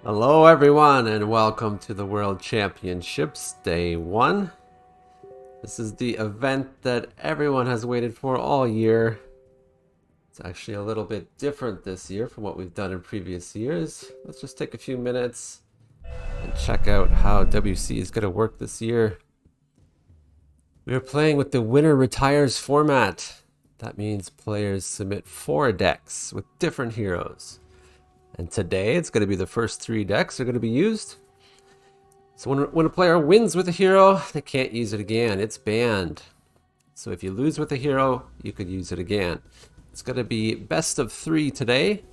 Hello, everyone, and welcome to the World Championships Day 1. This is the event that everyone has waited for all year. It's actually a little bit different this year from what we've done in previous years. Let's just take a few minutes and check out how WC is going to work this year. We are playing with the winner retires format. That means players submit 4 decks with different heroes. And today it's going to be the first 3 decks that are going to be used. So when a player wins with a hero, they can't use it again. It's banned. So if you lose with a hero, you could use it again. It's going to be best of 3 today.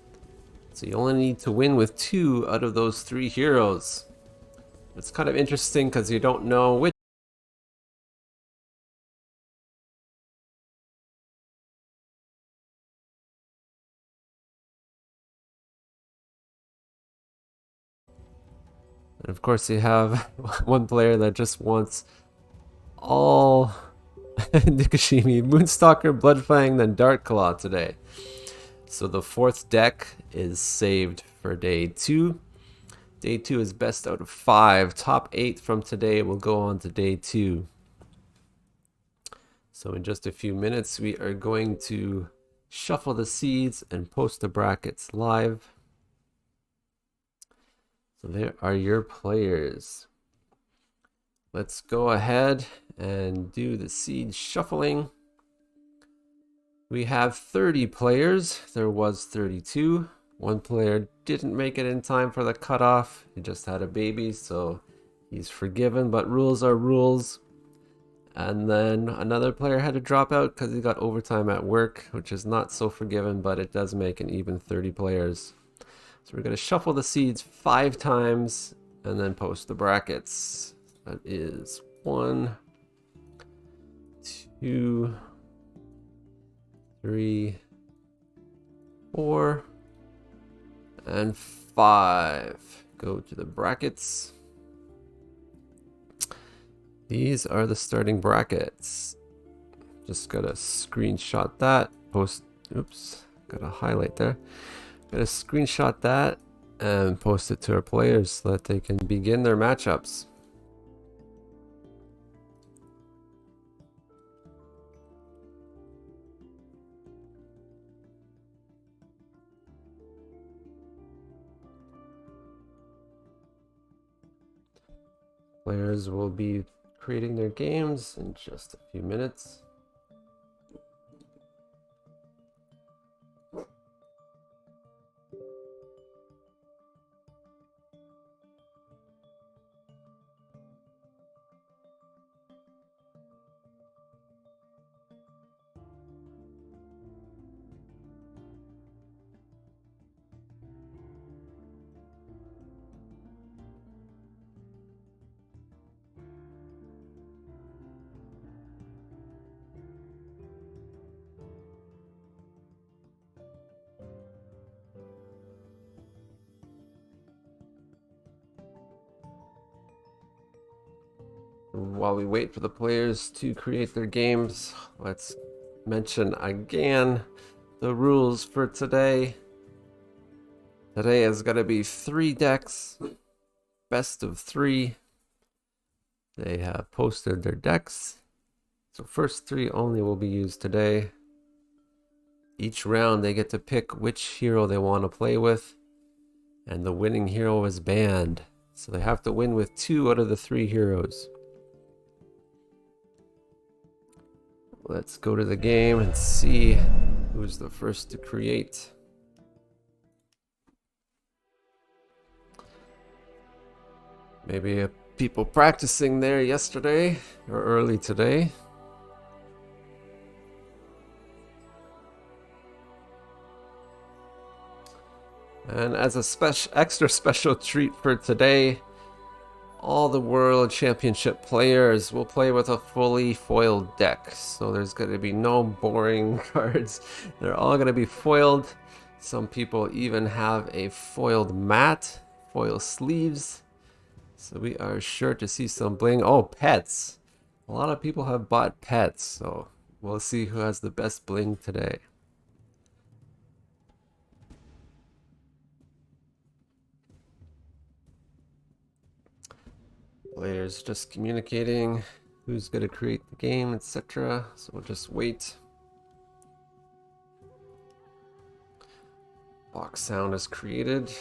So you only need to win with 2 out of those 3 heroes. It's kind of interesting because you don't know which. And of course you have one player that just wants all Nikishimi, Moonstalker, Bloodfang, then Darkclaw today. So the 4th deck is saved for day 2. Day 2 is best out of 5. Top 8 from today will go on to day 2. So in just a few minutes, we are going to shuffle the seeds and post the brackets live. So there are your players. Let's go ahead and do the seed shuffling. We have 30 players. There was 32. One player didn't make it in time for the cutoff. He just had a baby, so he's forgiven, but rules are rules. And then another player had to drop out because he got overtime at work, which is not so forgiven, but it does make an even 30 players. So we're going to shuffle the seeds 5 times and then post the brackets. That is 1, 2, 3, 4, and 5. Go to the brackets. These are the starting brackets. Just gotta screenshot that. Oops, gotta highlight there. Gotta screenshot that and post it to our players so that they can begin their matchups. Players will be creating their games in just a few minutes. While we wait for the players to create their games, let's mention again the rules for today. Today is going to be 3 decks, best of 3. They have posted their decks. So first 3 only will be used today. Each round they get to pick which hero they want to play with, and the winning hero is banned. So they have to win with 2 out of the 3 heroes. Let's go to the game and see who's the first to create. Maybe people practicing there yesterday or early today. And as a extra special treat for today, all the World Championship players will play with a fully foiled deck. So there's going to be no boring cards. They're all going to be foiled. Some people even have a foiled mat, foil sleeves. So we are sure to see some bling. Oh, pets. A lot of people have bought pets, so we'll see who has the best bling today. Players just communicating who's going to create the game, etc. So we'll just wait. Box sound is created.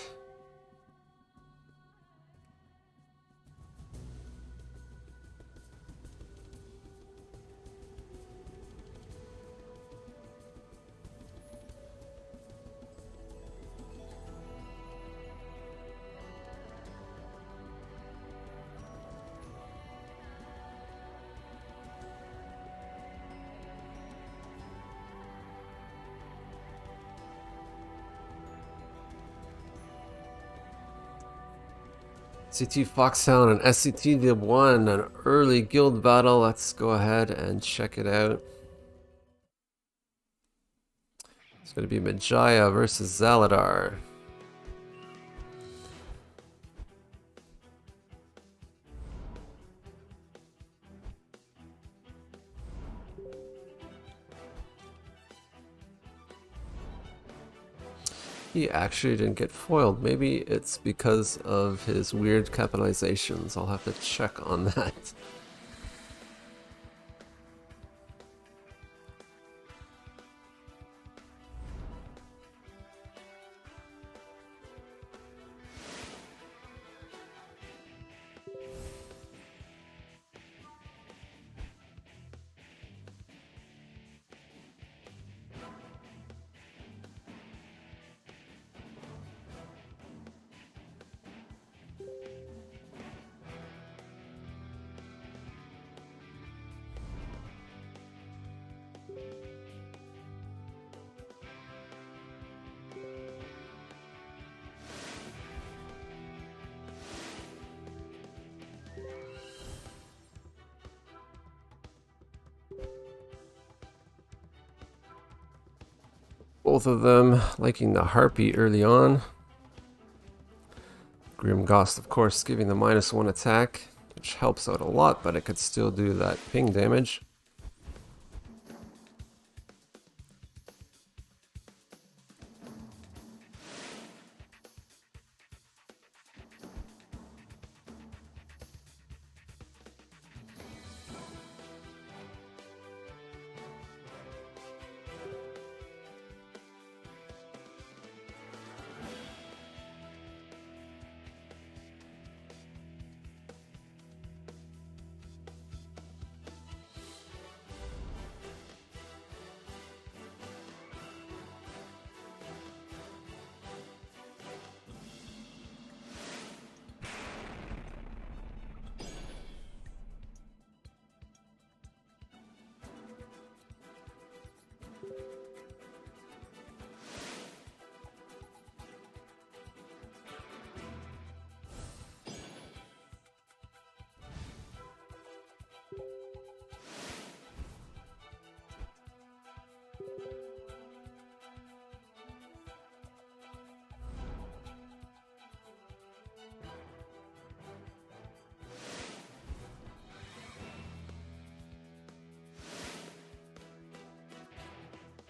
CT Foxhound and SCT Lib 1, an early guild battle. Let's go ahead and check it out. It's going to be Majaya versus Zaladar. He actually didn't get foiled. Maybe it's because of his weird capitalizations. I'll have to check on that. Both of them liking the Harpy early on. Grimghost, of course, giving the -1 attack, which helps out a lot, but it could still do that ping damage.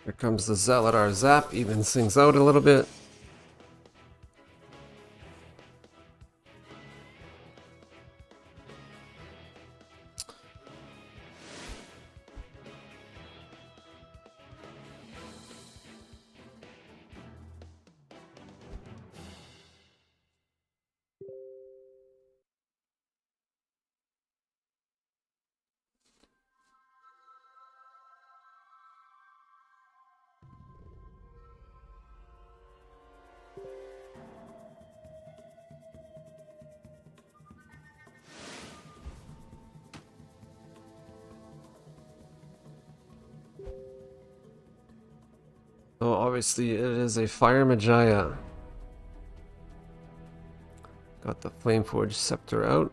Here comes the Zaladar Zap, evens things out a little bit. So obviously it is a Fire Majaya. Got the Flameforge Scepter out.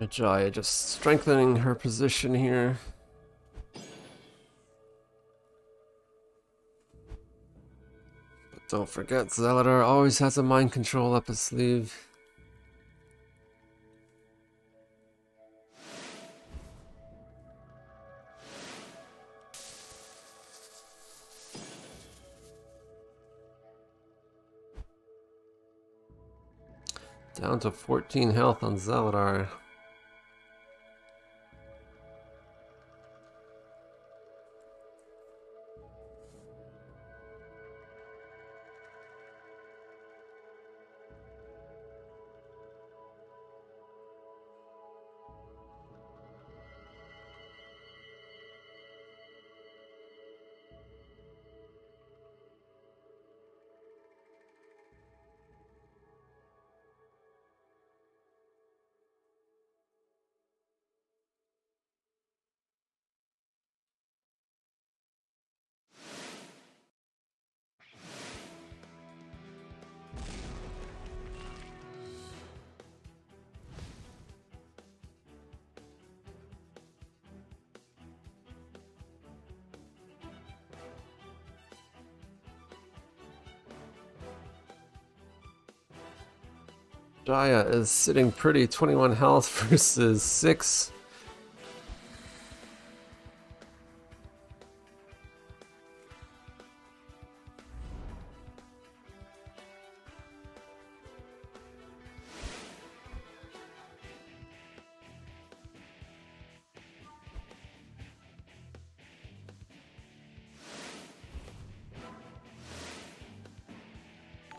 Jaya just strengthening her position here. But don't forget, Zeladar always has a mind control up his sleeve. Down to 14 health on Zeladar. Jaya is sitting pretty, 21 health versus 6.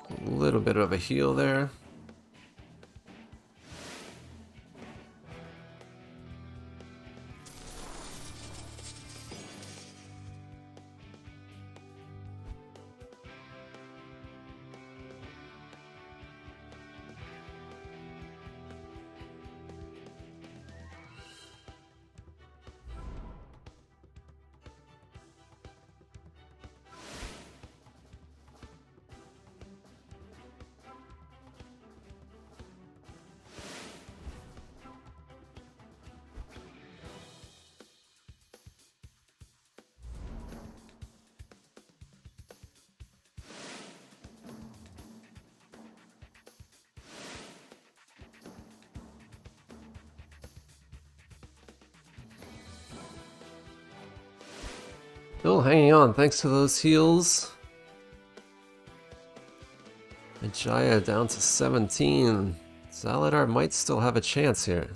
A little bit of a heal there. Still hanging on thanks to those heals. And Jaya down to 17. Zeladar might still have a chance here.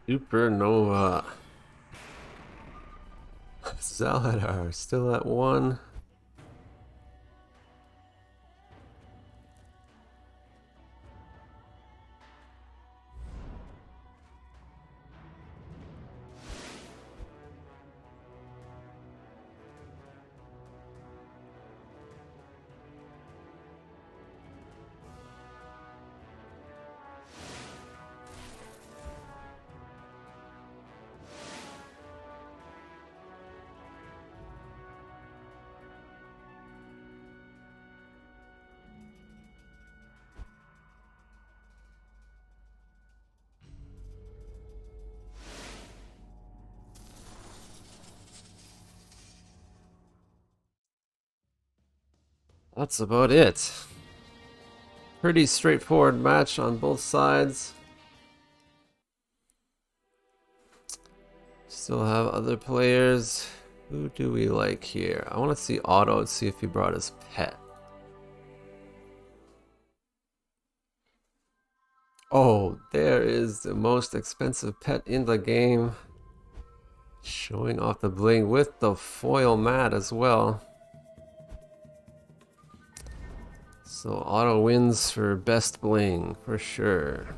Supernova. Zaladar still at 1. That's about it. Pretty straightforward match on both sides. Still have other players. Who do we like here? I want to see Otto and see if he brought his pet. Oh, there is the most expensive pet in the game. Showing off the bling with the foil mat as well. So Otto wins for best bling for sure.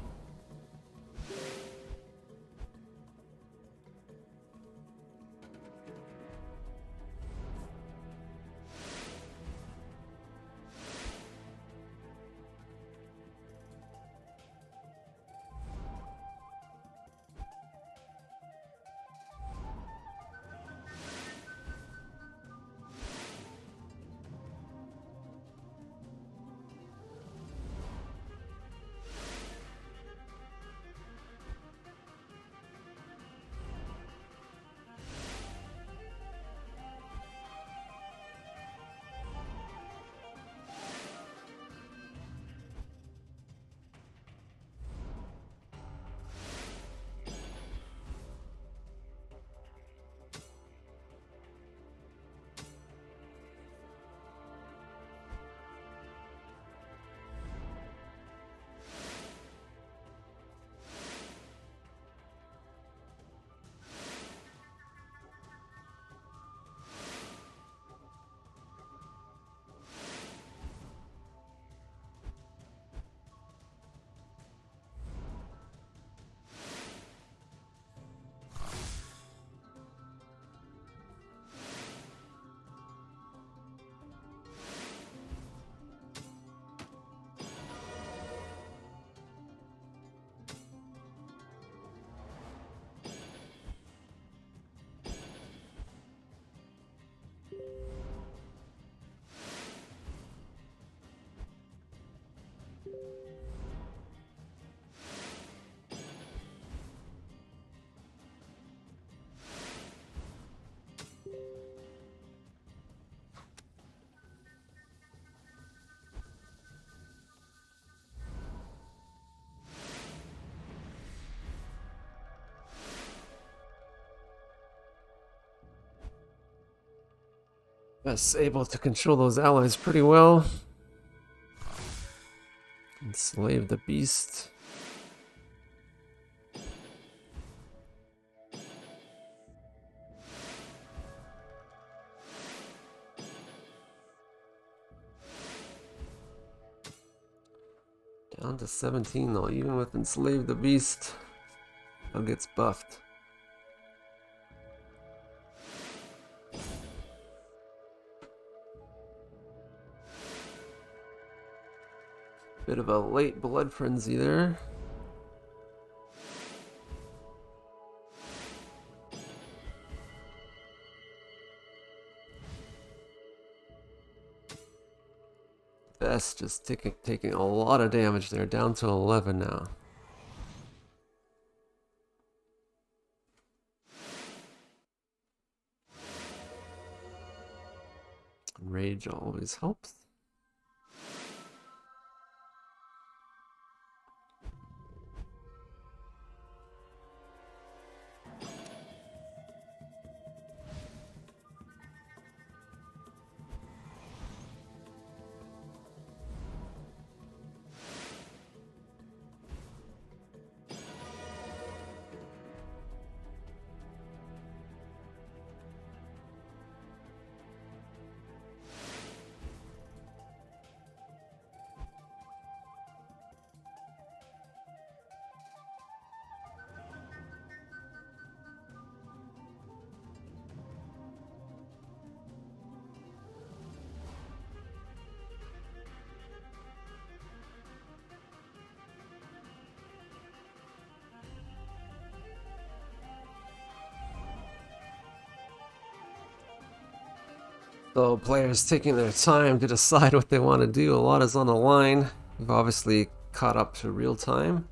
Best able to control those allies pretty well. Enslave the beast. Down to 17 though, even with Enslave the Beast, still gets buffed. Bit of a late blood frenzy there. Vest just taking a lot of damage there, down to 11 now. Rage always helps. So players taking their time to decide what they want to do. A lot is on the line. We've obviously caught up to real time.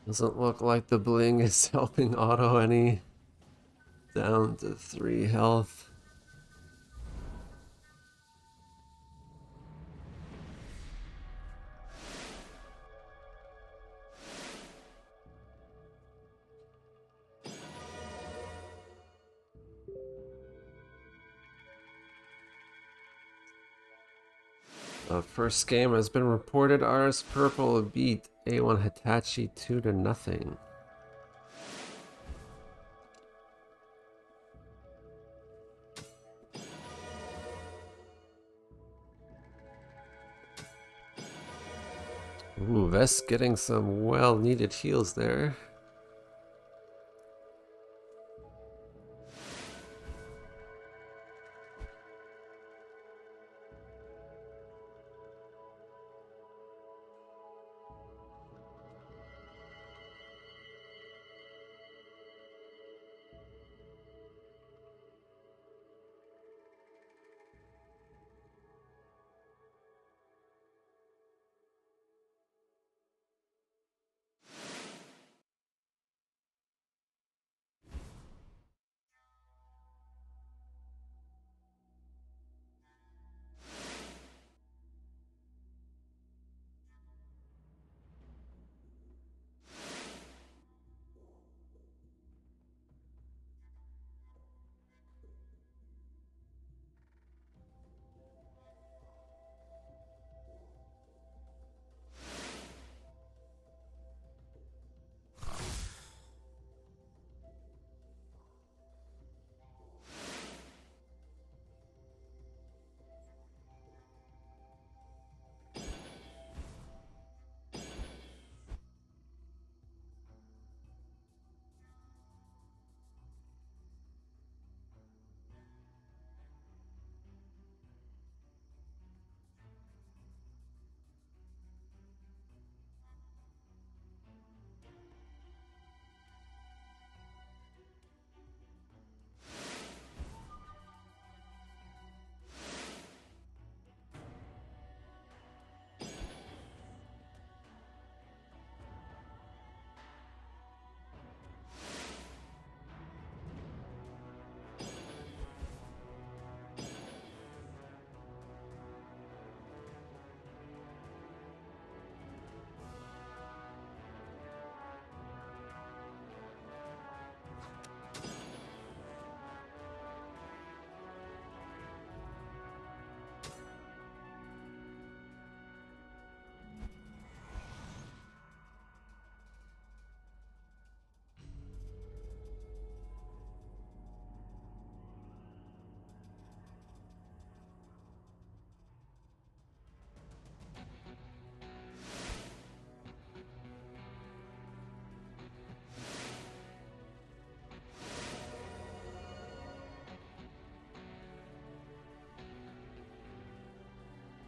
Doesn't look like the bling is helping Otto any. Down to 3 health. The first game has been reported. Ars Purple beat A1 Hitachi 2-0. Ooh, Vest getting some well-needed heals there.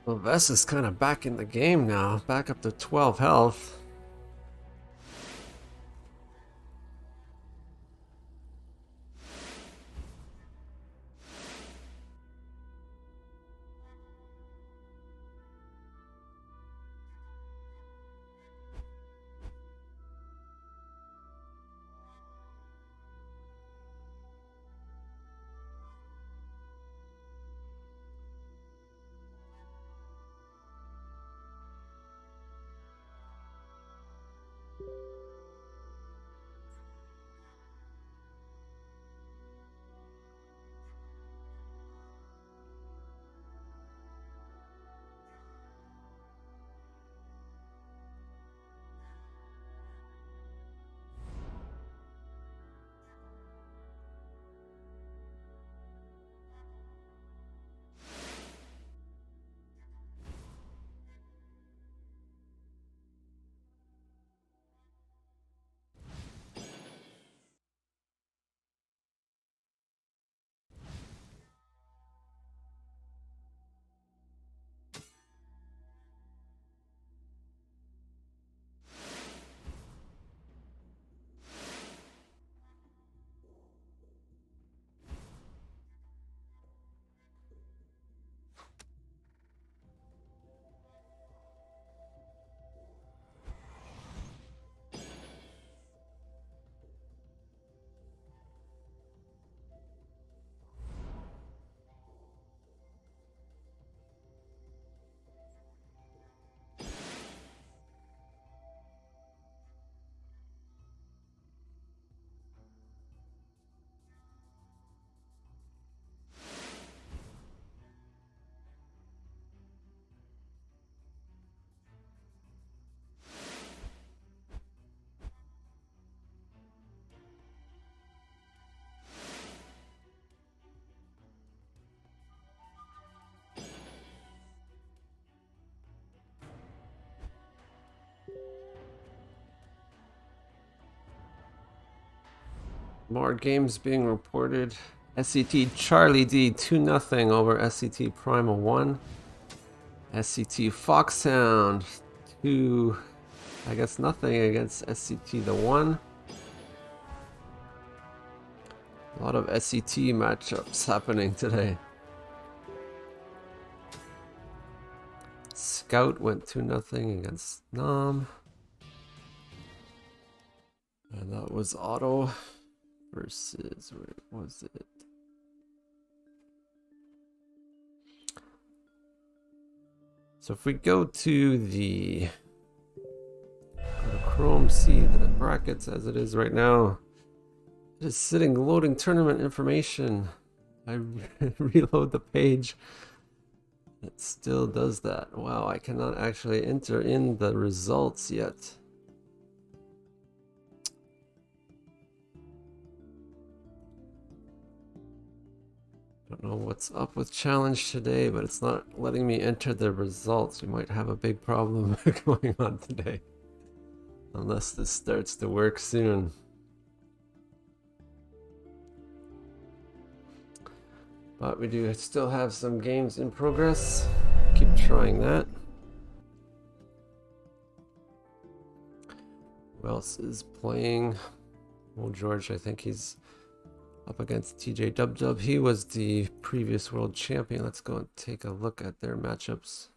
Well, Vest is kind of back in the game now, back up to 12 health. More games being reported. SCT Charlie D 2-0 over SCT Primal 1. SCT Foxhound 2, I guess nothing against SCT the 1. A lot of SCT matchups happening today. Scout went 2-0 against Nam. And that was Otto versus, where was it? So if we go to Chrome, see the brackets as it is right now. It is sitting loading tournament information. I reload the page. It still does that. Wow, I cannot actually enter in the results yet. Don't know what's up with challenge today, but it's not letting me enter the results. We might have a big problem going on today. Unless this starts to work soon. But we do still have some games in progress. Keep trying that. Who else is playing? Well, George, I think he's up against TJ Dub Dub. He was the previous world champion. Let's go and take a look at their matchups.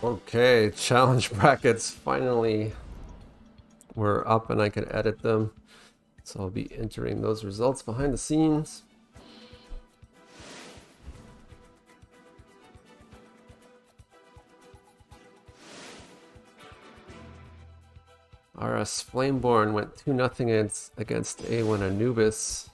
Okay, challenge brackets finally were up and I could edit them. So I'll be entering those results behind the scenes. RS Flameborn went 2-0 against A1 Anubis.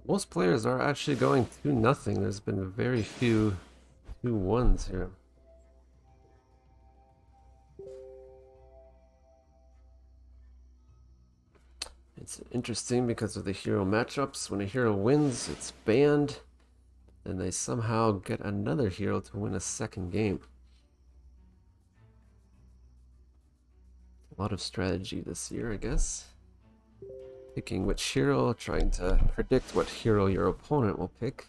Most players are actually going 2-0. There's been very few 2-1s here. It's interesting because of the hero matchups. When a hero wins, it's banned. Then they somehow get another hero to win a second game. A lot of strategy this year, I guess. Picking which hero, trying to predict what hero your opponent will pick.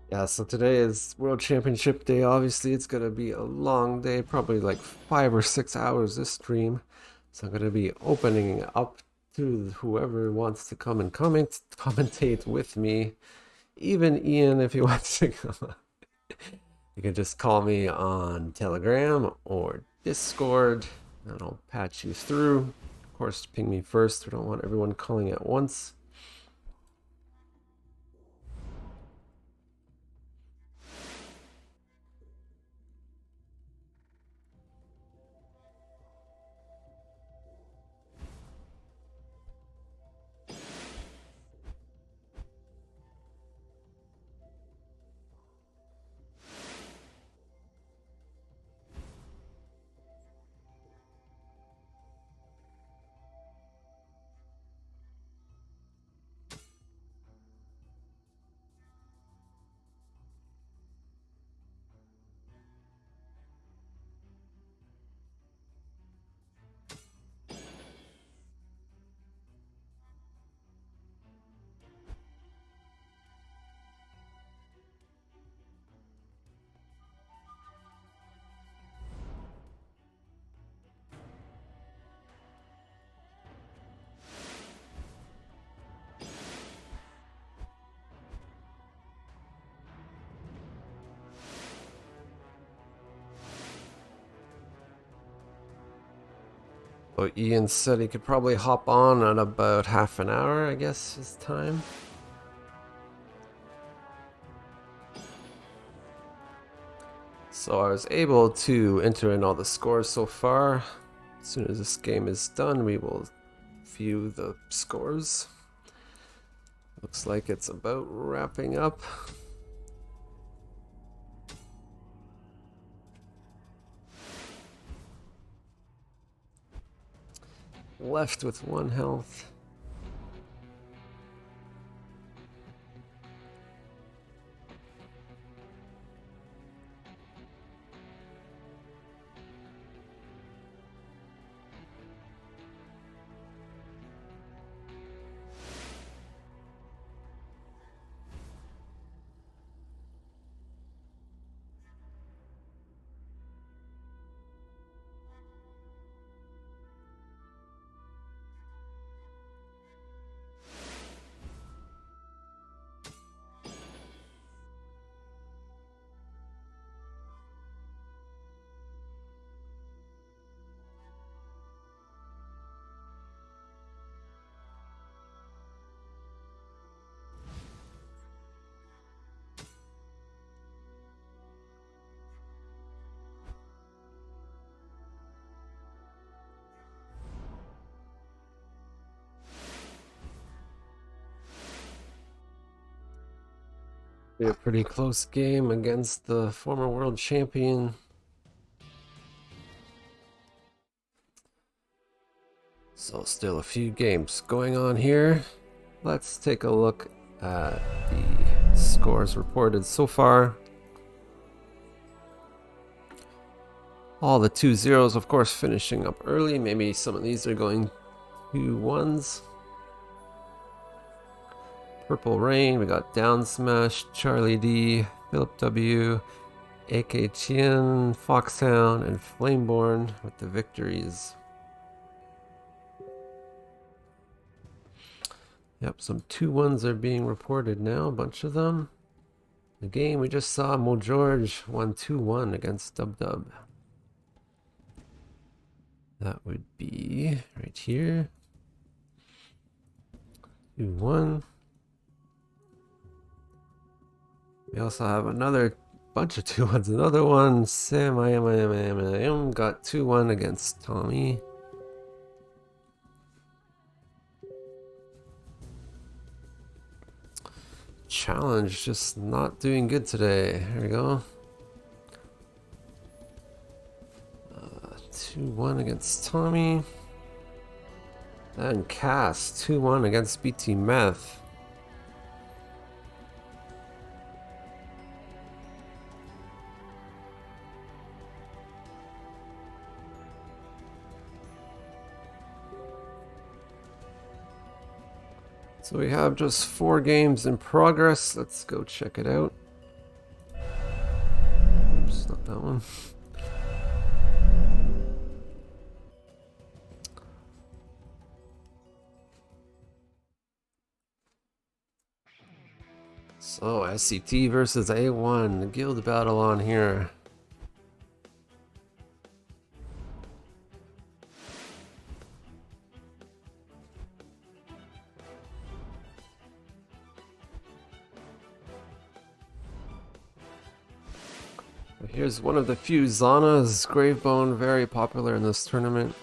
Yeah, so today is World Championship Day. Obviously, it's gonna be a long day, probably like 5 or 6 hours this stream. So I'm gonna be opening up to whoever wants to come and commentate with me. Even Ian, if he wants to come. You can just call me on Telegram or Discord, and I'll patch you through. Of course, ping me first. We don't want everyone calling at once. So Ian said he could probably hop on at about half an hour, I guess, his time. So I was able to enter in all the scores so far. As soon as this game is done, we will view the scores. Looks like it's about wrapping up. Left with 1 health. Be a pretty close game against the former world champion. So still a few games going on here. Let's take a look at the scores reported so far. All the 2-0s, of course, finishing up early. Maybe some of these are going 2-1s. Purple Rain, we got Down Smash, Charlie D, Philip W, AK Chien, Foxhound, and Flameborn with the victories. Yep, some 2-1s are being reported now, a bunch of them. The game we just saw, Mo George won 2-1 against Dub Dub. That would be right here. 2-1. We also have another bunch of 2-1s. Another one, Sam I am got 2-1 against Tommy. Challenge just not doing good today. Here we go. 2-1 against Tommy. And Cass 2-1 against BT Meth. So we have just 4 games in progress. Let's go check it out. Oops, not that one. So SCT versus A1, the guild battle on here. Here's one of the few Zana's, Gravebone, very popular in this tournament.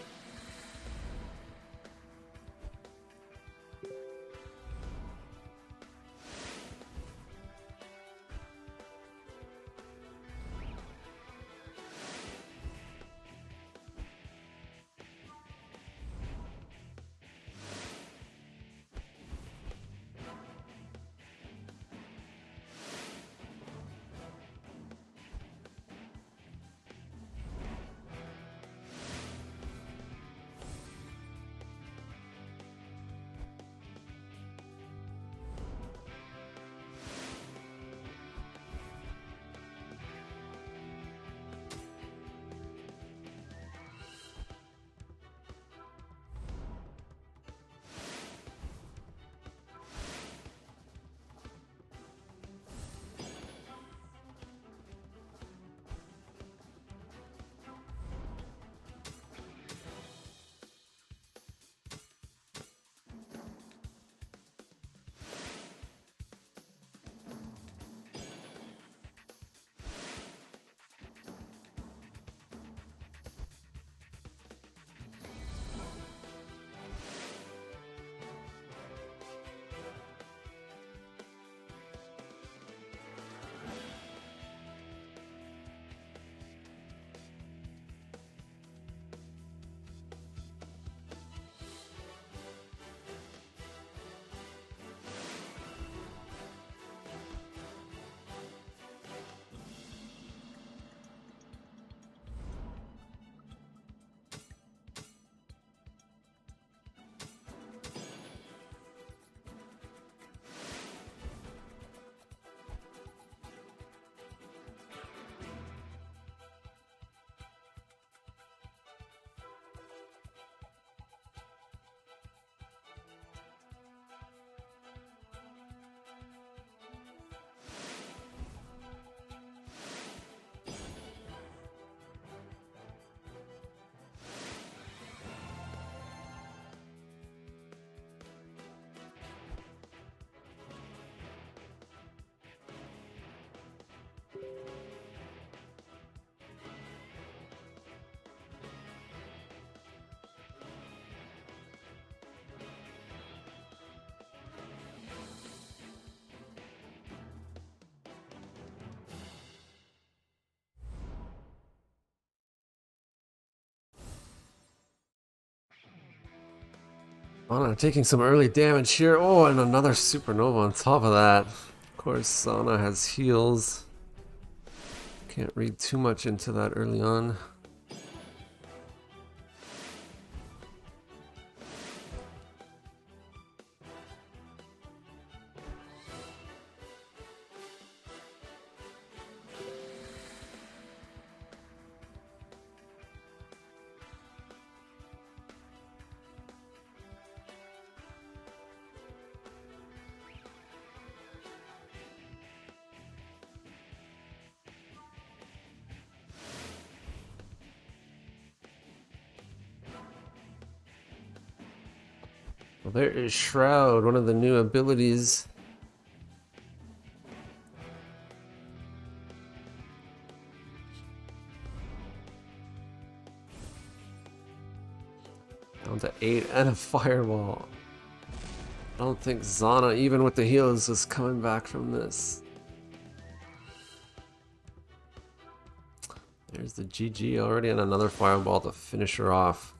Ana taking some early damage here. Oh, and another supernova on top of that. Of course, Ana has heals. Can't read too much into that early on. Well, there is Shroud, one of the new abilities. Down to 8 and a fireball. I don't think Zana, even with the heals, is coming back from this. There's the GG already, and another fireball to finish her off.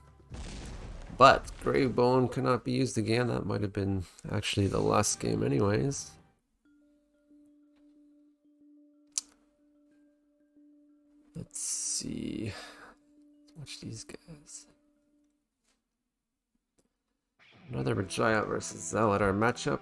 But Gravebone cannot be used again. That might have been actually the last game anyways. Let's see. Let's watch these guys. Another Majaya versus Zealot, our matchup.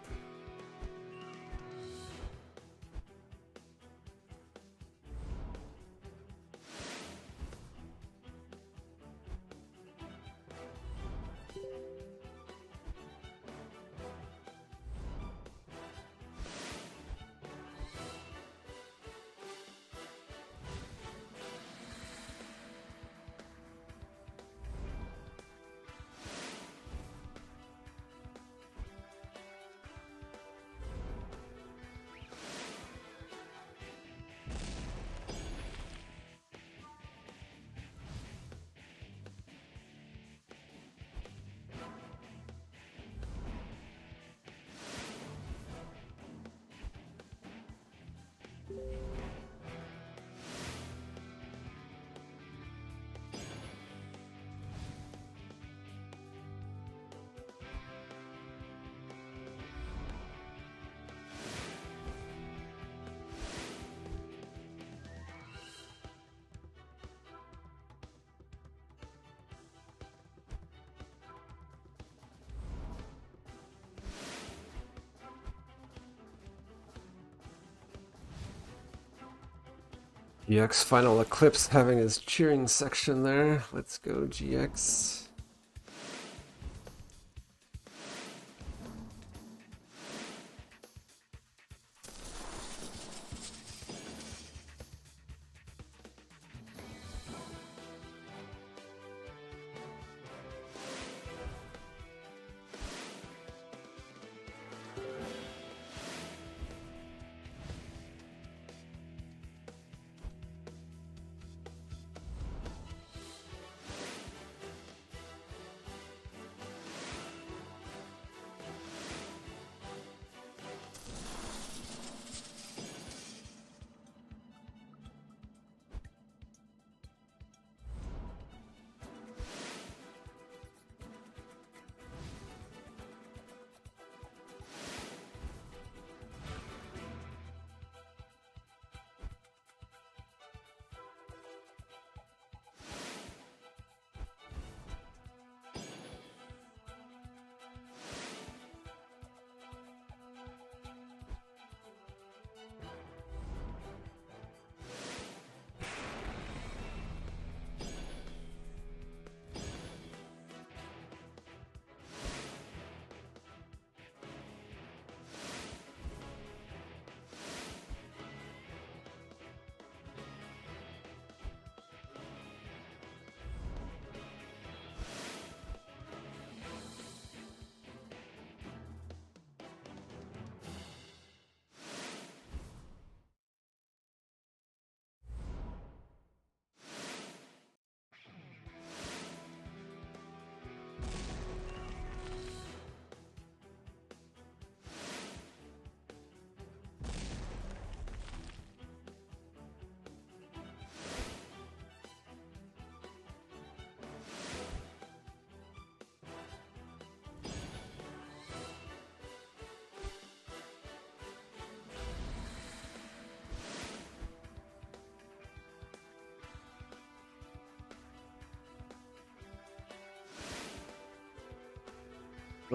GX Final Eclipse having his cheering section there. Let's go, GX.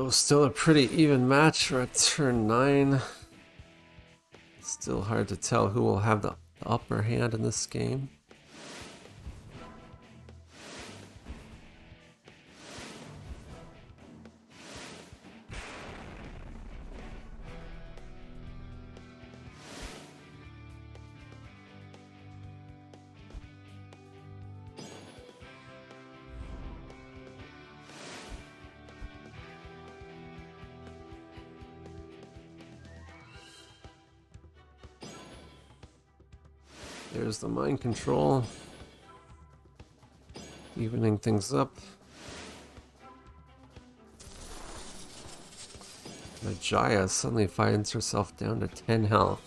Oh, still a pretty even match. We're at turn 9. Still hard to tell who will have the upper hand in this game. There's the mind control, evening things up. Najaya suddenly finds herself down to 10 health.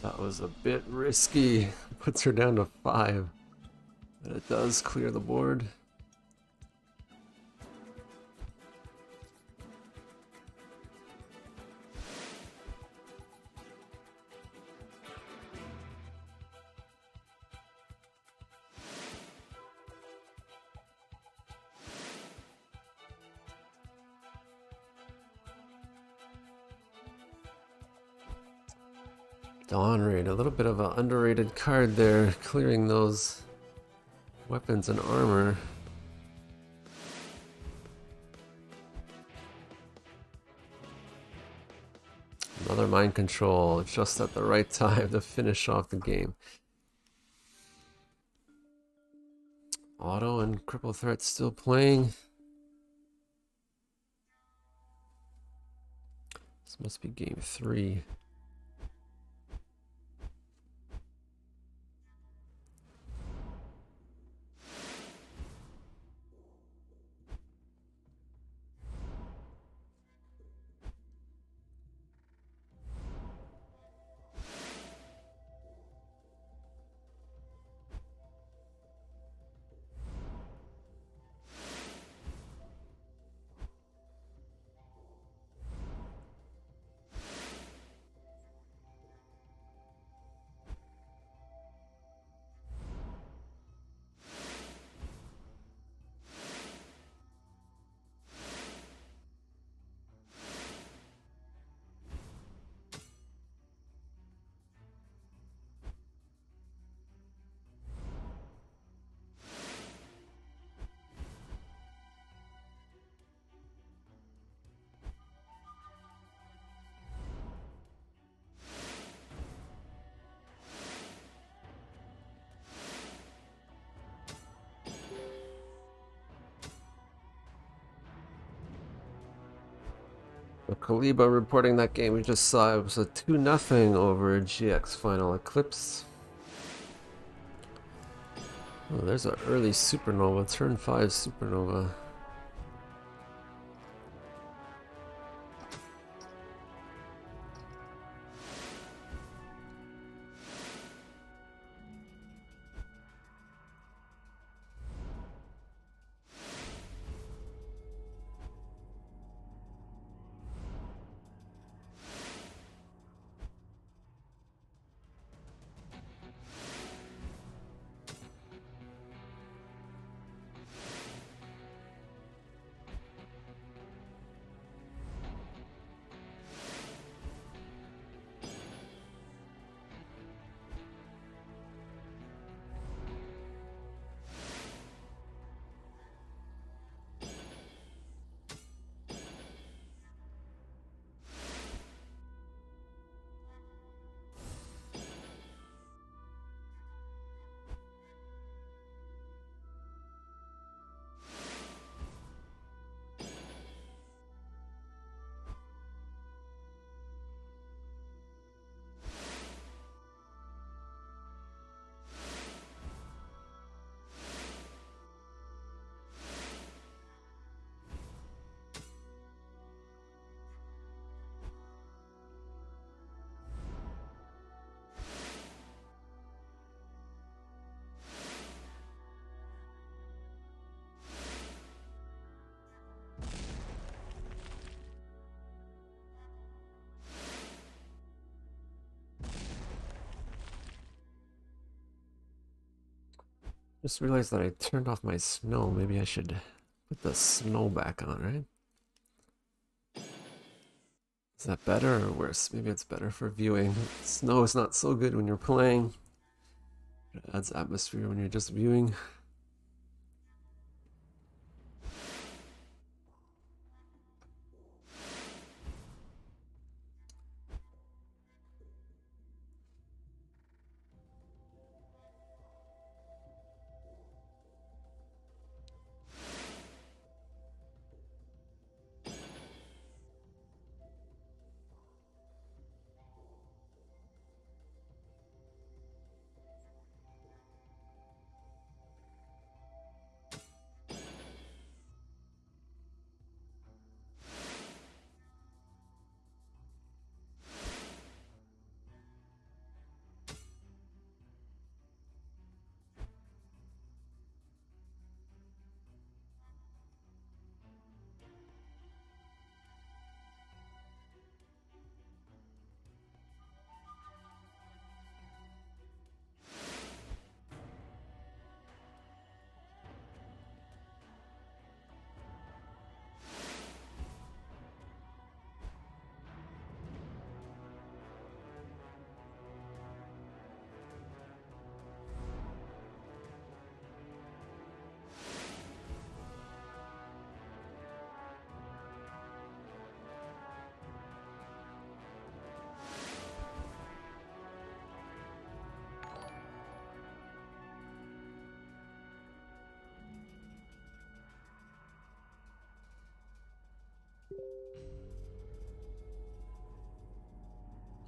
That was a bit risky. Puts her down to 5. But it does clear the board. Dawnraid, a little bit of an underrated card there, clearing those weapons and armor. Another mind control, just at the right time to finish off the game. Auto and Cripple Threat still playing. This must be game 3. So Kaliba reporting that game we just saw, it was a 2-0 over GX Final Eclipse. Oh, there's an early Supernova, turn 5 Supernova. Just realized that I turned off my snow. Maybe I should put the snow back on, right? Is that better or worse? Maybe it's better for viewing. Snow is not so good when you're playing. It adds atmosphere when you're just viewing.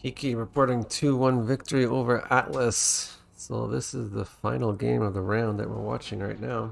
Kiki reporting 2-1 victory over Atlas. So this is the final game of the round that we're watching right now.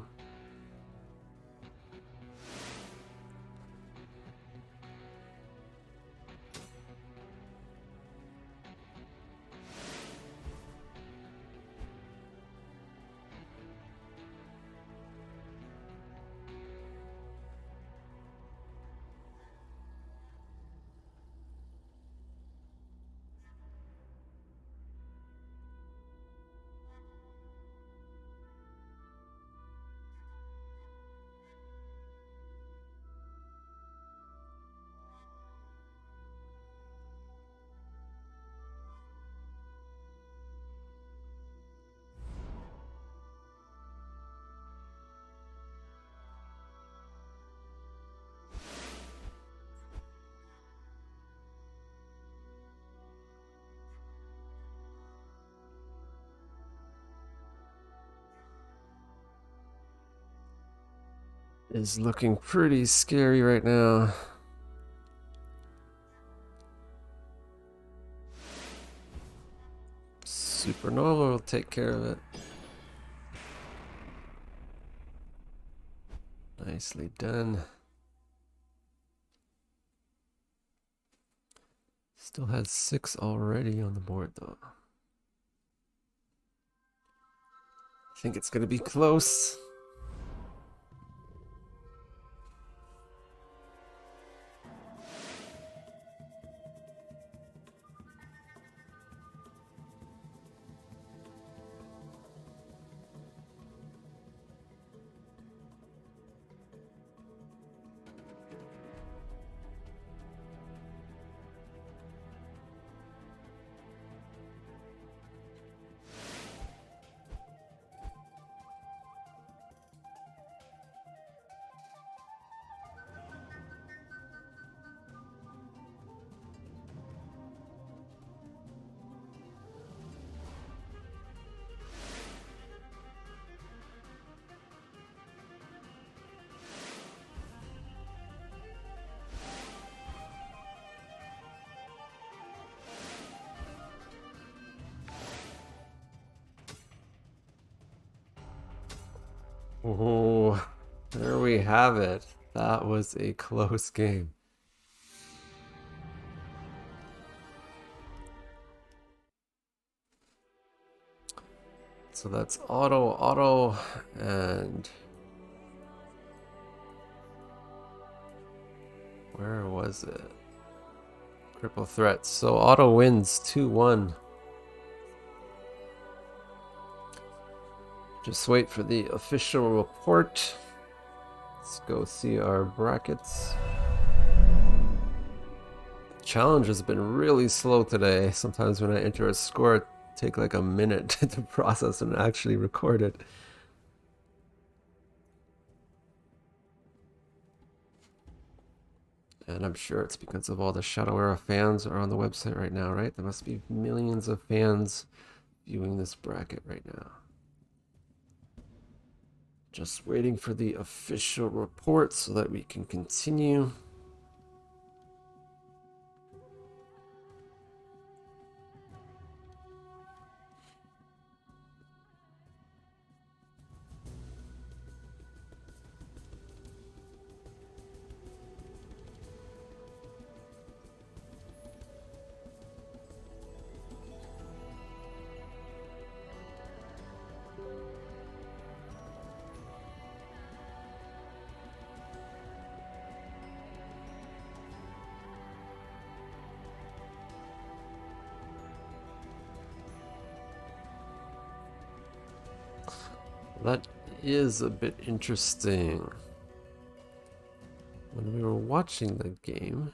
Is looking pretty scary right now. Supernova will take care of it. Nicely done. Still had 6 already on the board though. I think it's gonna be close. Oh, there we have it. That was a close game. So that's auto, and where was it? Cripple threats. So auto wins 2-1. Just wait for the official report. Let's go see our brackets. Challenge has been really slow today. Sometimes when I enter a score, it takes like a minute to process and actually record it. And I'm sure it's because of all the Shadow Era fans are on the website right now, right? There must be millions of fans viewing this bracket right now. Just waiting for the official report so that we can continue. That is a bit interesting. When we were watching the game,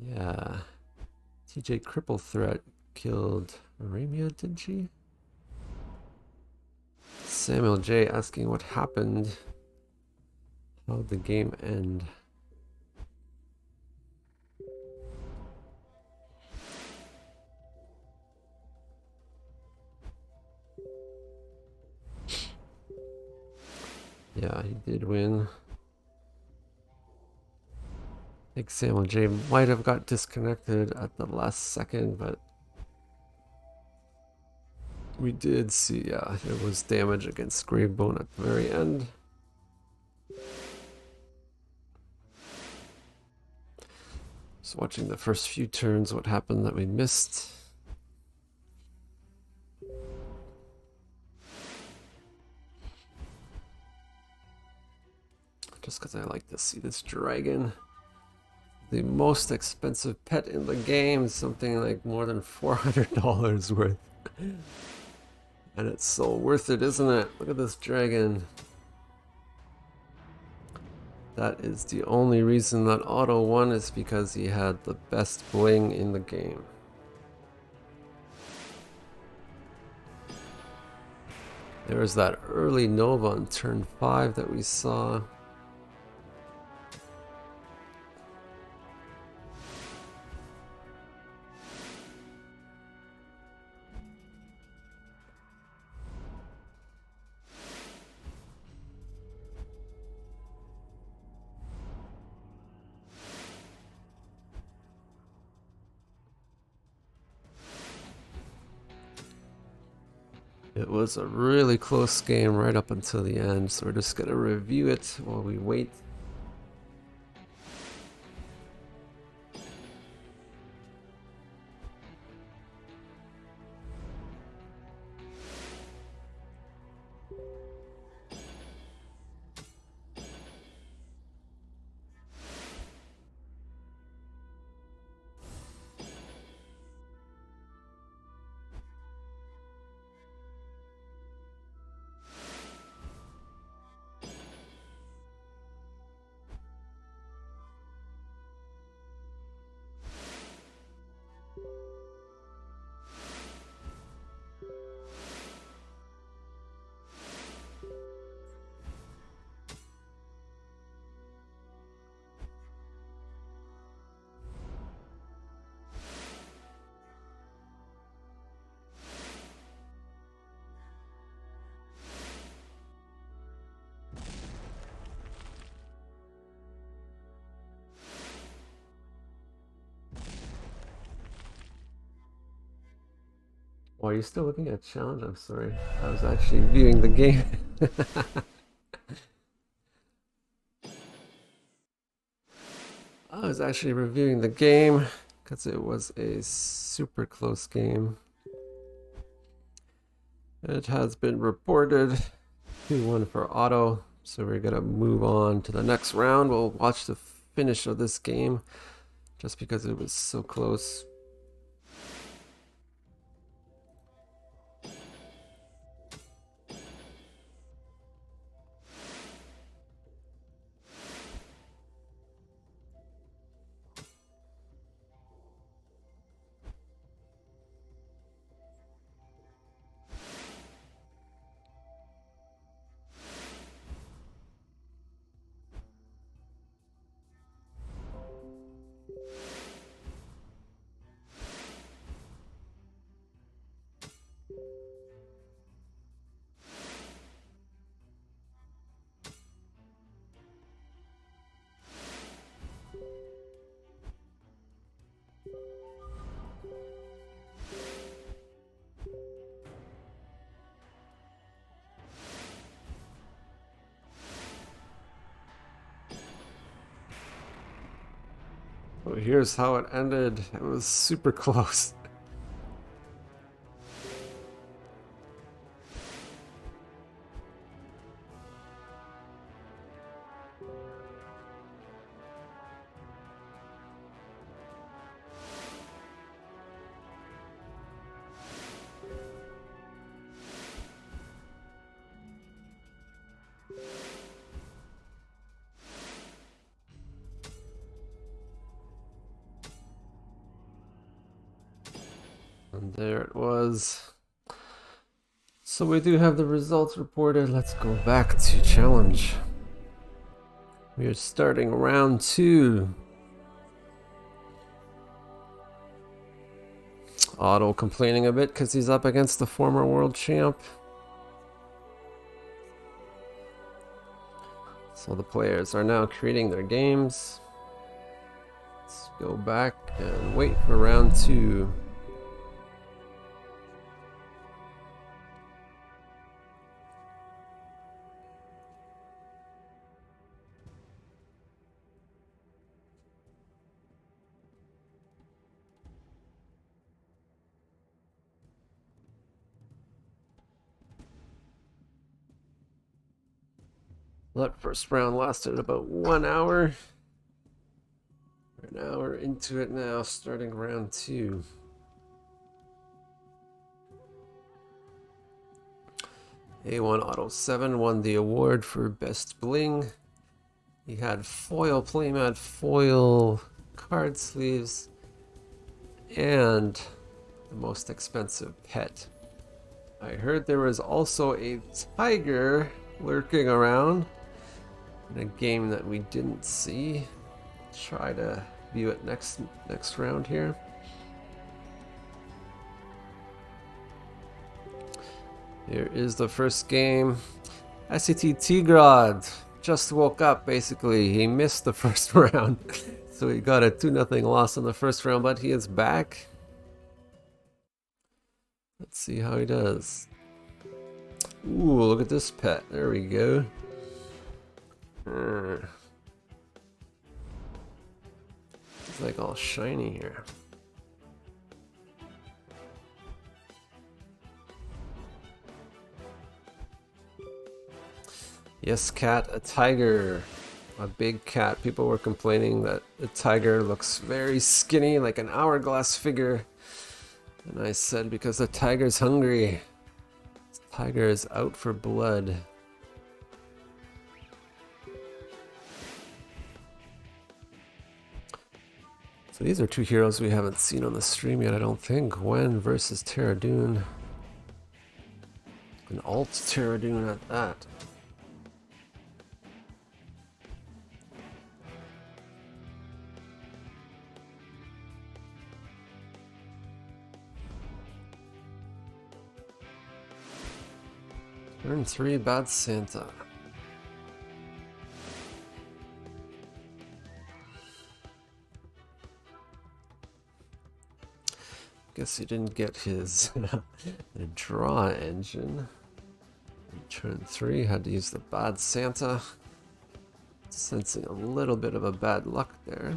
yeah, TJ Cripple Threat killed Aramia, did she? Samuel J asking what happened. How'd the game end? Yeah, he did win. I think Samuel J might have got disconnected at the last second, but we did see, yeah, there was damage against Gravebone at the very end. Just watching the first few turns, what happened that we missed. Just because I like to see this dragon. The most expensive pet in the game, something like more than $400 worth. And it's so worth it, isn't it? Look at this dragon. That is the only reason that Otto won, is because he had the best bling in the game. There was that early Nova on turn 5 that we saw. It was a really close game right up until the end, so we're just going to review it while we wait. Oh, are you still looking at challenge? I'm sorry. I was actually viewing the game. I was actually reviewing the game because it was a super close game. It has been reported 2-1 for Otto, so we're gonna move on to the next round. We'll watch the finish of this game just because it was so close. Oh, here's how it ended. It was super close. And there it was. So we do have the results reported. Let's go back to challenge. We are starting round 2. Otto complaining a bit because he's up against the former world champ. So the players are now creating their games. Let's go back and wait for round 2. That first round lasted about 1 hour. We're an hour into it now, starting round 2. A1 Auto 7 won the award for Best Bling. He had foil playmat, foil card sleeves, and the most expensive pet. I heard there was also a tiger lurking around in a game that we didn't see. Try to view it next round here. Here is the first game. SCT Tigrad just woke up basically. He missed the first round. So he got a 2-0 loss in the first round, but he is back. Let's see how he does. Ooh, look at this pet. There we go. It's like all shiny here. Yes, cat, a tiger. A big cat. People were complaining that the tiger looks very skinny, like an hourglass figure. And I said, because the tiger's hungry. The tiger is out for blood. So these are two heroes we haven't seen on the stream yet, I don't think. Gwen versus Terradune. An alt Terradune at that. Turn 3, Bad Santa. Guess he didn't get his draw engine. Turn 3, had to use the Bad Santa. Sensing a little bit of a bad luck there.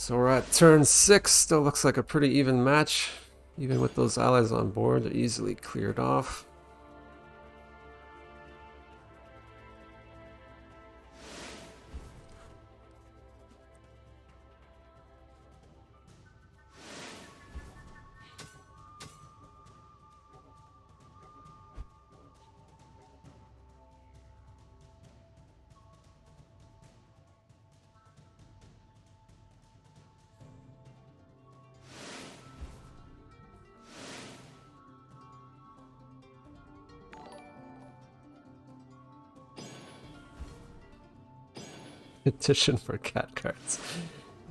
So we're at turn 6. Still looks like a pretty even match. Even with those allies on board, they're easily cleared off. Petition for cat cards.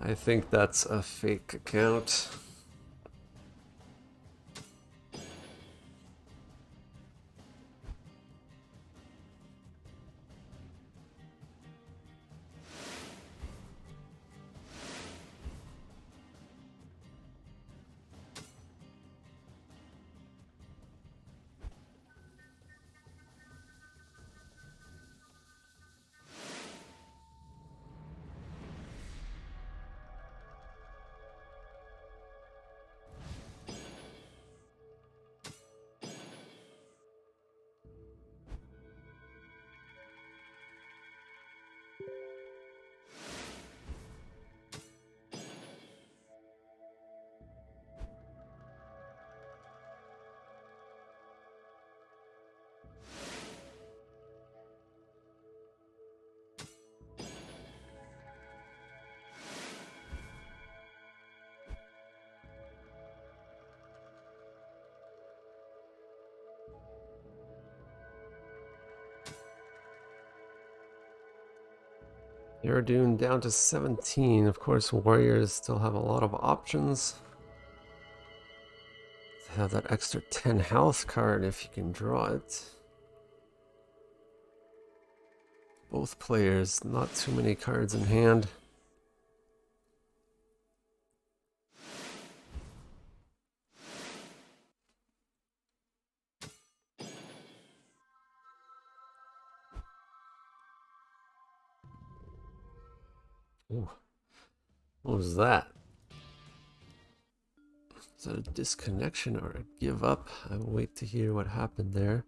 I think that's a fake account. Aerodune down to 17. Of course, warriors still have a lot of options. To have that extra 10 health card if you can draw it. Both players, not too many cards in hand. Ooh. What was that? Is that a disconnection or a give up? I will wait to hear what happened there.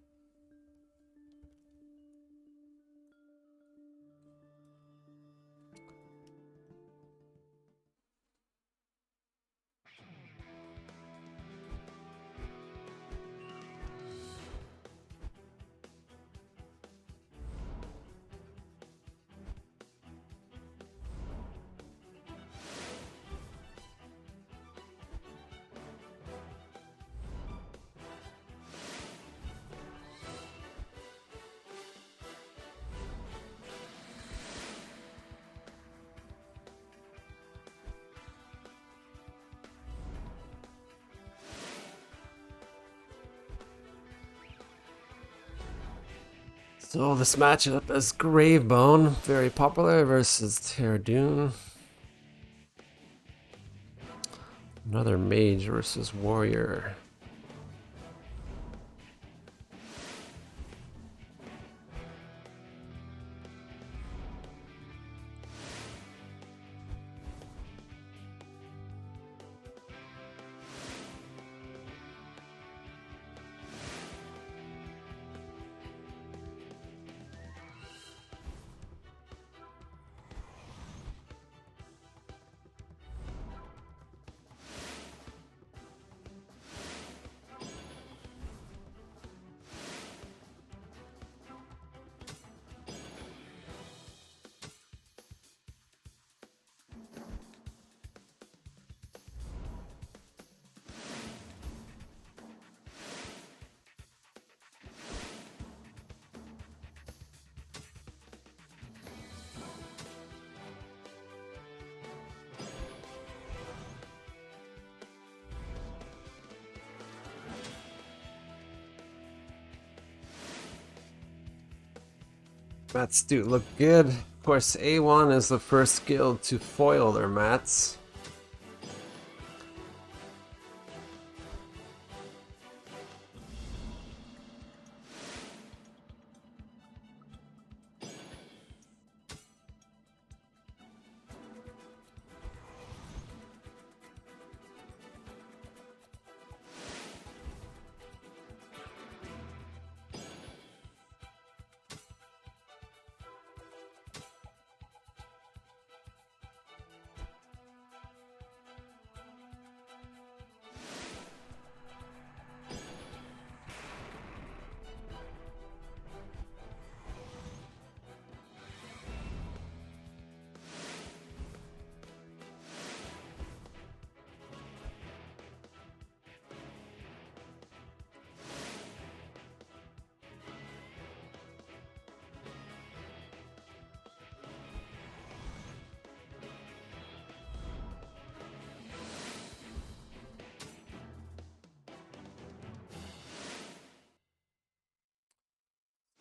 So this matchup is Gravebone, very popular, versus Terradune. Another mage versus warrior. Mats do look good. Of course, A1 is the first guild to foil their mats.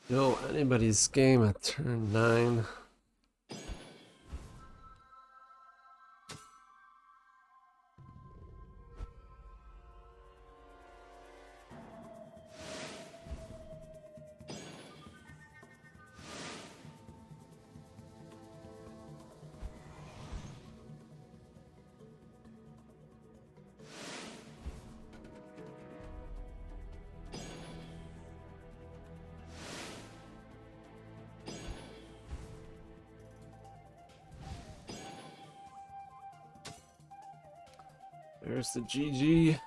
No, anybody's game at turn 9. There's the GG.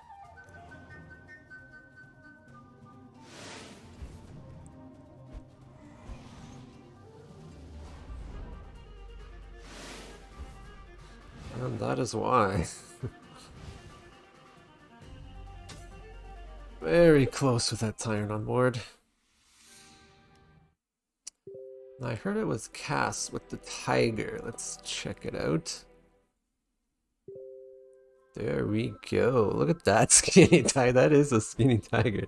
And that is why. Very close with that Tyrant on board. I heard it was cast with the Tiger. Let's check it out. There we go. Look at that skinny tiger. That is a skinny tiger.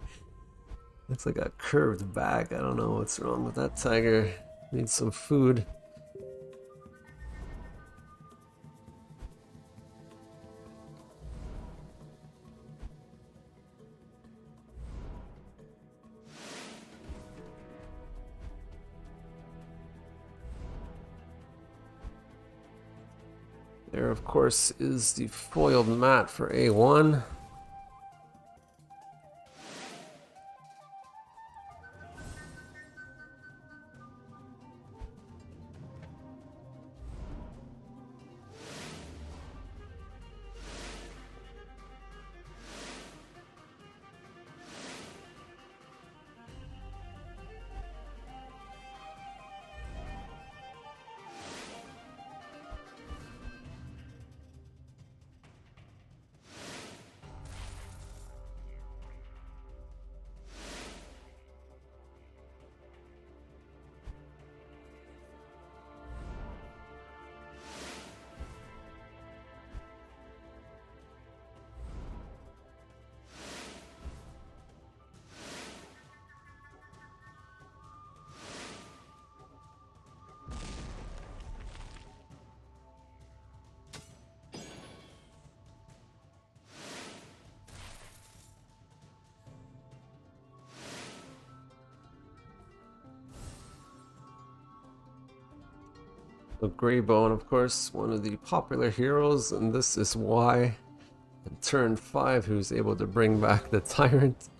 Looks like a curved back. I don't know what's wrong with that tiger. Needs some food. There, of course, is the foiled mat for A1. The Greybone, of course, one of the popular heroes, and this is why. In turn 5, who's able to bring back the Tyrant.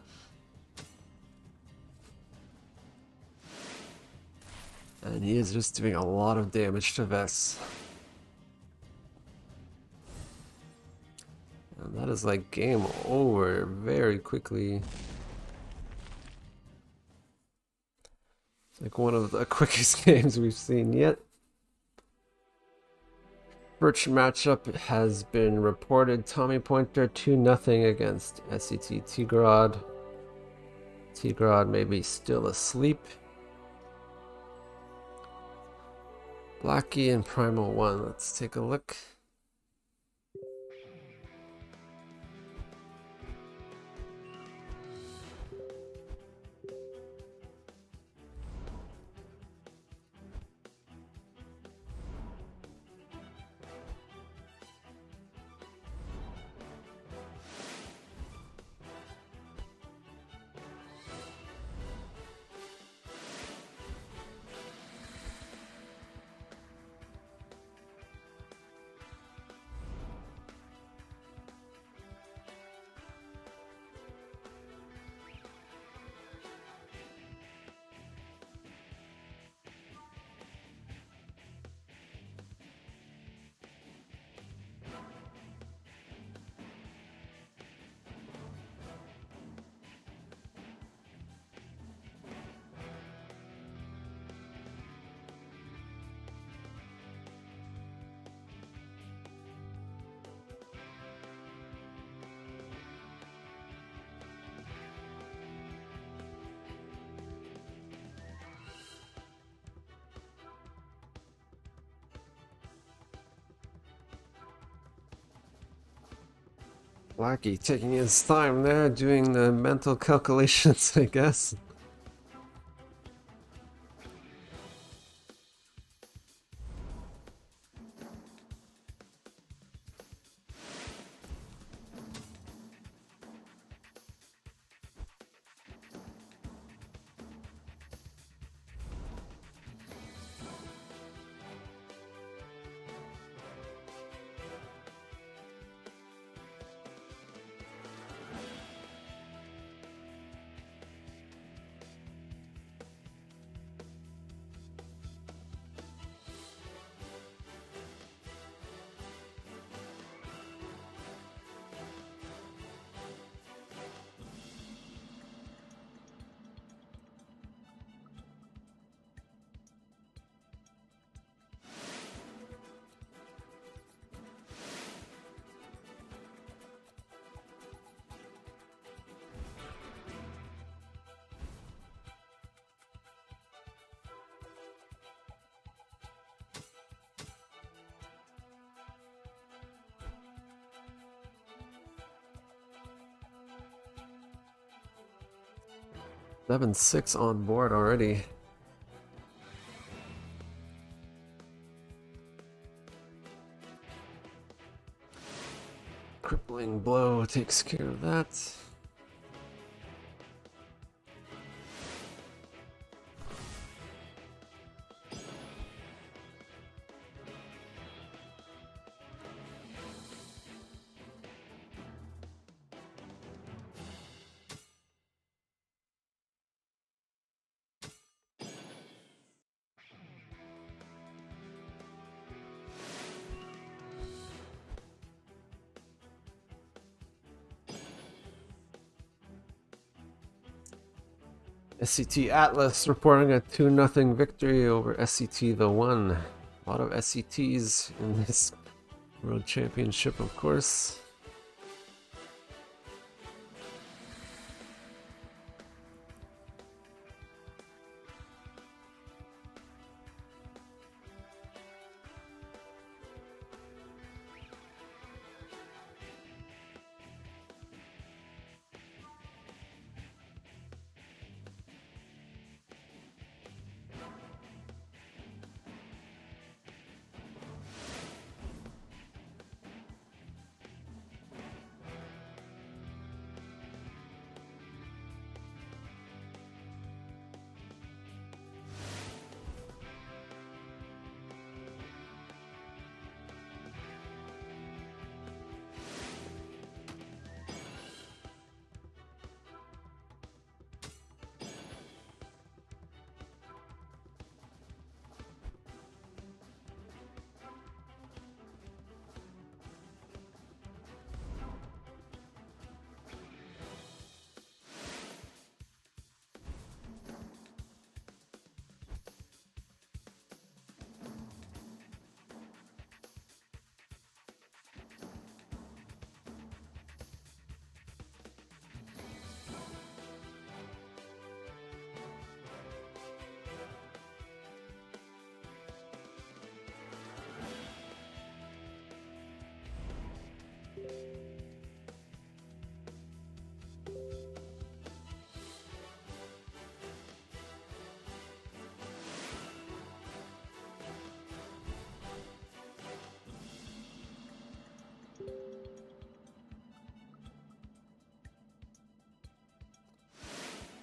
And he is just doing a lot of damage to Vess. And that is like game over very quickly. It's like one of the quickest games we've seen yet. First matchup has been reported. Tommy Pointer 2-0 against SET Tigrod. Tigrod may be still asleep. Blackie and Primal 1. Let's take a look. Blackie taking his time there, doing the mental calculations, I guess. 7-6 on board already. Crippling blow takes care of that. SCT Atlas reporting a 2-0 victory over SCT the One. A lot of SCTs in this World Championship, of course.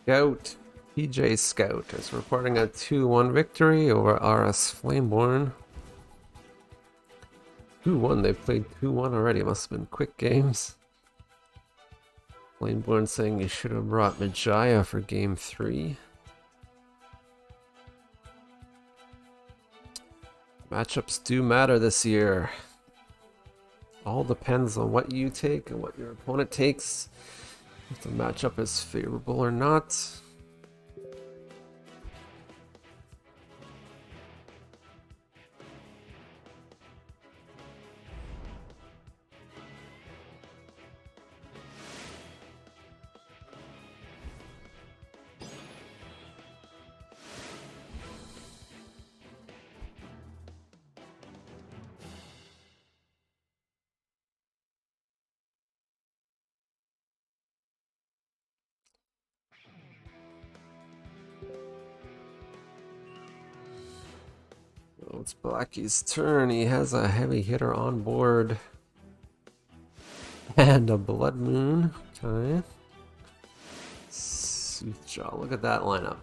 Scout, PJ Scout is reporting a 2-1 victory over RS Flameborn. 2-1, they played 2-1 already, must have been quick games. Flameborn saying you should have brought Majaya for game 3. Matchups do matter this year. All depends on what you take and what your opponent takes. If the matchup is favorable or not. Well, it's Blackie's turn. He has a heavy hitter on board. And a Blood Moon. Okay. Soothjaw, look at that lineup.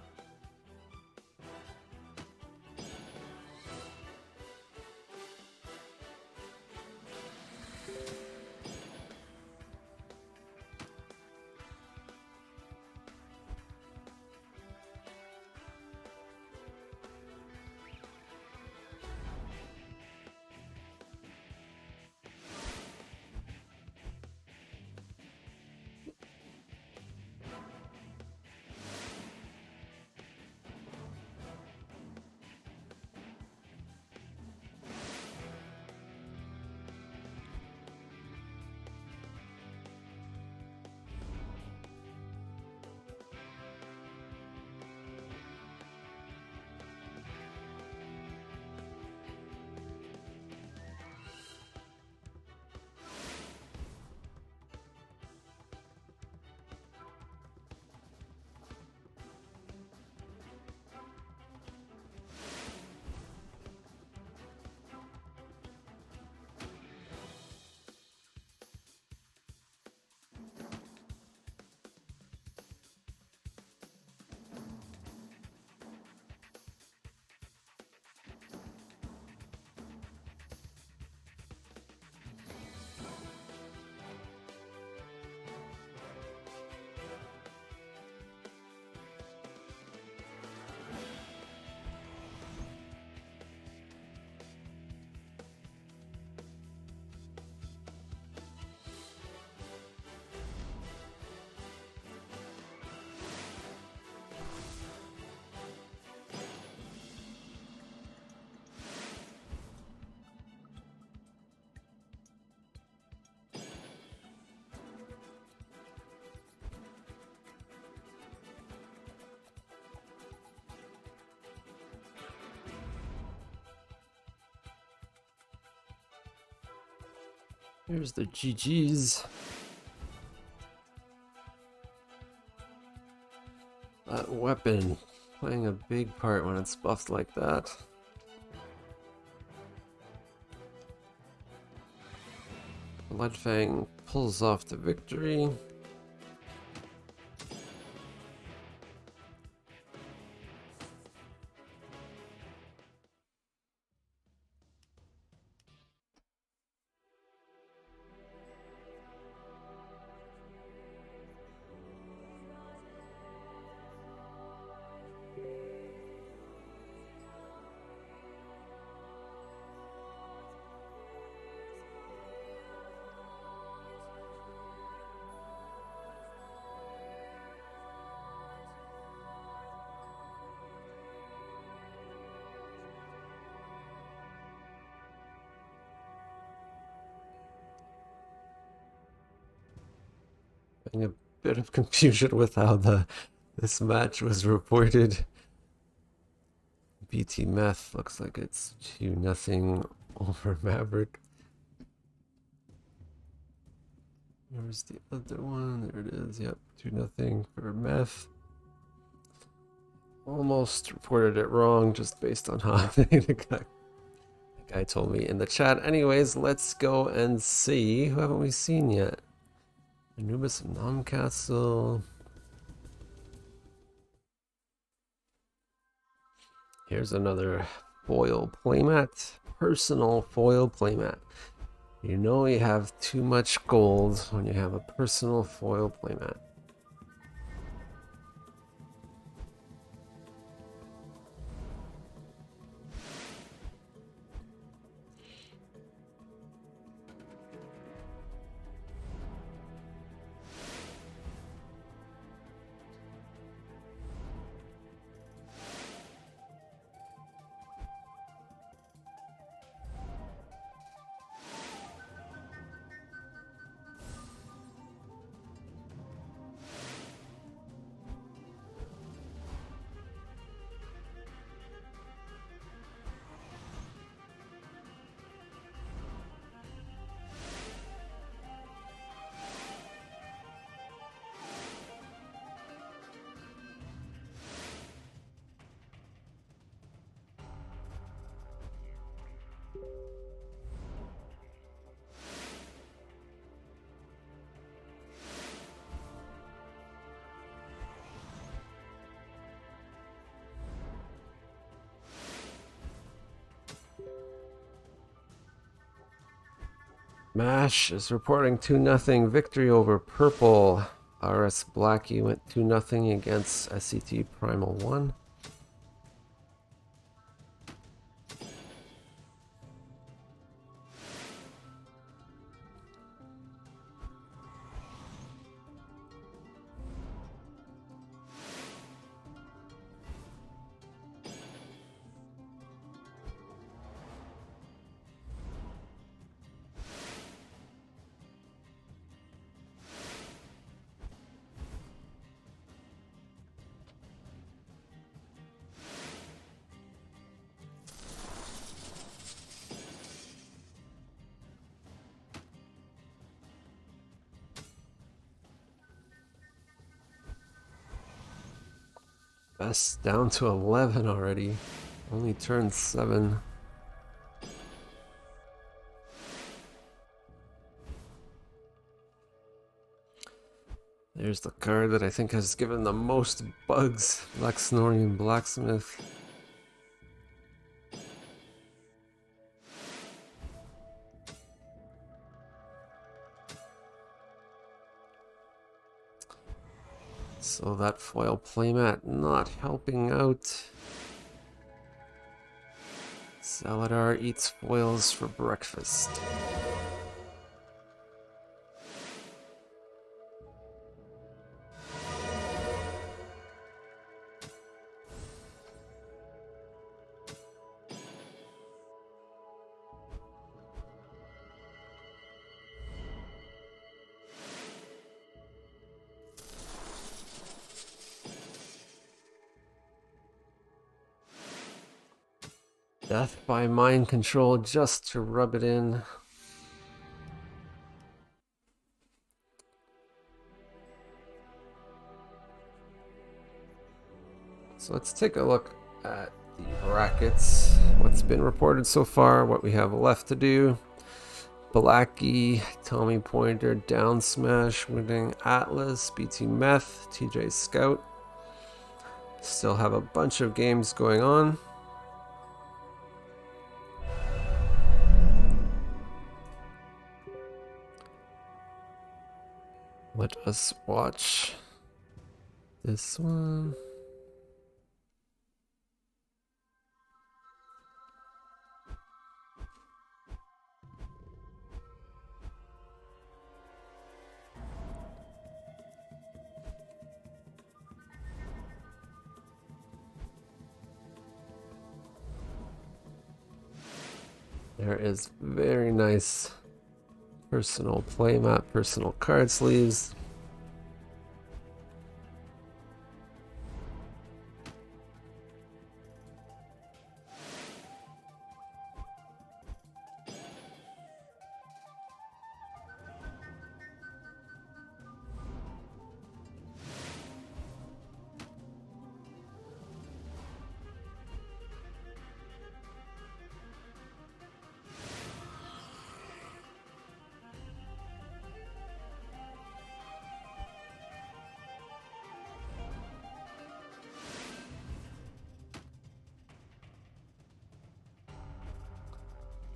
Here's the GGs. That weapon playing a big part when it's buffed like that. Bloodfang pulls off the victory. A bit of confusion with how this match was reported. BT Meth looks like it's 2-0 over Maverick. Where's the other one? There it is. Yep, 2-0 for Meth. Almost reported it wrong just based on how the guy told me in the chat. Anyways, let's go and see. Who haven't we seen yet? Anubis and Nomcastle. Here's another foil playmat. Personal foil playmat. You know you have too much gold when you have a personal foil playmat. MASH is reporting 2-0 victory over Purple. RS Blackie went 2-0 against SCT Primal 1. Best down to 11 already. Only turned 7. There's the card that I think has given the most bugs. Lexnorian Blacksmith. So that foil playmat not helping out. Saladar eats foils for breakfast. Death by mind control just to rub it in. So let's take a look at the brackets. What's been reported so far, what we have left to do. Blackie, Tommy Pointer, Down Smash, winning Atlas, BT Meth, TJ Scout. Still have a bunch of games going on. Let us watch this one. There is very nice personal playmat, personal card sleeves.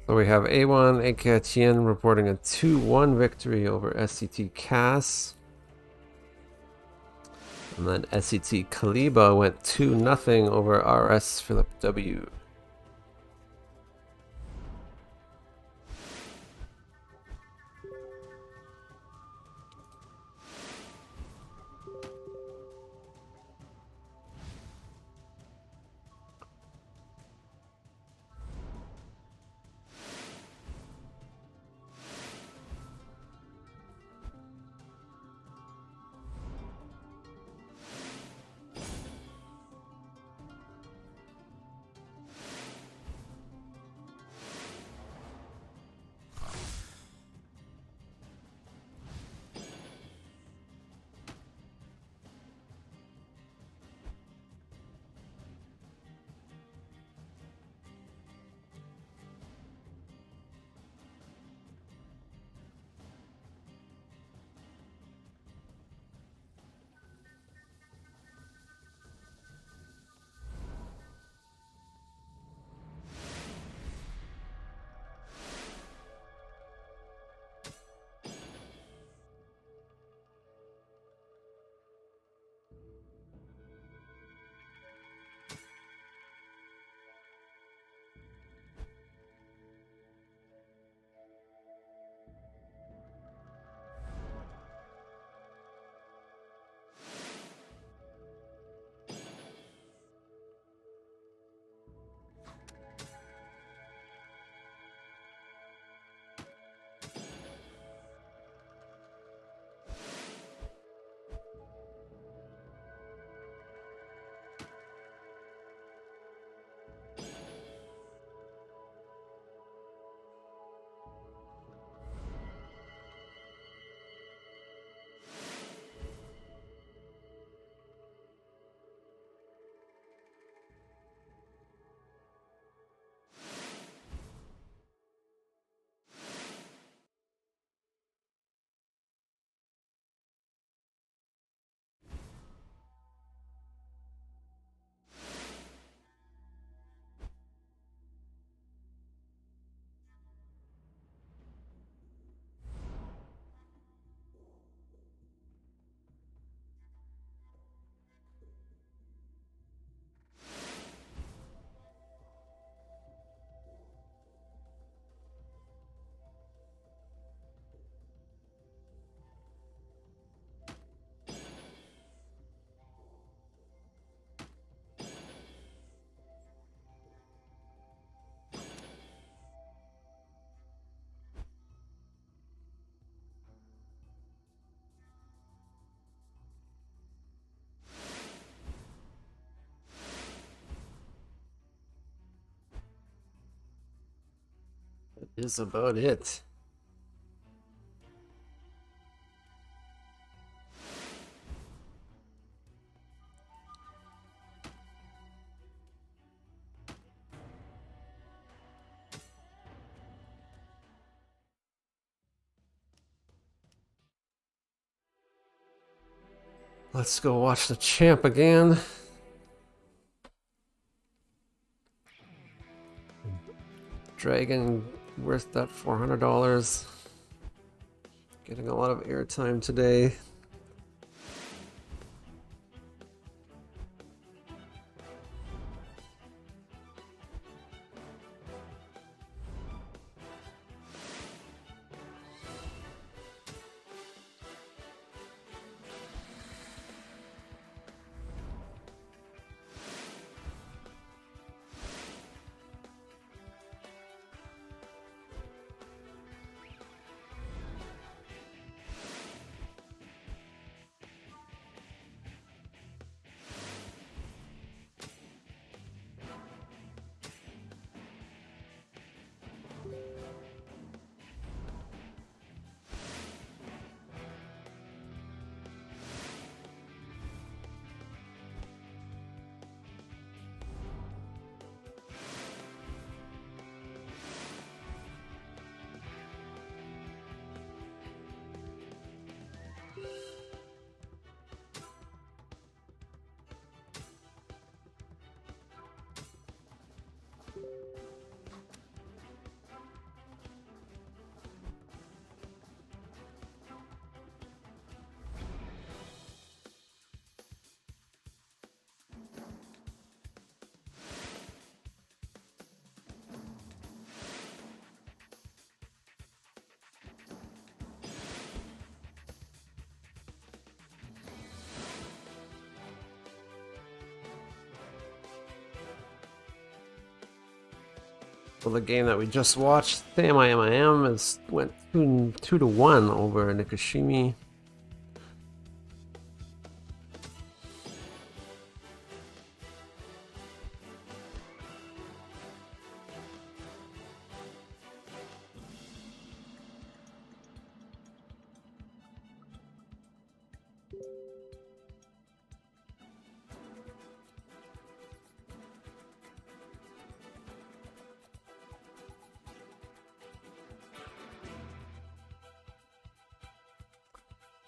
So we have A1 Ekatien reporting a 2-1 victory over SCT Cass. And then SCT Kaliba went 2-0 over RS Philip W. That is about it. Let's go watch the champ again. Dragon worth that $400. Getting a lot of airtime today. Well, the game that we just watched, Sam I Am, is went 2-1 over Nikishimi.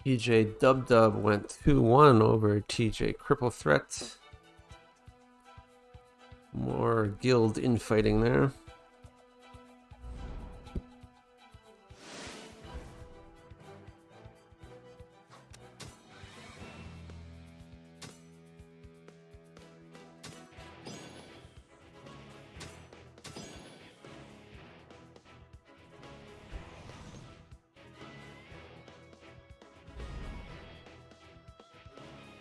TJ Dub Dub went 2-1 over TJ Cripple Threat. More guild infighting there.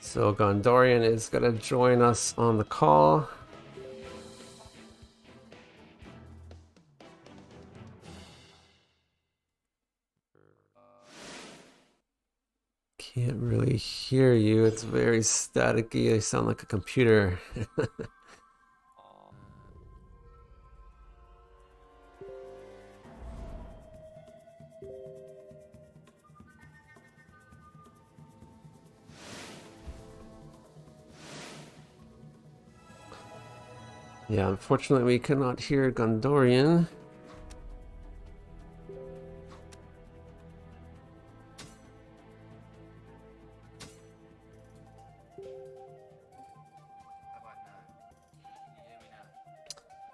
So Gondorian is going to join us on the call. Can't really hear you. It's very staticky. You sound like a computer. Yeah, unfortunately we cannot hear Gondorian.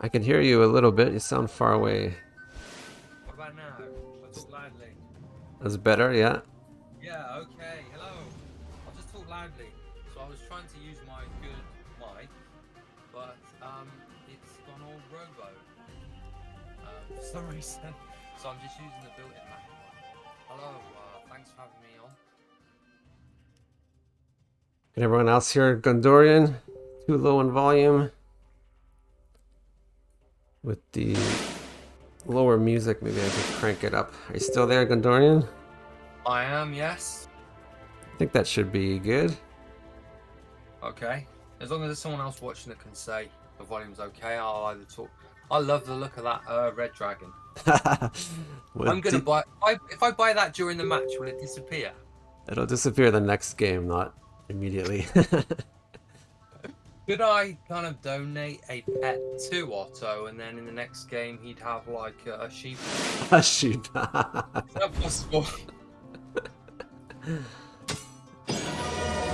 I can hear you a little bit. You sound far away. What about now? I talk loudly. That's better, yeah. Yeah, okay. Hello. I'll just talk loudly. So I was trying to use my good mic, but it's gone all robo for some reason. So I'm just using the built-in Mac one. Hello. Thanks for having me on. Can everyone else hear Gondorian? Too low in volume. With the lower music, maybe I could crank it up. Are you still there, Gondorian? I am, yes. I think that should be good. Okay. As long as there's someone else watching that can say the volume's okay, I'll either talk. I love the look of that red dragon. I'm gonna buy. If I buy that during the match, will it disappear? It'll disappear the next game, not immediately. Could I kind of donate a pet to Otto, and then in the next game he'd have like a sheep? A sheep. Is that possible?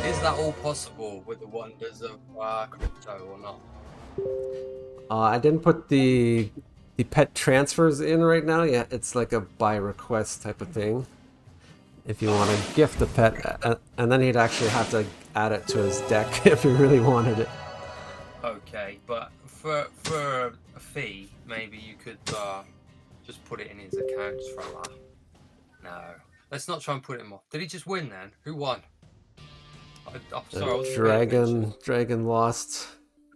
Is is that all possible with the wonders of crypto or not? I didn't put the pet transfers in right now. Yeah, it's like a by request type of thing. If you want to gift a pet, and then he'd actually have to add it to his deck if he really wanted it. Okay, but for a fee, maybe you could just put it in his account just for a laugh. No, let's not try and put him off. Did he just win then? Who won? I'm sorry, I wasn't paying attention. Dragon lost.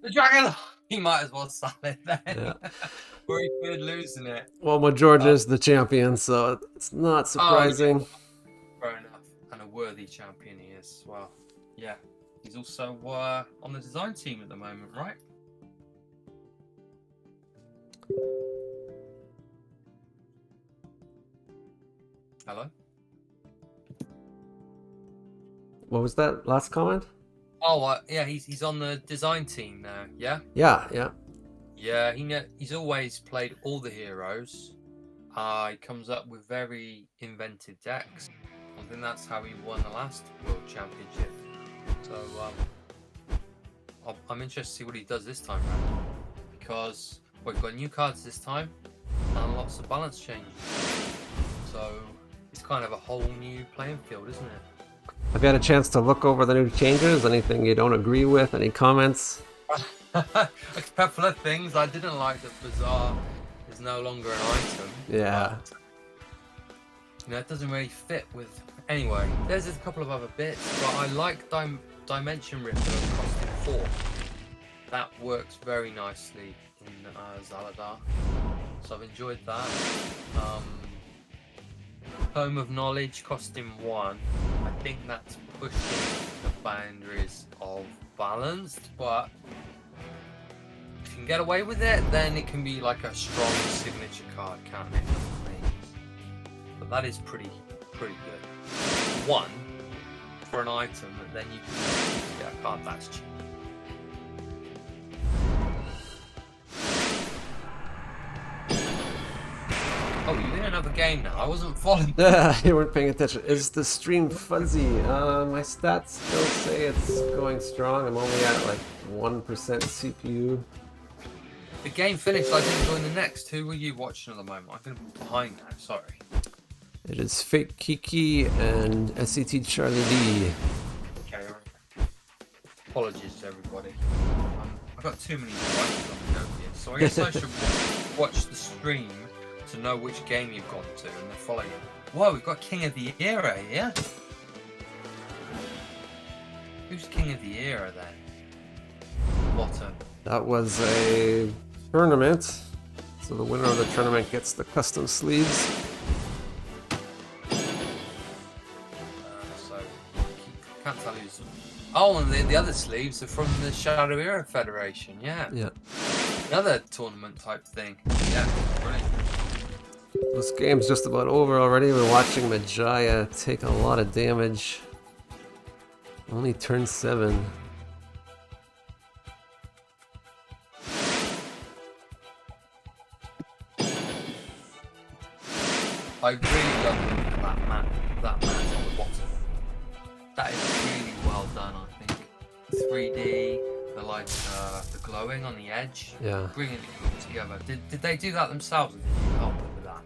The dragon. He might as well sell it then. Yeah. Or he could losing it. Well, Majorge is the champion, so it's not surprising. Oh, yeah. Fair enough, and a worthy champion he is. Well, yeah. He's also on the design team at the moment, right? Hello? What was that last comment? Oh, yeah, he's on the design team now, yeah? Yeah. Yeah, he's always played all the heroes. He comes up with very inventive decks. I think that's how he won the last World Championship. So, I'm interested to see what he does this time around. Because we've got new cards this time and lots of balance changes. So, it's kind of a whole new playing field, isn't it? Have you had a chance to look over the new changes? Anything you don't agree with? Any comments? A couple of things. I didn't like that Bazaar is no longer an item. Yeah. But, it doesn't really fit with... Anyway, there's a couple of other bits, but I like Dimension Ripper costing 4. That works very nicely in Zaladar. So I've enjoyed that. Home of Knowledge costing 1. I think that's pushing the boundaries of balanced, but if you can get away with it, then it can be like a strong signature card, can't it? But that is pretty good. 1 for an item, and then you can get a card that's cheap. Oh, you're in another game now. I wasn't following. You weren't paying attention. Is the stream fuzzy? My stats still say it's going strong. I'm only at like 1% CPU. The game finished. I didn't join the next. Who were you watching at the moment? I'm going to be behind now. Sorry. It is Fake Kiki and SCT Charlie D. Okay. Apologies to everybody. I've got too many devices on the go here, so I guess I should watch the stream to know which game you've gone to and then follow you. Whoa, we've got King of the Era here. Who's King of the Era then? Bottom. That was a tournament, so the winner of the tournament gets the custom sleeves. So can't tell who's. Oh, and the other sleeves are from the Shadow Era Federation. Yeah. Another tournament type thing. Yeah, brilliant. This game's just about over already. We're watching Majaya take a lot of damage. Only turn 7. I really love that mat on the bottom. That is really well done, I think. 3D, the glowing on the edge. Yeah. Brilliantly put together. Did they do that themselves, or did you help them with that?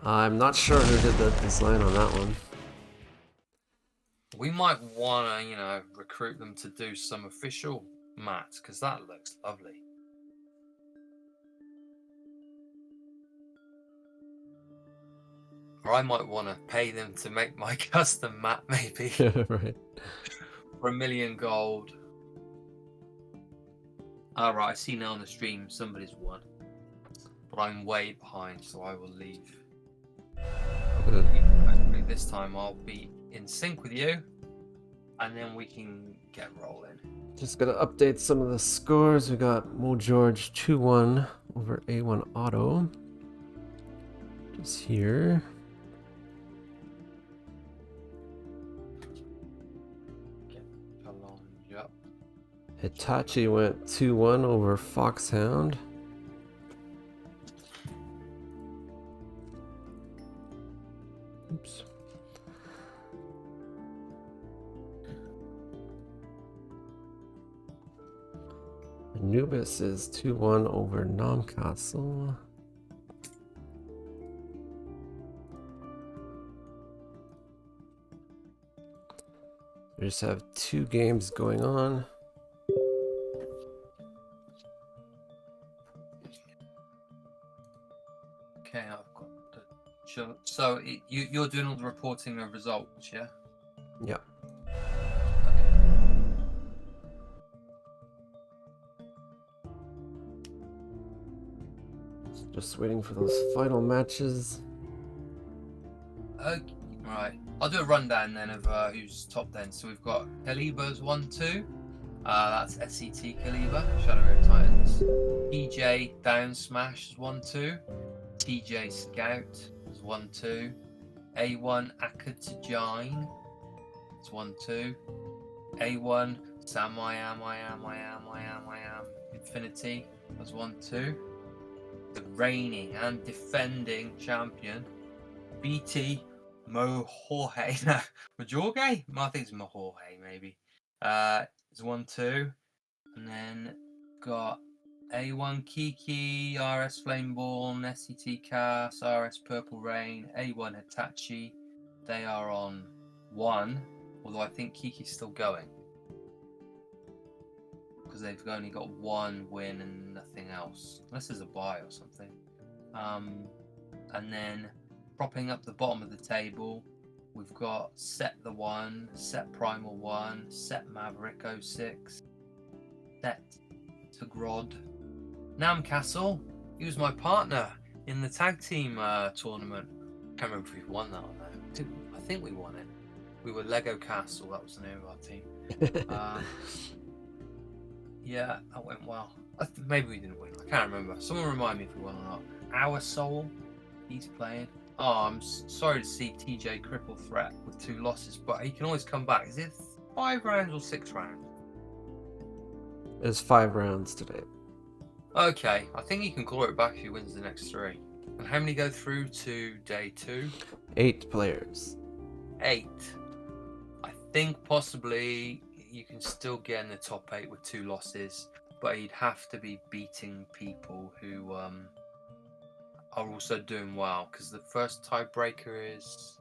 I'm not sure who did the design on that one. We might want to, recruit them to do some official mats, because that looks lovely. Or I might want to pay them to make my custom mat, maybe. Right. For 1 million gold. Alright, I see now on the stream somebody's won. But I'm way behind, so I will leave. Hopefully this time I'll be in sync with you. And then we can get rolling. Just gonna update some of the scores. We got Mo George 2-1 over A1 Auto. Just here. Hitachi went 2-1 over Foxhound. Oops. Anubis is 2-1 over Nomcastle. We just have 2 games going on. Okay, I've got the. Sure. So you're doing all the reporting of results, yeah? Yep. Just waiting for those final matches. Okay, right. I'll do a rundown then of who's top then. So we've got Kaliba's 1-2. That's SET Kaliba, Shadow Road Titans. TJ Down Smash is 1-2. TJ Scout is 1-2. A1 Akatajine is 1-2. A1 Sam I am Infinity was 1-2. The reigning and defending champion BT Mohorhe. No, Majorge? I think it's Mohorhe, maybe. It's 1-2. And then got A1 Kiki, RS Flameborn, SET Cass, RS Purple Rain, A1 Hitachi. They are on 1, although I think Kiki's still going. Because they've only got 1 win and nothing else. Unless there's a buy or something. And then propping up the bottom of the table, we've got Set the 1, Set Primal 1, Set Maverick 06, Set Tagrod. Namcastle, he was my partner in the tag team tournament. Can't remember if we won that or no. I think we won it. We were Lego Castle, that was the name of our team. Yeah, that went well. Maybe we didn't win. I can't remember. Someone remind me if we won or not. Our Soul, he's playing. Oh, I'm sorry to see TJ cripple threat with 2 losses, but he can always come back. Is it 5 rounds or 6 rounds? There's 5 rounds today. Okay, I think he can call it back if he wins the next 3. And how many go through to day 2? 8 players. 8. I think possibly you can still get in the top 8 with 2 losses, but he'd have to be beating people who are also doing well, because the first tiebreaker is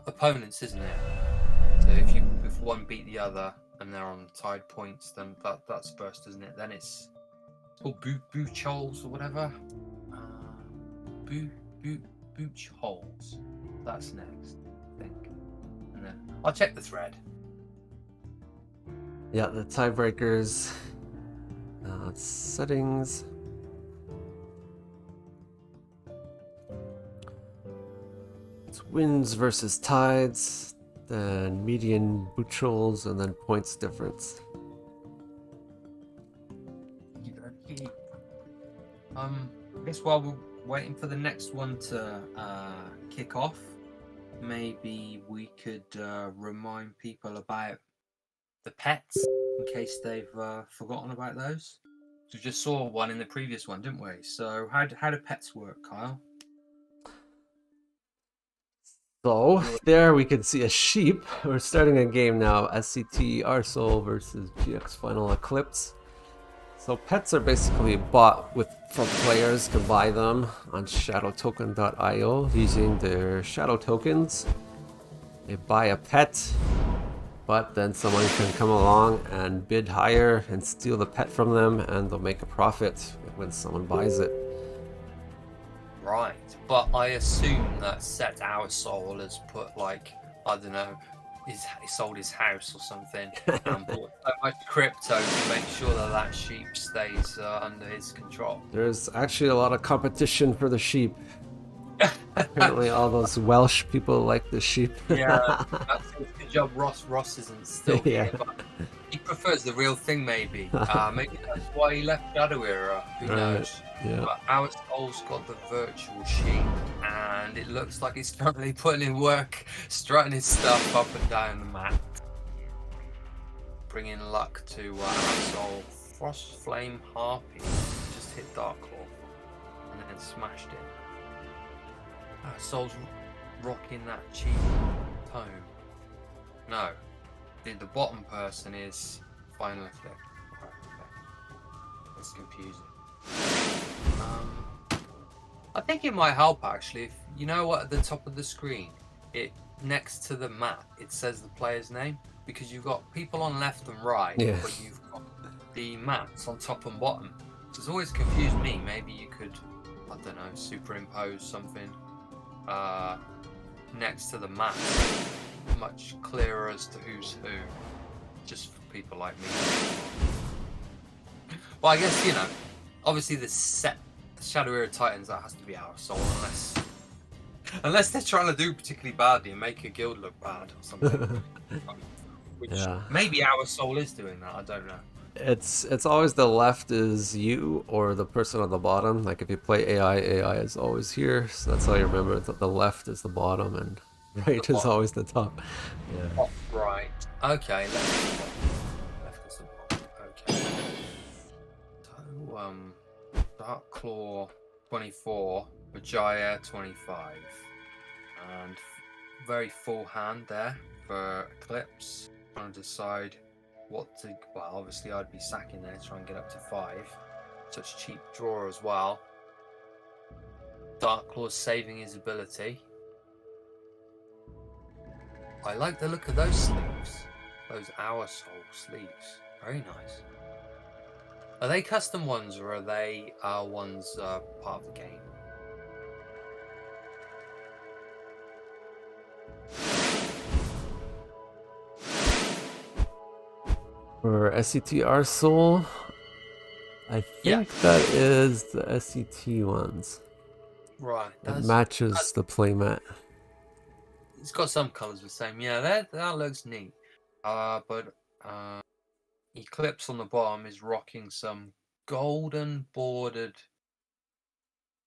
opponents, isn't it? So if one beat the other and they're on tied points, then that's first, isn't it? Then it's called Booch Holes or whatever. Booch Holes. That's next, I think. And then I'll check the thread. Yeah, the tiebreakers. Settings. It's wins versus tides, then median butchels, and then points difference. I guess while we're waiting for the next one to kick off, maybe we could remind people about the pets in case they've forgotten about those. We just saw one in the previous one, didn't we? So how do pets work, Kyle? So there we can see a sheep. We're starting a game now. SCT Arsol versus GX Final Eclipse. So pets are basically bought from players to buy them on shadowtoken.io using their shadow tokens. They buy a pet, but then someone can come along and bid higher and steal the pet from them, and they'll make a profit when someone buys it. Right, but I assume that Set Our Soul has put, like, I don't know, he sold his house or something and bought so much crypto to make sure that sheep stays under his control. There's actually a lot of competition for the sheep. Apparently all those Welsh people like the sheep. Yeah, that's a good job Ross isn't still Yeah. here, but he prefers the real thing maybe. Maybe that's why he left Shadow Era, who knows. Yeah. But Our Soul's got the virtual sheep, and it looks like he's currently putting in work, strutting his stuff up and down the map. Bringing luck to Our Soul. Frost Flame Harpy just hit Dark Claw and then smashed it. Our Soul's rocking that cheap tome. No, the bottom person is Final Eclipse. Right. It's confusing. I think it might help actually. If you know what, at the top of the screen, it next to the map, it says the player's name, because you've got people on left and right, Yeah. but you've got the maps on top and bottom. So it's always confused me. Maybe you could, I don't know, superimpose something next to the map, much clearer as to who's who, just for people like me. Well, I guess, you know, obviously the Shadow Era Titans, that has to be our soul, unless they're trying to do particularly badly and make a guild look bad or something. Which Yeah. maybe our soul is doing that, I don't know. It's always the left is you or the person on the bottom. Like if you play AI is always here. So that's how you remember that the left is the bottom and right is always the top. Yeah. Oh, right. Okay, left is the bottom. Okay. So, Dark Claw 24, Vijaya 25. And very full hand there for Eclipse. Trying to decide what to. Well, obviously, I'd be sacking there to try and get up to 5. Such cheap draw as well. Dark Claw's saving his ability. I like the look of those sleeves. Those Our Soul sleeves. Very nice. Are they custom ones or are they ones part of the game? For SCTR Soul, I think that is the SCT ones. Right. It matches the playmat. It's got some colours the same. Yeah, that looks neat. But Eclipse on the bottom is rocking some golden bordered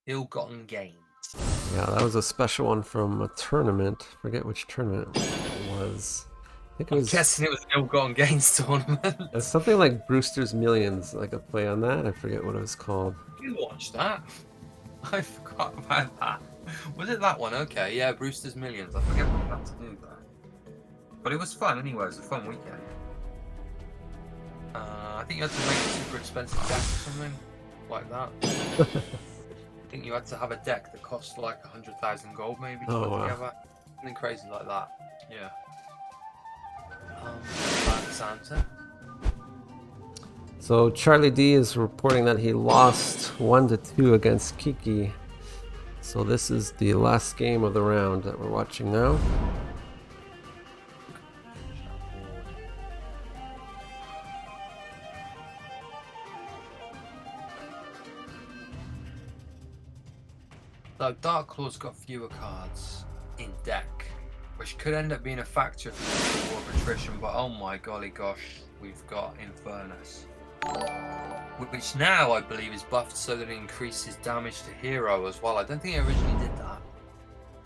ill-gotten gains. Yeah, that was a special one from a tournament. Forget which tournament it was. I think it was. I'm guessing it was an ill-gotten gains tournament. It's something like Brewster's Millions, like a play on that. I forget what it was called. You watched that? I forgot about that. Was it that one? Okay, yeah, Brewster's Millions. I forget what you had to do there. But it was fun anyway. It was a fun weekend. I think you had to make a super expensive deck or something like that. I think you had to have a deck that cost like 100,000 gold maybe to put together. Something crazy like that. Yeah. Bad Santa. So Charlie D is reporting that he lost 1-2 against Kiki. So this is the last game of the round that we're watching now. So Dark Claw's got fewer cards in deck, which could end up being a factor for the war of attrition, but oh my golly gosh, we've got Infernus. Which now I believe is buffed so that it increases damage to hero as well. I don't think it originally did that.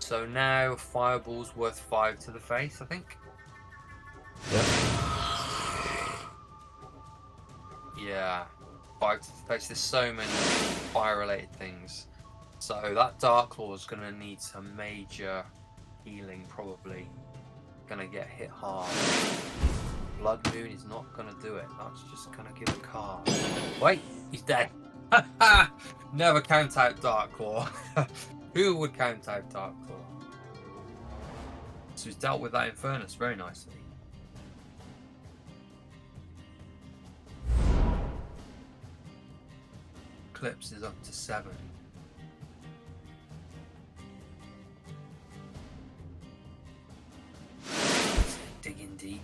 So now Fireball's worth 5 to the face, I think. Yep. Yeah, 5 to the face. There's so many fire-related things. So that Dark Claw is going to need some major healing, probably. Going to get hit hard. Blood Moon is not going to do it. That's just going to give a card. Wait, he's dead. Never count out Dark Claw. Who would count out Dark Claw? So he's dealt with that Infernus very nicely. Eclipse is up to 7. Digging deep.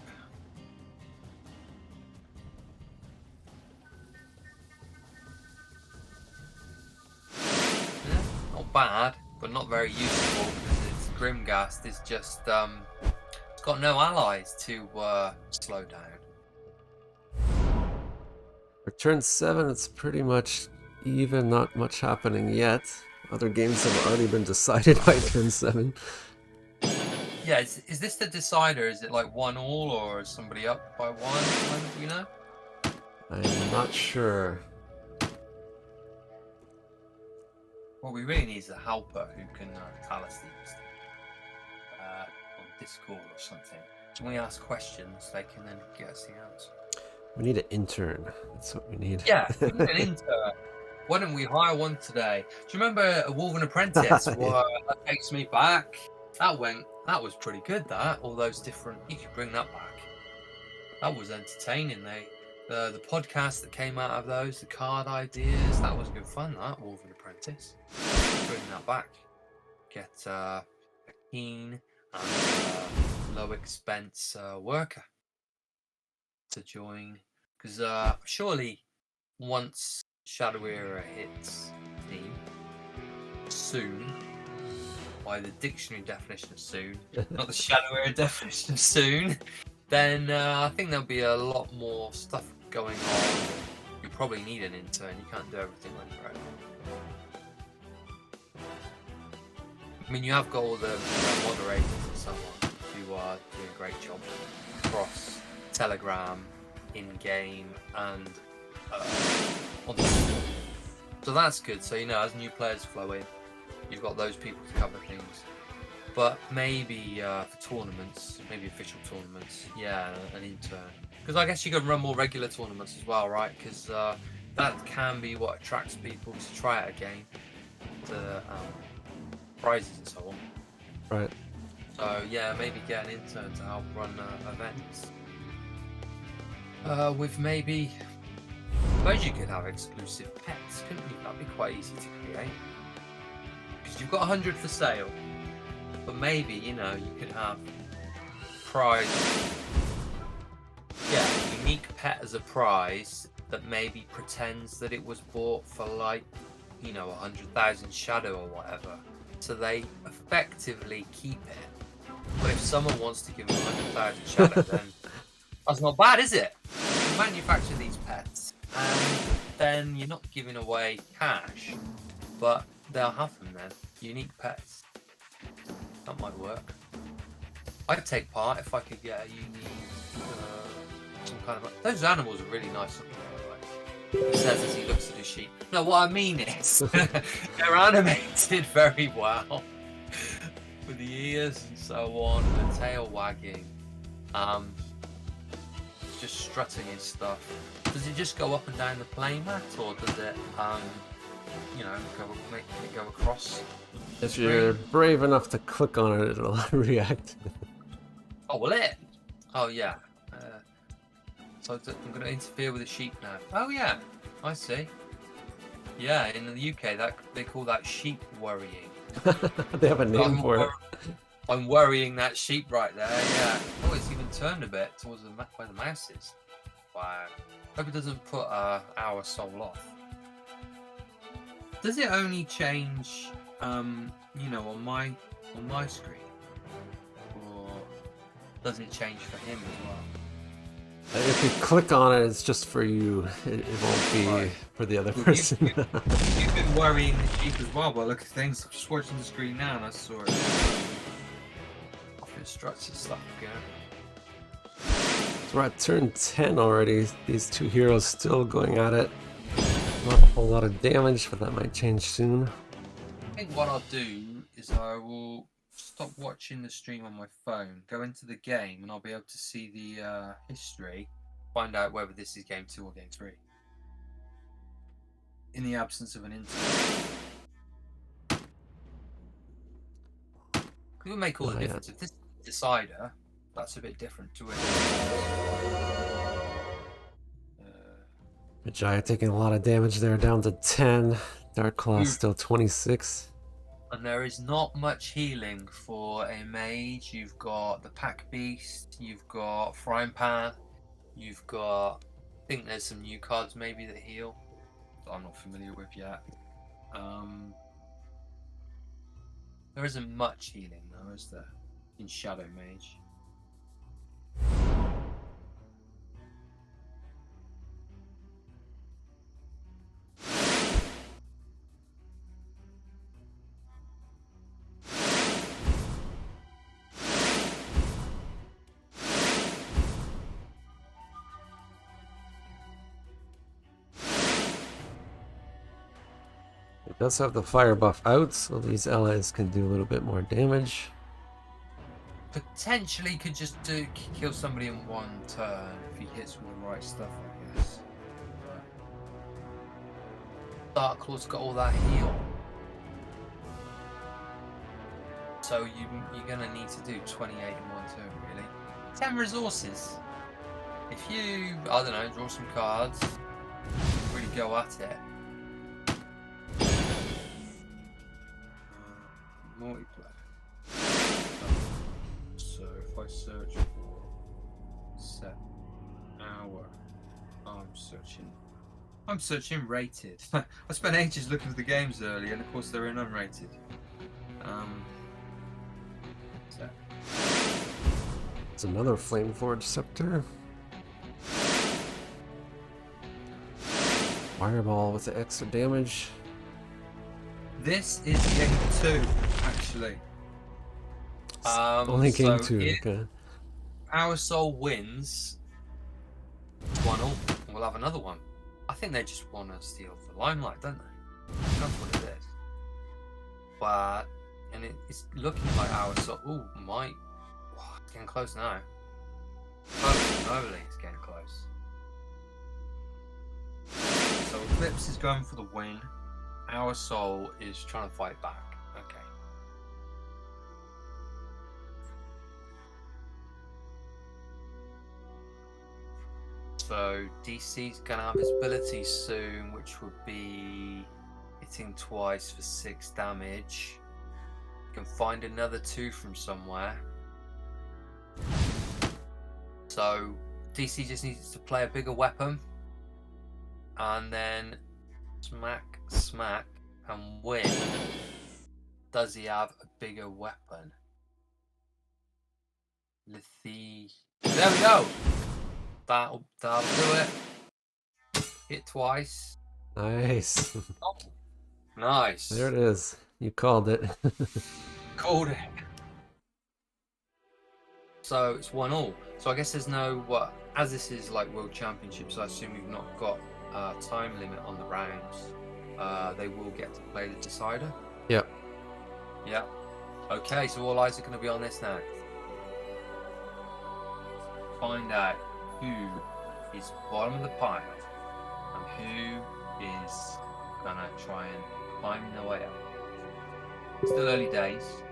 Yeah, not bad, but not very useful because its Grimghast is just it's got no allies to slow down. For turn 7, it's pretty much even, not much happening yet. Other games have already been decided by turn 7. Yeah, is this the decider? Is it like 1-1 or is somebody up by 1? Do you know? I'm not sure. What we really need is a helper who can tell us these on Discord or something. So when we ask questions, they can then get us the answer. We need an intern. That's what we need. Yeah, we need an intern. Why don't we hire one today? Do you remember A Wolven Apprentice? Yeah. Well, that takes me back. That was pretty good. That all those different. You could bring that back. That was entertaining. The podcast that came out of those, the card ideas. That was good fun. That Wolven Apprentice. Bring that back. Get a keen and low expense worker to join, because surely once Shadow Era hits Steam soon, by the dictionary definition of soon, not the Shadow Era definition of soon, then I think there'll be a lot more stuff going on. You probably need an intern. You can't do everything on your own. I mean, you have got all the moderators and so on who are doing a great job across Telegram, in-game, and on the server. So that's good. So, you know, as new players flow in, you've got those people to cover things. But maybe for tournaments, maybe official tournaments, yeah, an intern. Because I guess you can run more regular tournaments as well, right? Because that can be what attracts people to try out a game, to prizes and so on. Right. So yeah, maybe get an intern to help run events. With maybe, I suppose you could have exclusive pets, couldn't you? That'd be quite easy to create. Because you've got 100 for sale, but maybe, you know, you could have prize. Yeah, a unique pet as a prize that maybe pretends that it was bought for, like, you know, 100,000 shadow or whatever. So they effectively keep it. But if someone wants to give them 100,000 shadow, then that's not bad, is it? You manufacture these pets, and then you're not giving away cash, but they'll have them then. Unique pets. That might work. I'd take part if I could get a unique, some kind of. Those animals are really nice looking, by the way. He says as he looks at his sheep. No, what I mean is, they're animated very well, with the ears and so on, and the tail wagging. Just strutting his stuff. Does it just go up and down the playmat, or does it, you know, make it go across? If you're brave enough to click on it, it'll react. Oh, will it? Oh, yeah. So I'm going to interfere with the sheep now. Oh, yeah. I see. Yeah, in the UK, they call that sheep worrying. They have a name for it. I'm worrying that sheep right there, yeah. Oh, it's even turned a bit towards where the mouse is. Wow. Hope it doesn't put our soul off. Does it only change, you know, on my screen? Or does it change for him as well? If you click on it, it's just for you. It won't be for the other person. You've been worrying the sheep as well, but look at things. I'm just watching the screen now and I saw it. Off it struts and stuff again. So we're at turn 10 already. These two heroes still going at it. Not a whole lot of damage, but that might change soon. I think what I'll do is I will stop watching the stream on my phone, go into the game, and I'll be able to see the history, find out whether this is game 2 or game 3. In the absence of an internet. It would make all the difference. If this is a decider, that's a bit different to it. Vijaya taking a lot of damage there, down to 10. Dark Claw still 26. And there is not much healing for a mage. You've got the Pack Beast, you've got Frying Pan, you've got, I think there's some new cards maybe that heal that I'm not familiar with yet. There isn't much healing though, is there, in Shadow Mage? It does have the fire buff out, so these allies can do a little bit more damage. potentially could just kill somebody in one turn if he hits with the right stuff, I guess. Dark Claw's got all that heal. So you're going to need to do 28 in one turn, really. 10 resources. If you, I don't know, draw some cards, really go at it. Multiplayer. So if I search for set hour, I'm searching rated. I spent ages looking for the games earlier, and of course they're in unrated. It's another Flameforge Scepter. Fireball with the extra damage. This is game 2, actually. Only game so 2, if okay. Our Soul wins 1-0, and we'll have another one. I think they just want to steal the limelight, don't they? That's what it is. But, and it's looking like Our Soul. Ooh, might. Oh, it's getting close now. Holy, it's getting close. So Eclipse is going for the win. Our Soul is trying to fight back. Okay. So DC's gonna have his ability soon, which would be hitting twice for 6 damage. You can find another 2 from somewhere. So DC just needs to play a bigger weapon, and then smack, and win. Does he have a bigger weapon? There we go. That'll do it. Hit twice. Nice. Oh, nice. There it is. You called it. Called it. So it's 1-1. So I guess there's no as this is like World Championships, I assume we've not got a time limit on the rounds. They will get to play the decider. Yep. Yeah. Okay, so all eyes are going to be on this now. Find out who is bottom of the pile and who is going to try and climb their way up. Still early days.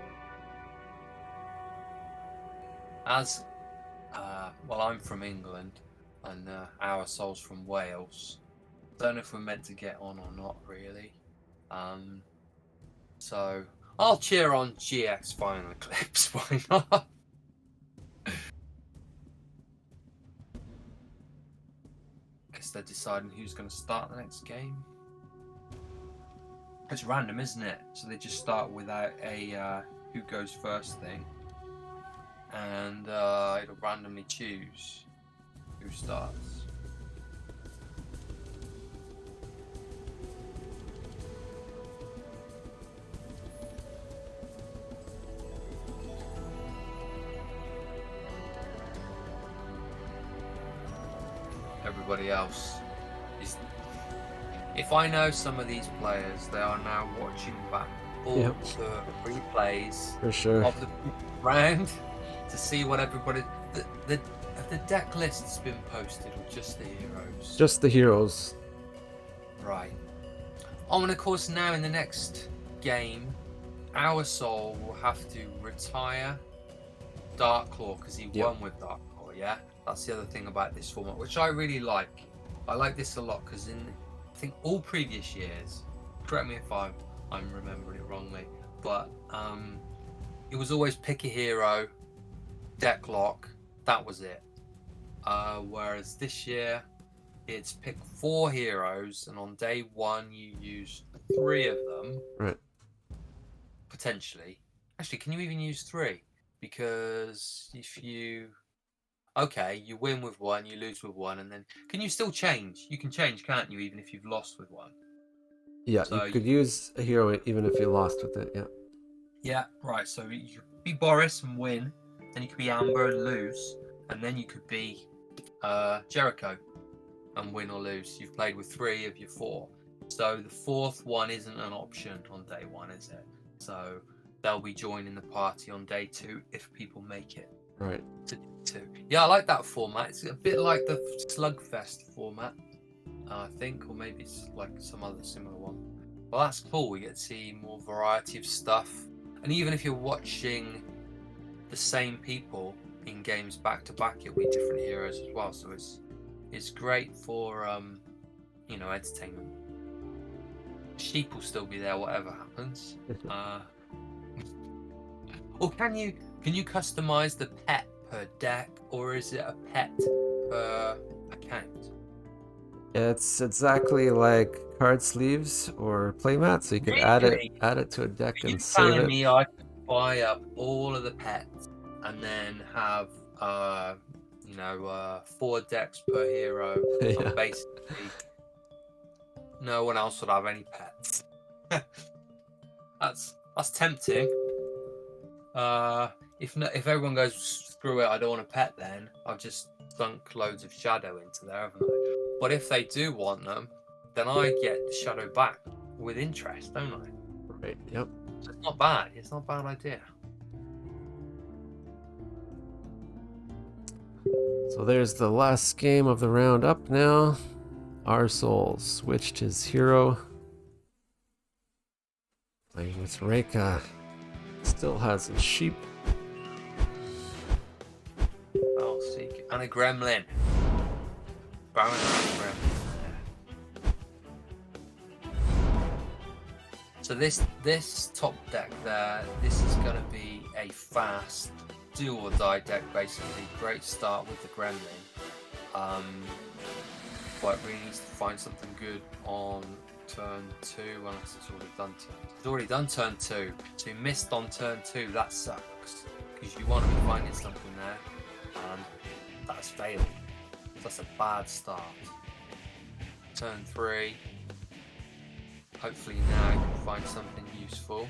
Well, I'm from England and Our Soul's from Wales. Don't know if we're meant to get on or not, really. So I'll cheer on GX Final Eclipse. Why not? Guess they're deciding who's going to start the next game. It's random, isn't it? So they just start without a who goes first thing. And it'll randomly choose who starts. Everybody else is. If I know some of these players, they are now watching back all the replays For sure. of the round. To see what everybody the deck list's been posted, or just the heroes? Just the heroes. Right. Oh, and of course now in the next game, Our Soul will have to retire Dark Claw because he won with Dark Claw. Yeah, that's the other thing about this format, which I really like. I like this a lot because in I think all previous years, correct me if I'm remembering it wrongly, but it was always pick a hero. Deck lock, that was it. Whereas this year, it's pick 4 heroes, and on day 1 you use 3 of them. Right. Potentially. Actually, can you even use 3? Because if you you win with 1, you lose with 1, and then can you still change? You can change, can't you? Even if you've lost with 1. Yeah, So you could use a hero even if you lost with it. Yeah. Yeah, right. So you could be Boris and win. Then you could be Amber and lose, and then you could be Jericho and win or lose. You've played with 3 of your 4, so the 4th one isn't an option on day 1, is it? So they'll be joining the party on day 2 if people make it Right. to day 2. Yeah, I like that format. It's a bit like the Slugfest format, I think, or maybe it's like some other similar one. Well, that's cool. We get to see more variety of stuff, and even if you're watching the same people in games back to back, it'll be different heroes as well. So it's great for entertainment. Sheep will still be there, whatever happens. Or can you customize the pet per deck, or is it a pet per account? It's exactly like card sleeves or playmat, so you could add it to a deck Are you and save telling it. me I could buy up all of the pets and then have 4 decks per hero? Yeah. And basically no one else would have any pets. That's tempting. If everyone goes screw it, I don't want a pet, then I've just sunk loads of shadow into there, haven't I? But if they do want them, then I get the shadow back with interest, don't I? Right. Yep. So it's not bad. It's not a bad idea. So there's the last game of the round up now. Our Soul switched his hero. Playing with Reika. Still has his sheep. Oh, seek and a gremlin. Baron and a gremlin. So this top deck there, this is going to be a fast do or die deck basically. Great start with the gremlin. But really needs to find something good on turn 2 unless it's already done it's already done turn 2. So you missed on turn 2, that sucks. Because you want to be finding something there and that's failed. That's a bad start. Turn 3. Hopefully now you can find something useful.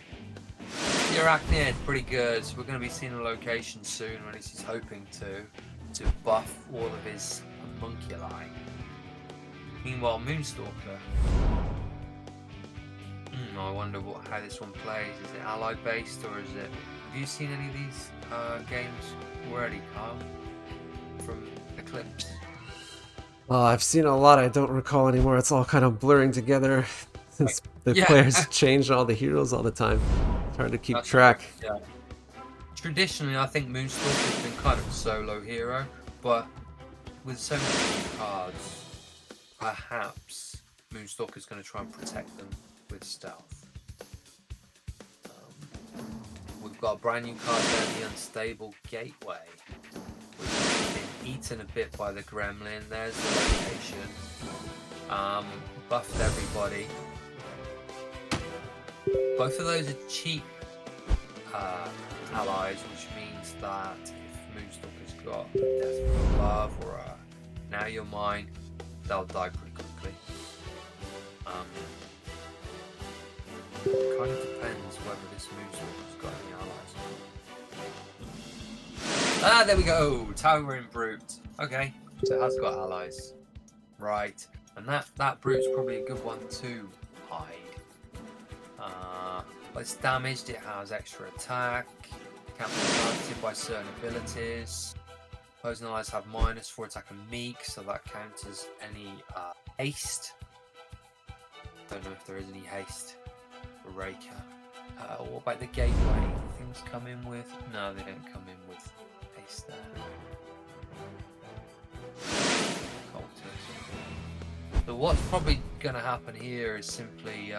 The Arachnid, pretty good. We're going to be seeing a location soon, or at least he's hoping to buff all of his homunculi. Meanwhile, Moonstalker. I wonder how this one plays. Is it ally based, or is it... Have you seen any of these games already, Carl? From Eclipse? I've seen a lot I don't recall anymore. It's all kind of blurring together. Since the players change all the heroes all the time. It's hard to keep track. Yeah. Traditionally, I think Moonstalker's been kind of a solo hero, but with so many cards, perhaps Moonstalker's going to try and protect them with stealth. We've got a brand new card there, the Unstable Gateway, which has been eaten a bit by the Gremlin. There's the location. Buffed everybody. Both of those are cheap allies, which means that if Moonstalker's got a Death from Above or a Now You're Mine, they'll die pretty quickly. It kind of depends whether this Moonstalker's got any allies. There we go! Towering Brute. Okay, so it has got allies. Right, and that Brute's probably a good one to hide. But it's damaged, it has extra attack, can't be targeted by certain abilities. Opposing allies have -4 attack and meek, so that counts as any haste. Don't know if there is any haste for Reika. What about the gateway? Do things come in with... No, they don't come in with haste there. Cultist. So what's probably going to happen here is simply...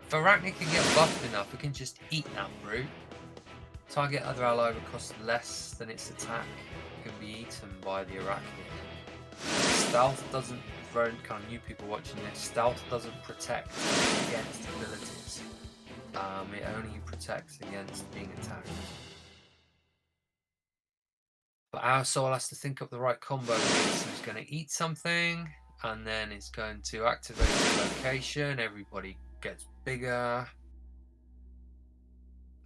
if Arachnid can get buffed enough, it can just eat that Brute. Target other ally will cost less than its attack. It can be eaten by the Arachnid. Stealth doesn't, for kind of new people watching this, stealth doesn't protect against abilities. It only protects against being attacked. But our soul has to think up the right combo. So it's going to eat something, and then it's going to activate the location. Everybody gets bigger.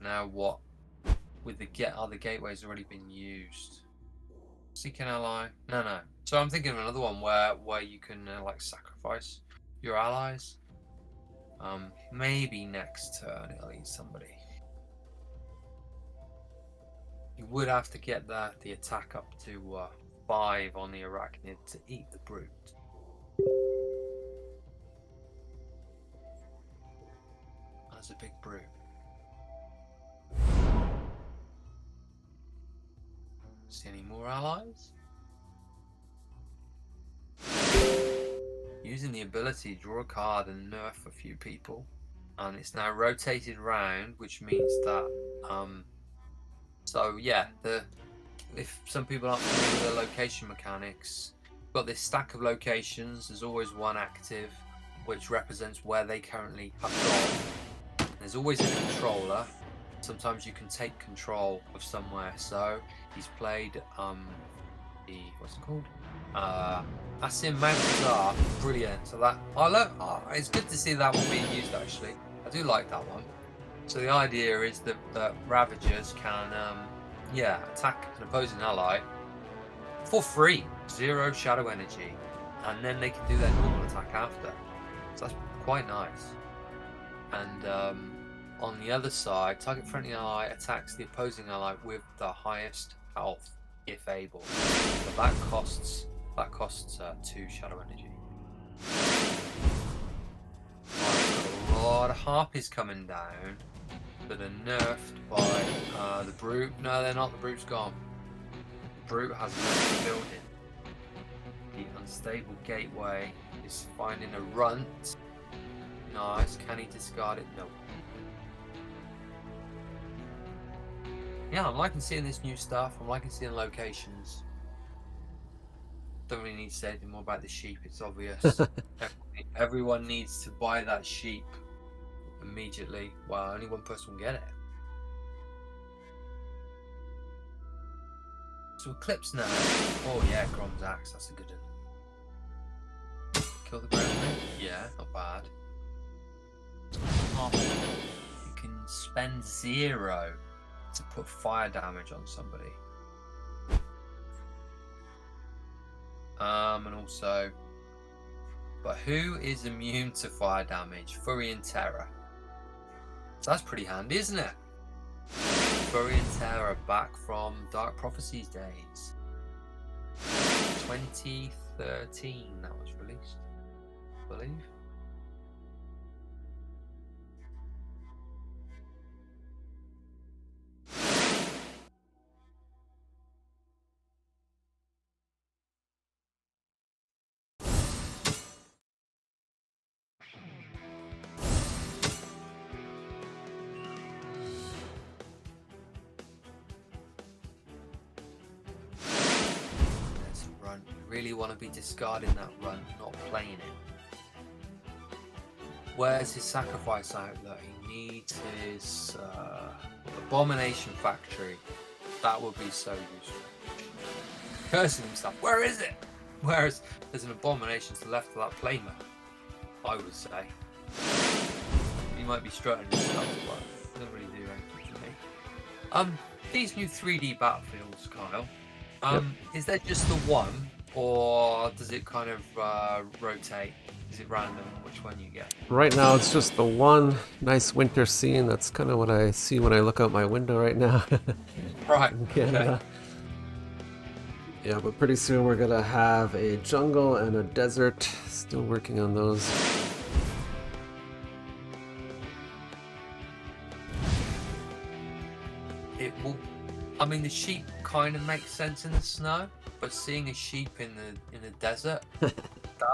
Now what? With the other gateways already been used. Seek an ally. No. So I'm thinking of another one where you can like sacrifice your allies. Maybe next turn it'll eat somebody. You would have to get the attack up to 5 on the arachnid to eat the brute. That's a big brute. See any more allies? Using the ability, draw a card and nerf a few people. And it's now rotated round, which means that so yeah, if some people aren't familiar with the location mechanics, you've got this stack of locations. There's always one active, which represents where they currently have gone. There's always a controller. Sometimes you can take control of somewhere. So he's played the what's it called? Asim Mountazar. Brilliant. So that it's good to see that one being used actually. I do like that one. So the idea is that Ravagers can attack an opposing ally for free, 0 shadow energy, and then they can do their normal attack after. So that's quite nice. And on the other side, target friendly ally attacks the opposing ally with the highest health if able. So that costs 2 shadow energy. A lot of harpies coming down that are nerfed by the brute. No, they're not. The brute's gone. The brute has left the building. The unstable gateway is finding a runt. Nice. Can he discard it? No. Yeah, I'm liking seeing this new stuff. I'm liking seeing locations. Don't really need to say anything more about the sheep. It's obvious. Everyone needs to buy that sheep immediately. Well, only one person will get it. So Eclipse now. Oh yeah, Grom's Axe. That's a good one. Kill the ground. Yeah, not bad. You can spend 0 to put fire damage on somebody. And also, but who is immune to fire damage? Fury and Terror. So that's pretty handy, isn't it? Fury and Terror back from Dark Prophecies days. 2013 that was released, I believe. Really want to be discarding that run, not playing it. Where's his sacrifice outlet? He needs his Abomination Factory. That would be so useful. Cursing himself. Where is it? Whereas there's an Abomination to the left of that Flamer, I would say. He might be strutting his stuff, but it doesn't really do anything to me. These new 3D battlefields, Kyle. Is there just the one? Or does it kind of rotate? Is it random which one you get? Right now it's just the one nice winter scene. That's kind of what I see when I look out my window right now. Right. In Canada. Okay. Yeah, but pretty soon we're gonna have a jungle and a desert. Still working on those. It will. I mean, the sheep kind of makes sense in the snow, but seeing a sheep in the desert, that'd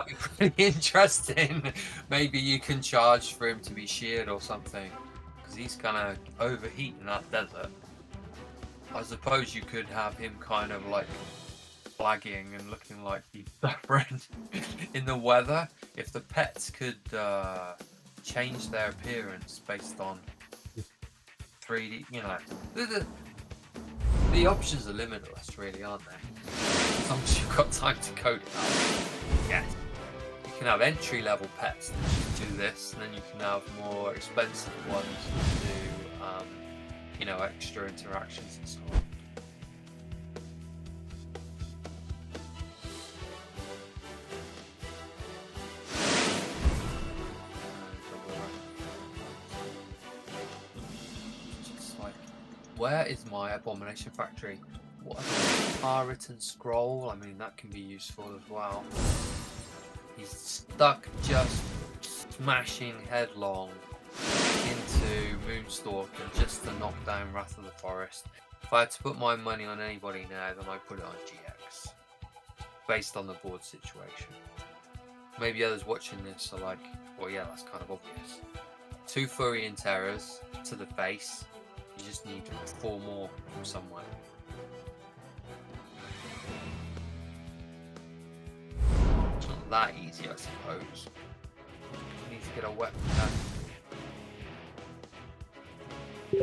be pretty interesting. Maybe you can charge for him to be sheared or something, because he's gonna overheat in that desert. I suppose you could have him kind of like flagging and looking like he's suffering in the weather. If the pets could change their appearance based on 3D, you know, the options are limitless, really, aren't they? As long as you've got time to code it out. Yes. You can have entry-level pets that just do this, and then you can have more expensive ones that do, you know, extra interactions and so on. where is my Abomination Factory? What a turret and scroll. I mean, that can be useful as well. He's stuck just smashing headlong into Moonstalker just to knock down Wrath of the Forest. If I had to put my money on anybody now, then I'd put it on GX. Based on the board situation. Maybe others watching this are like, well, yeah, that's kind of obvious. 2 Furion Terrors to the face. You just need 4 more from somewhere. It's not that easy, I suppose. You need to get a weapon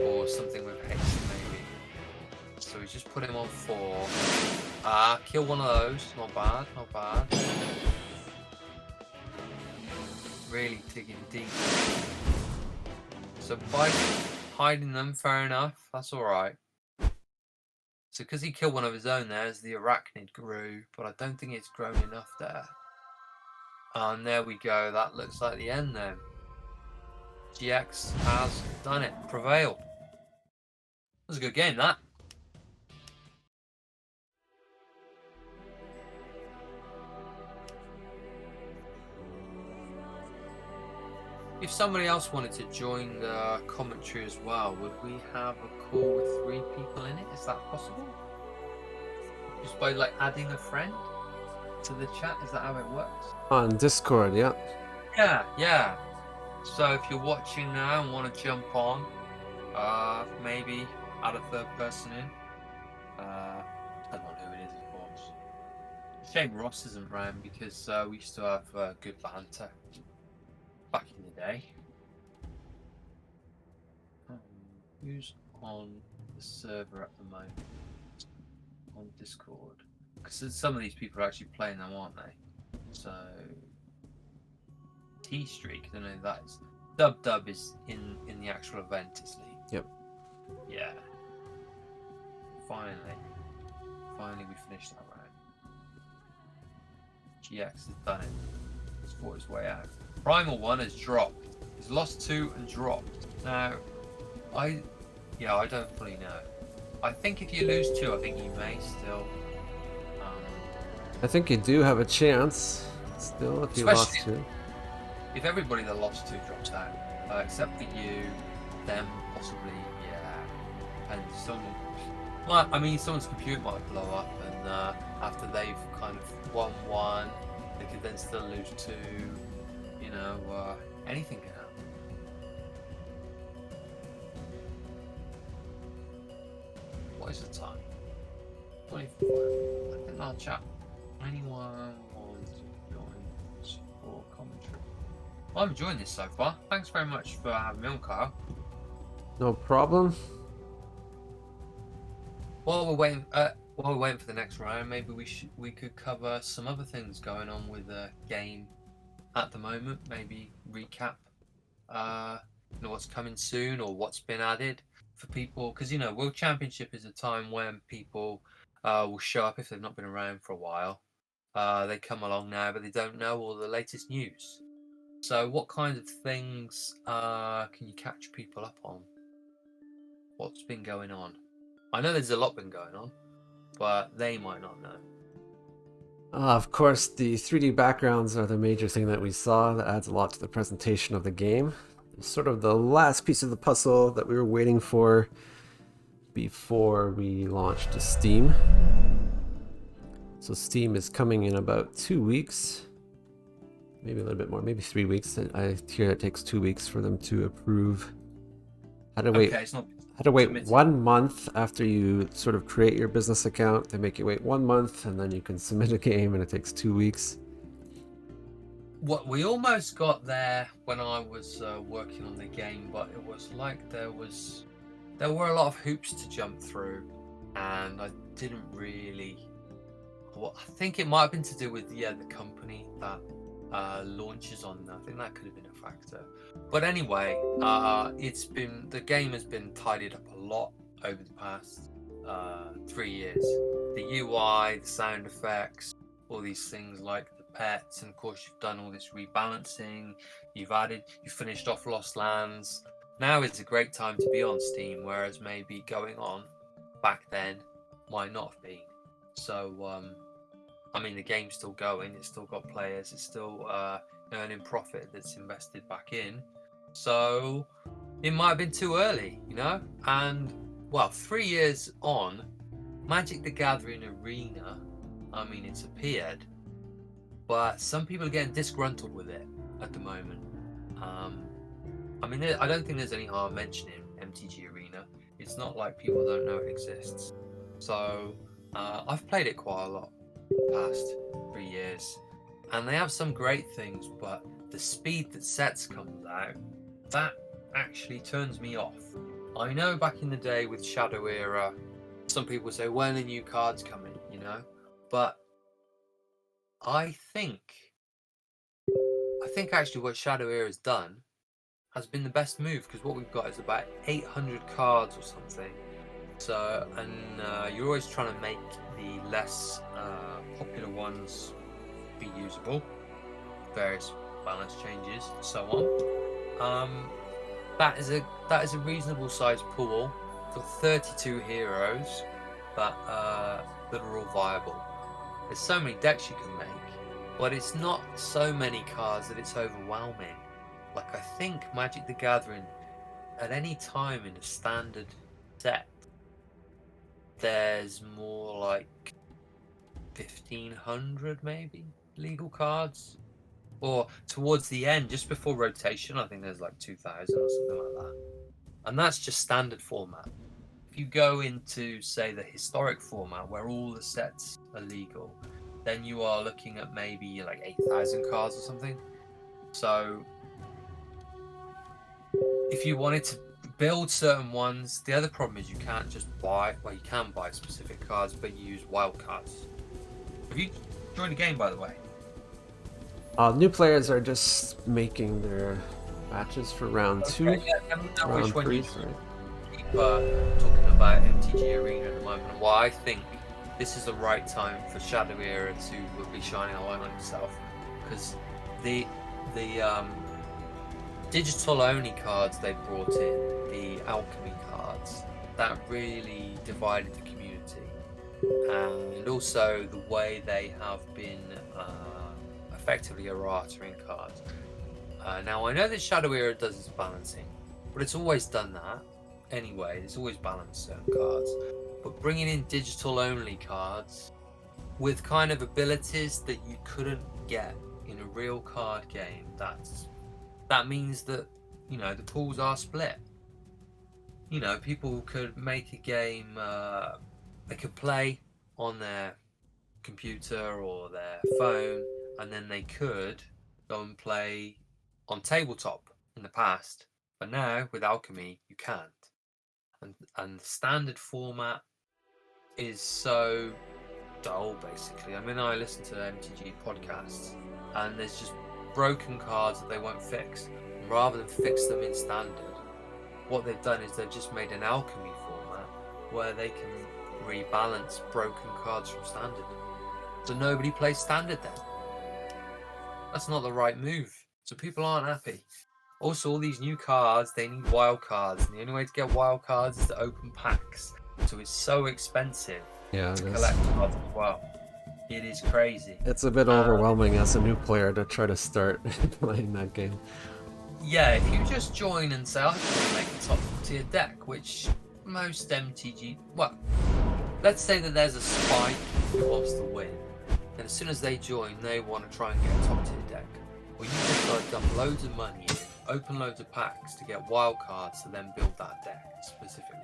or something with haste, maybe. So we just put him on 4. Kill one of those. Not bad, not bad. Really digging deep. So by hiding them, fair enough. That's alright. So because he killed one of his own there, as the arachnid grew, but I don't think it's grown enough there. And there we go. That looks like the end then. GX has done it. Prevailed. That was a good game, that. If somebody else wanted to join the commentary as well, would we have a call with 3 people in it? Is that possible? Just by like adding a friend to the chat? Is that how it works? On Discord, yeah. Yeah. So if you're watching now and want to jump on, maybe add a 3rd person in. Depending on who it is, of course. Shame Ross isn't around because we used to have good banter back in the day. Who's on the server at the moment? On Discord? Because some of these people are actually playing them, aren't they? So T-Streak, I don't know who that is. Dub is in the actual event, isn't he? Yep. Yeah. Finally we finished that round. GX has done it. He's fought his way out. Primal 1 has dropped. He's lost 2 and dropped. Now, I don't fully know. I think if you lose 2, I think you may still. I think you do have a chance still if you lost 2. If everybody that lost 2 drops out, except for you, then possibly, yeah. Depends. Well, I mean, someone's computer might blow up, and after they've kind of won 1, they could then still lose 2. You know, anything can happen. What is the time? 24. I think I'll chat. Anyone want to join for commentary? Well, I'm enjoying this so far. Thanks very much for having me on, Kyle. No problem. While we're waiting for the next round, maybe we could cover some other things going on with the game at the moment. Maybe recap, what's coming soon or what's been added for people. Because World Championship is a time when people will show up if they've not been around for a while. They come along now, but they don't know all the latest news. So, what kind of things can you catch people up on? What's been going on? I know there's a lot been going on, but they might not know. Of course, the 3D backgrounds are the major thing that we saw. That adds a lot to the presentation of the game. It's sort of the last piece of the puzzle that we were waiting for before we launched to Steam. So Steam is coming in about 2 weeks. Maybe a little bit more, maybe 3 weeks. I hear it takes 2 weeks for them to approve. Had to wait. Had to wait 1 month after you sort of create your business account. They make you wait 1 month, and then you can submit a game, and it takes 2 weeks. What we almost got there when I was working on the game, but it was like there were a lot of hoops to jump through, and I didn't really. Well, I think it might have been to do with the company that launches on. I think that could have been a factor. But anyway, the game has been tidied up a lot over the past 3 years. The UI, the sound effects, all these things like the pets, and of course you've done all this rebalancing. You finished off Lost Lands. now is a great time to be on Steam, whereas maybe going on back then might not have been. So, I mean, the game's still going, it's still got players, it's still earning profit that's invested back in. So, it might have been too early, you know? And, well, 3 years on, Magic the Gathering Arena, I mean, it's appeared, but some people are getting disgruntled with it at the moment. I mean, I don't think there's any harm mentioning MTG Arena. It's not like people don't know it exists. So, I've played it quite a lot the past 3 years, and they have some great things, but the speed that sets comes out, that actually turns me off. I know back in the day with Shadow Era, some people say, when are new cards coming, you know? But I think actually what Shadow Era has done has been the best move, because what we've got is about 800 cards or something. So, and you're always trying to make the less popular ones be usable, various balance changes, and so on. That is a reasonable sized pool. Got 32 heroes that are all viable. There's so many decks you can make, but it's not so many cards that it's overwhelming. Like, I think Magic the Gathering, at any time in a standard set, there's more like 1,500 maybe legal cards. Or towards the end, just before rotation, I think there's like 2,000 or something like that. And that's just standard format. If you go into, say, the historic format, where all the sets are legal, then you are looking at maybe like 8,000 cards or something. So if you wanted to build certain ones, the other problem is you can't just buy, well, you can buy specific cards, but you use wild cards. Have you joined the game, by the way? New players are just making their matches for round 2. Yeah, let me know round which one 3, you sorry. keep talking about MTG Arena at the moment. Well, I think this is the right time for Shadow Era to be shining a light on itself, because the digital only cards they brought in, the alchemy cards, that really divided the community, and also the way they have been effectively errata-ing cards. Now, I know that Shadow Era does its balancing, but it's always done that anyway. It's always balanced certain cards. But bringing in digital-only cards with kind of abilities that you couldn't get in a real card game, that means that, you know, the pools are split. You know, people could make a game, they could play on their computer or their phone, and then they could go and play on tabletop in the past. But now, with Alchemy, you can't. And the standard format is so dull, basically. I mean, I listen to MTG podcasts, and there's just broken cards that they won't fix. And rather than fix them in standard, what they've done is they've just made an alchemy format where they can rebalance broken cards from standard. So nobody plays standard then. That's not the right move. So people aren't happy. Also, all these new cards, they need wild cards, and the only way to get wild cards is to open packs. So it's so expensive to collect cards as well. It is crazy. It's a bit overwhelming as a new player to try to start playing that game. Yeah, if you just join and say, I just want to make a top tier deck, which most MTG, well, let's say that there's a spike who wants to win, and as soon as they join, they want to try and get a top tier deck. Well, you just got to dump loads of money in, open loads of packs to get wild cards to then build that deck specifically.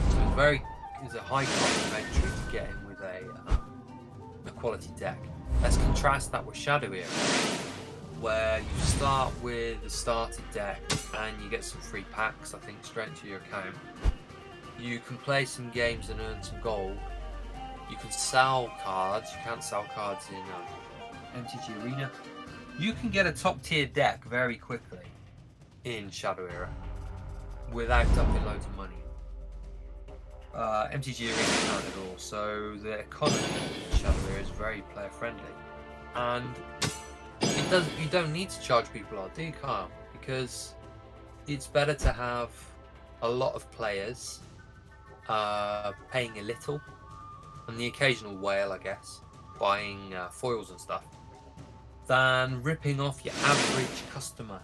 So it's a high cost of entry to get in with a quality deck. Let's contrast that with Shadow Era, where you start with a starter deck and you get some free packs, I think, straight into your account. You can play some games and earn some gold. You can sell cards. You can't sell cards in MTG Arena. You can get a top tier deck very quickly in Shadow Era without dumping loads of money. MTG Arena can't at all, so the economy in Shadow Era is very player friendly, and you don't need to charge people out, do you, Kyle? Because it's better to have a lot of players paying a little, and the occasional whale, I guess, buying foils and stuff, than ripping off your average customer.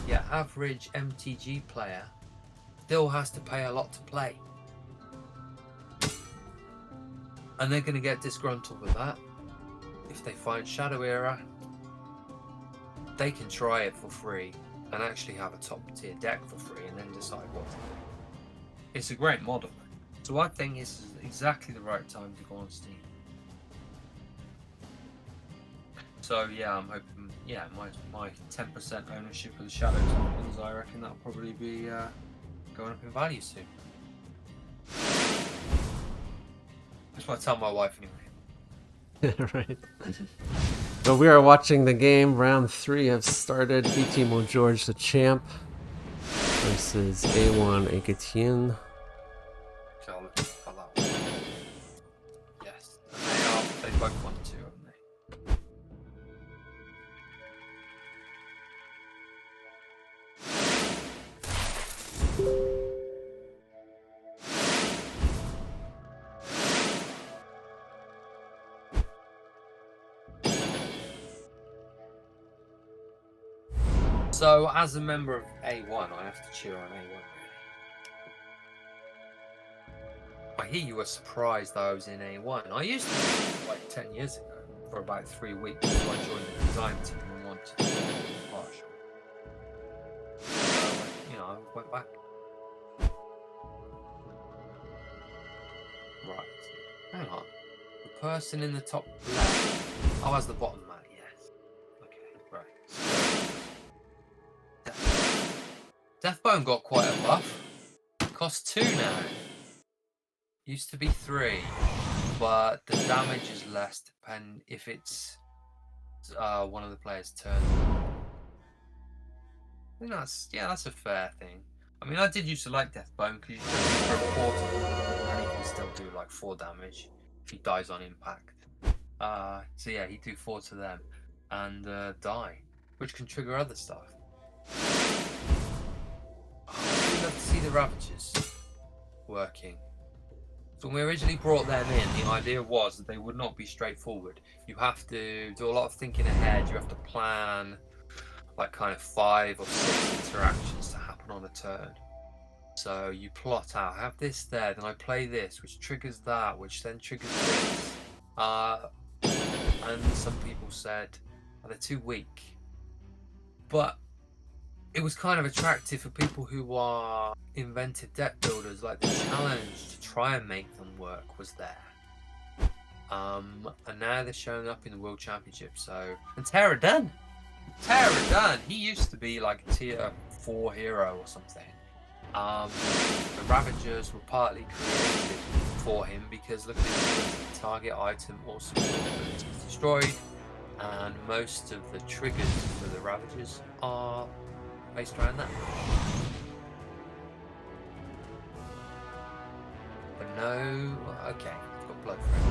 Your average MTG player still has to pay a lot to play. And they're going to get disgruntled with that. If they find Shadow Era, they can try it for free and actually have a top tier deck for free and then decide what to do. It's a great model. So I think this is exactly the right time to go on Steam. So yeah, I'm hoping, yeah, my 10% ownership of the Shadow tokens, I reckon that'll probably be going up in value soon. That's what I tell my wife anyway. Right. So we are watching the game. Round 3 have started. BTMO George, the champ, versus A1 Ekatien. Charlotte, for that one. Yes, and they both want to, haven't they? So, as a member of A1, I have to cheer on A1, really. I hear you were surprised that I was in A1. I used to be like 10 years ago, for about 3 weeks, before I joined the design team and wanted to be partial. So, you know, I went back. Right. Hang on. The person in the top left. Oh, as the bottom man, yes. Okay, right. Deathbone got quite a buff. Costs 2 now. Used to be 3, but the damage is less depend if it's one of the players' turn. I think that's a fair thing. I mean, I did used to like Deathbone because you can throw a portal and he can still do like 4 damage if he dies on impact. So yeah, he'd do 4 to them and die, which can trigger other stuff. I'd love to see the Ravagers working. So when we originally brought them in, the idea was that they would not be straightforward. You have to do a lot of thinking ahead. You have to plan like kind of 5 or 6 interactions to happen on a turn. So you plot out, I have this there, then I play this, which triggers that, which then triggers this. And some people said, oh, they're too weak. But it was kind of attractive for people who are inventive deck builders. Like the challenge to try and make them work was there. And now they're showing up in the World Championship. So, and Tara Dunn, he used to be like a tier 4 hero or something. The Ravagers were partly created for him because look at the target item or support ability is destroyed, and most of the triggers for the Ravagers are based around that. But no, okay, it's got blood friends.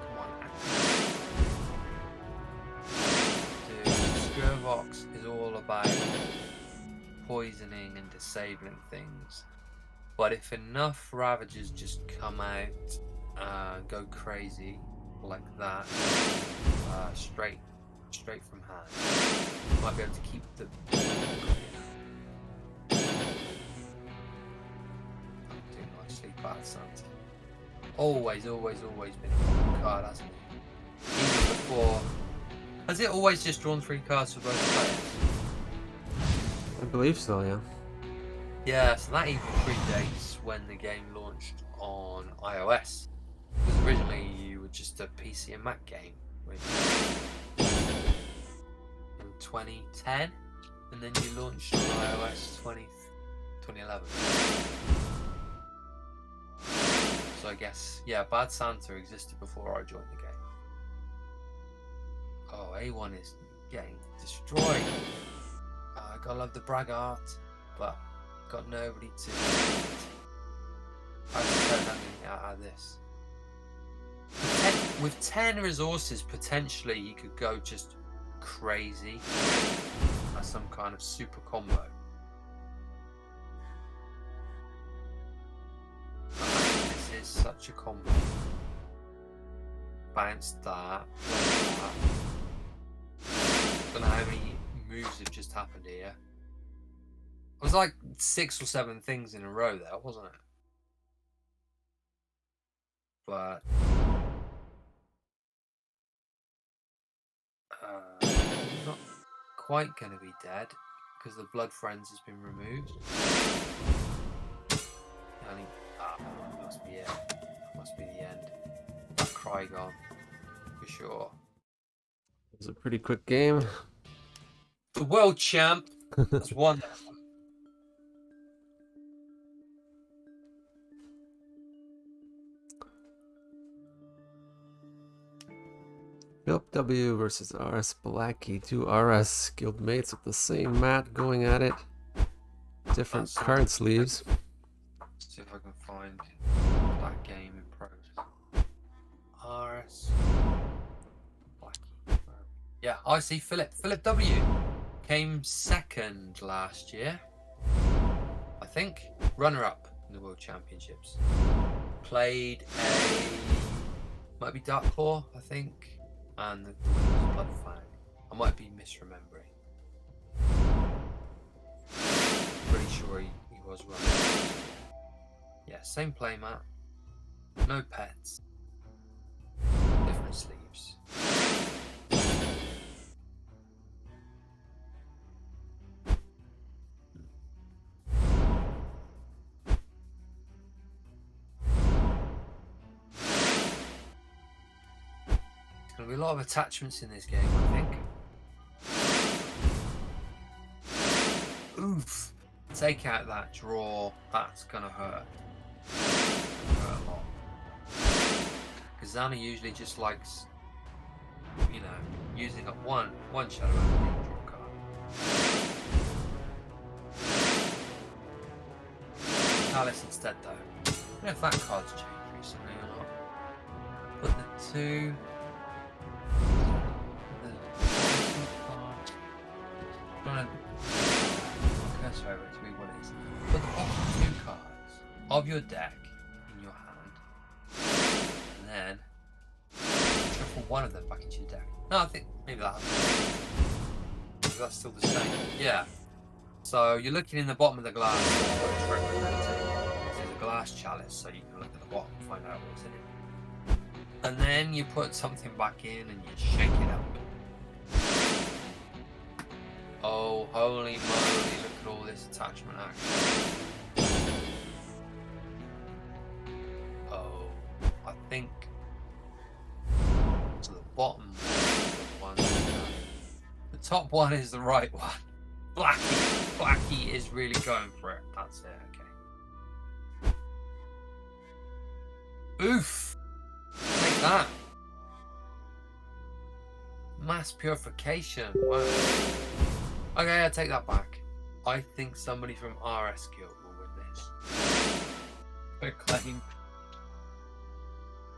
Come on, dude, Skurvox is all about poisoning and disabling things. But if enough Ravagers just come out and go crazy like that, straight from hand, might be able to keep the too nicely bad Santa. Always been a common card, hasn't it? Even before, has it always just drawn 3 cards for both players? I believe so, yeah. Yeah, so that even predates when the game launched on iOS. Because originally you were just a PC and Mac game in 2010, and then you launched on iOS 2011. So I guess, yeah, Bad Santa existed before I joined the game. Oh, A1 is getting destroyed. I gotta love the Braggart, but got nobody to. I just don't have anything out of this. With 10 resources, potentially you could go just crazy. A as some kind of super combo. This is such a combo. Bounce that. Don't know how many moves have just happened here. It was like 6 or 7 things in a row there, wasn't it? But not quite going to be dead because the Blood Friends has been removed. And must be it. Must be the end. That Krygon, for sure. It was a pretty quick game. The world champ has won that one. Philip W versus RS Blackie. 2 RS guildmates with the same mat going at it. Different card sleeves. Let's see if I can find that game in progress. RS Blackie. Yeah, I see Philip. Philip W came second last year, I think. Runner-up in the World Championships. Played might be Dark Claw, I think. And the Blood Fang. I might be misremembering. Pretty sure he was running. Yeah, same playmat. No pets. Different sleeves. There's going to be a lot of attachments in this game, I think. Oof. Take out that draw. That's going to hurt. Hurt a lot. Because Zana usually just likes, you know, using up one shadow and draw card. Palace instead, though. I don't know if that card's changed recently or not. Put the 2. Over to be what it is. Put the bottom 2 cards of your deck in your hand, and then shuffle one of them back into your deck. No, I think maybe that's still the same. Yeah. So you're looking in the bottom of the glass. This is a glass chalice, so you can look at the bottom and find out what's in it. And then you put something back in and you shake it up. Oh, holy moly, look at all this attachment action. Oh, I think to the bottom one. The top one is the right one. Blackie is really going for it. That's it, okay. Oof! Take that. Mass purification, wow. Okay, I take that back. I think somebody from RS Guild will win this. Good claim.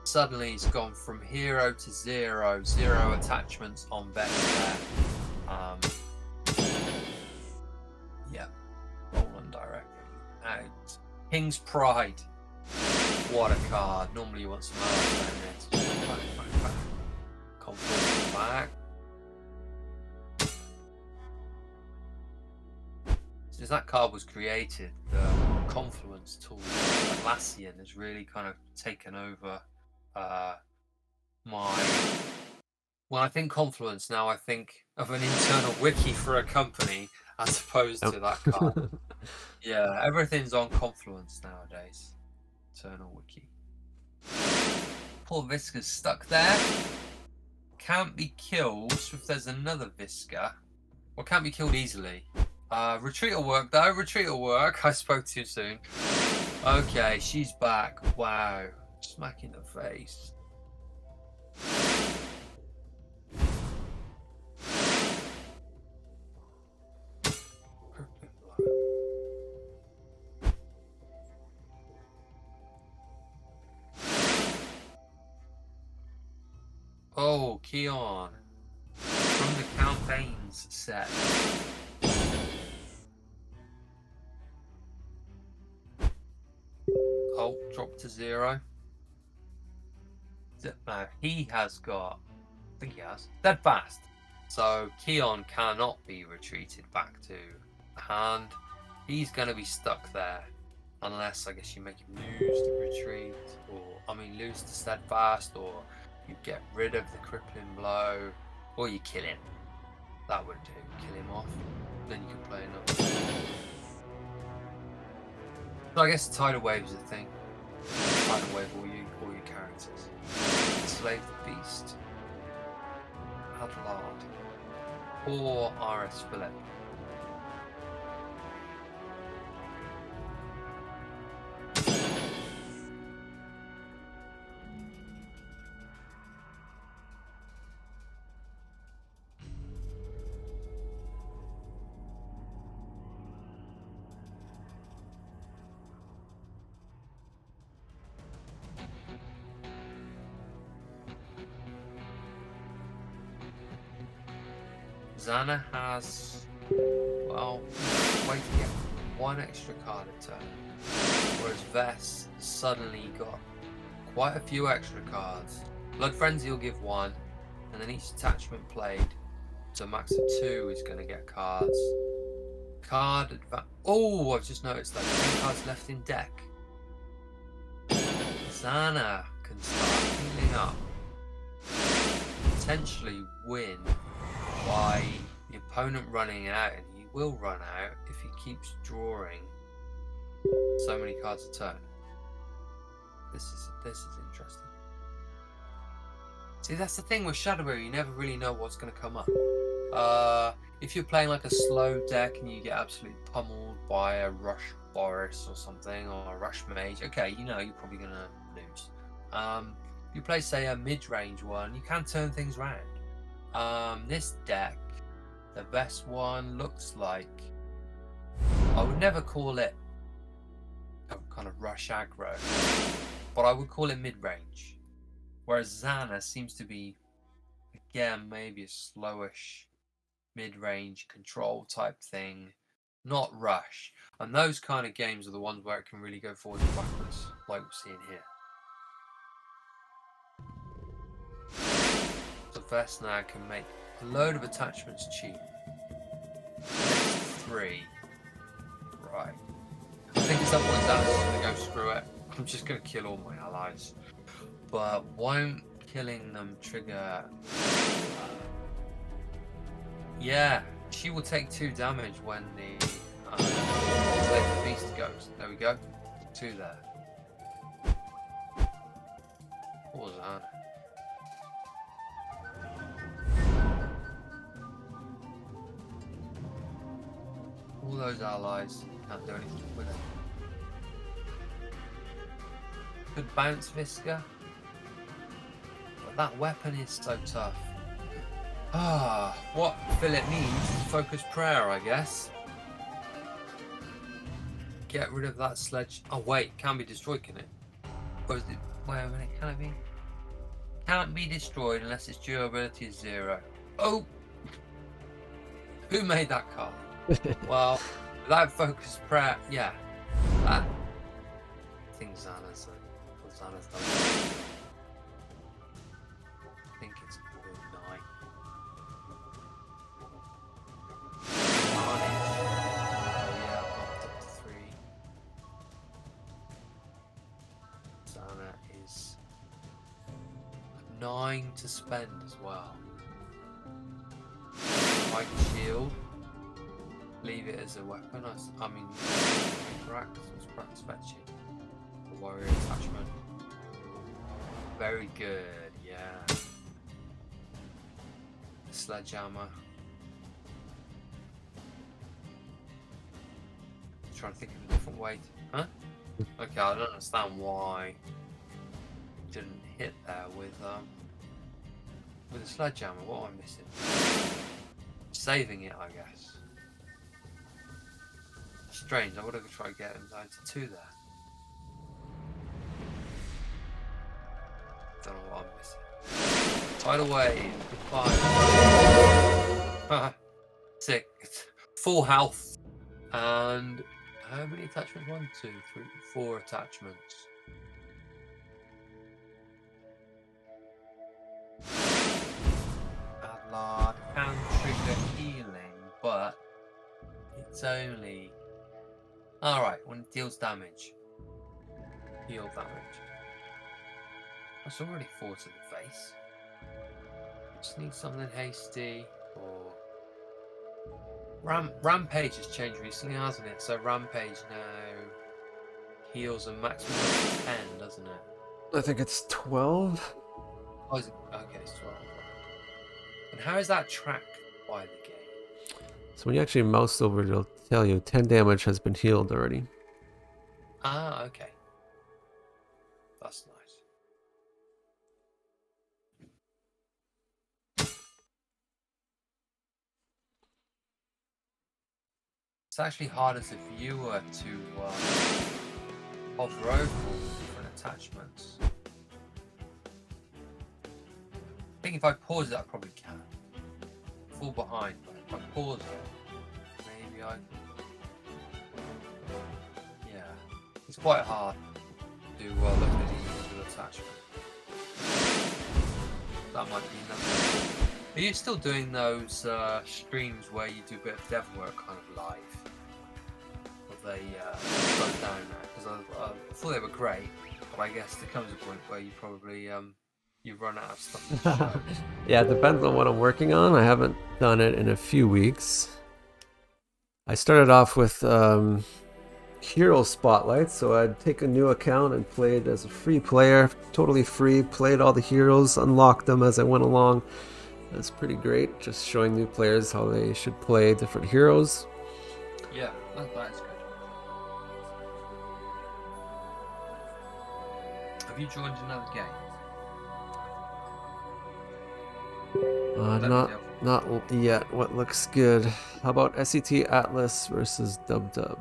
Suddenly it's gone from hero to 0. 0 attachments on Vector. Yeah. Roland directly out. King's Pride. What a card. Normally you want some other than it. Back. Conflict back. Since that card was created, the Confluence tool, Atlassian, has really kind of taken over when I think Confluence now, I think of an internal wiki for a company as opposed to that card. Yeah, everything's on Confluence nowadays. Internal wiki. Poor Visca's stuck there. Can't be killed if there's another Visca. Well, can't be killed easily. Retreat will work though. Retreat will work. I spoke too soon. Okay, she's back. Wow. Smack in the face. Oh, Keon. From the campaigns set. 0. No, he has got, I think he has, Steadfast. So Keon cannot be retreated back to the hand. He's going to be stuck there. Unless, I guess, you make him lose the retreat. Or, I mean, lose the Steadfast. Or you get rid of the crippling blow. Or you kill him. That would do. Kill him off. Then you can play another. So I guess the Tidal Wave is a thing. Tidal Wave all your characters. Enslave the Beast. Adlard. Or RS Philip. Zana has, well, wait to get 1 extra card a turn, whereas Vess suddenly got quite a few extra cards. Blood Frenzy will give 1, and then each attachment played, so max of 2 is going to get cards. Card advance. Oh, I've just noticed that 10 cards left in deck. Zana can start healing up, potentially win by the opponent running out, and he will run out if he keeps drawing so many cards a turn. This is interesting. See, that's the thing with Shadowberry, you never really know what's going to come up. If you're playing like a slow deck and you get absolutely pummeled by a Rush Boris or something, or a Rush Mage, okay, you know you're probably going to lose. If you play, say, a mid-range one, you can turn things around. This deck, the best one looks like, I would never call it a kind of rush aggro, but I would call it mid-range. Whereas Zana seems to be, again, maybe a slowish mid-range control type thing, not rush. And those kind of games are the ones where it can really go forwards and backwards, like we're seeing here. So Vess now can make a load of attachments cheap. 3. Right. I think it's that point Zana's going to go screw it. I'm just going to kill all my allies. But won't killing them trigger... yeah, she will take 2 damage when the beast goes. There we go. 2 there. Poor Zana. All those allies can't do anything with it. Could bounce Visca, but that weapon is so tough. What Philip needs is Focus Prayer, I guess. Get rid of that sledge. Oh wait, can be destroyed, can it? Or is it? Wait a minute, can it be? Can't be destroyed unless its durability is 0. Oh! Who made that card? Well, without Focus Prayer, yeah. That. I think Xana's done. I think it's a good 9. Carnage. Oh yeah, bumped up to 3. Zana is 9 to spend as well. Mighty Shield. Leave it as a weapon. I mean, Brax fetching. The warrior attachment. Very good, yeah. Sledgehammer. Trying to think of a different way. Huh? Okay, I don't understand why it didn't hit there with a sledgehammer. What am I missing? Saving it, I guess. Strange, I would have tried to get him down to 2 there. Don't know what I'm missing. Tidal Wave, 5. 6. Full health. And how many attachments? 1, 2, 3, 4 attachments. It's only... Alright, when it deals damage. Heal damage. That's already 4 to the face. Just need something hasty or... Rampage has changed recently, hasn't it? So Rampage now heals a maximum of 10, doesn't it? I think it's 12. Oh, is it? Okay, it's 12. And how is that tracked by the game? So when you actually mouse over, it'll tell you 10 damage has been healed already. Ah, okay. That's nice. It's actually hard as a viewer to hover over all the different attachments. I think if I pause it, I probably can. Fall behind, but if I pause it, maybe I... Yeah, it's quite hard to look at the individual attachment. That might be enough. Are you still doing those streams where you do a bit of dev work kind of live? Or they slowed down now? Because I thought they were great, but I guess there comes a point where you probably you run out of stuff to show. Yeah, it depends on what I'm working on. I haven't done it in a few weeks. I started off with Hero Spotlight, so I'd take a new account and play it as a free player, totally free, played all the heroes, unlocked them as I went along. That's pretty great, just showing new players how they should play different heroes. Yeah, that's good. Have you joined another game? Not yet. What looks good? How about SET Atlas versus Dub Dub?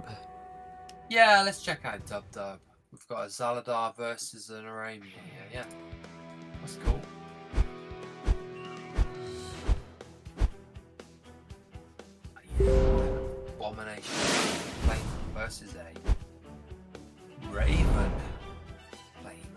Yeah, let's check out Dub Dub. We've got a Zaladar versus an Aramia here. Yeah, that's cool. Abomination Flame versus a Raven Flame.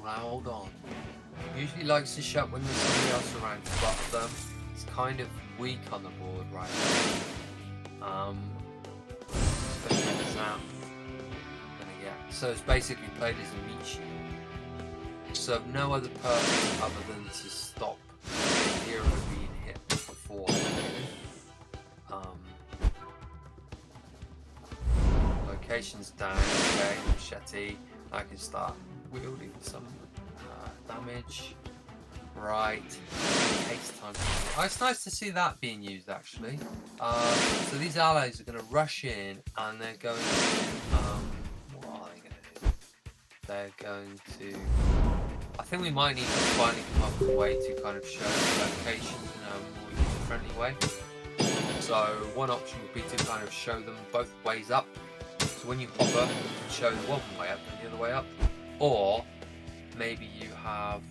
Hold on. Usually likes to shut when there's somebody else around, but it's kind of weak on the board right now. So it's basically played as a meat shield. So no other purpose other than to stop the hero being hit before. Location's down, okay, Machete. I can start wielding some damage. Right. Haste time. Oh, it's nice to see that being used actually. So these allies are going to rush in and they're going to what are they going to do? They're going to... I think we might need to finally come up with a way to kind of show locations in a more user-friendly way. So one option would be to kind of show them both ways up. So when you hover, you can show one way up and the other way up. Or maybe you have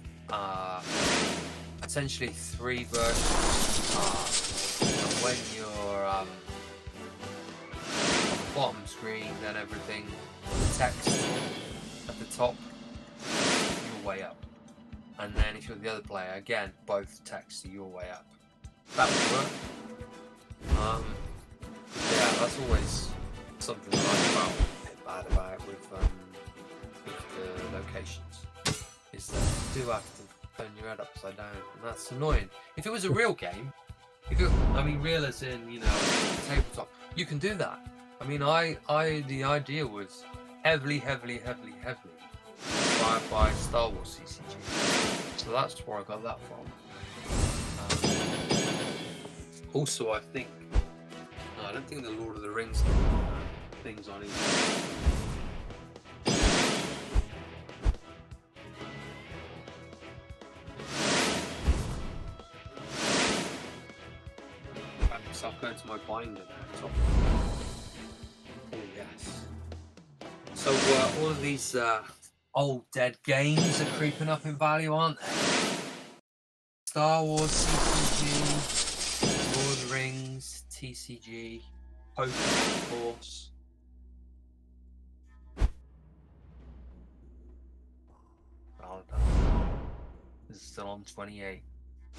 essentially 3 versions. And when you're on the bottom screen, then everything, the text at the top, your way up. And then if you're the other player, again, both texts are your way up. That would work. Yeah, that's always something that I found a bit bad about with the locations, is that you do have to turn your head upside down, and that's annoying. If it was a real game, I mean real as in, you know, tabletop, you can do that. I mean, the idea was heavily inspired by Star Wars CCG, so that's where I got that from. Also, I don't think the Lord of the Rings things on it. yes, I'll go into my binder there. Top. Oh yes. So all of these old dead games are creeping up in value, aren't they? Star Wars CCG, Lord of the Rings, TCG, Pokemon, of course. Well done. This is still on 28.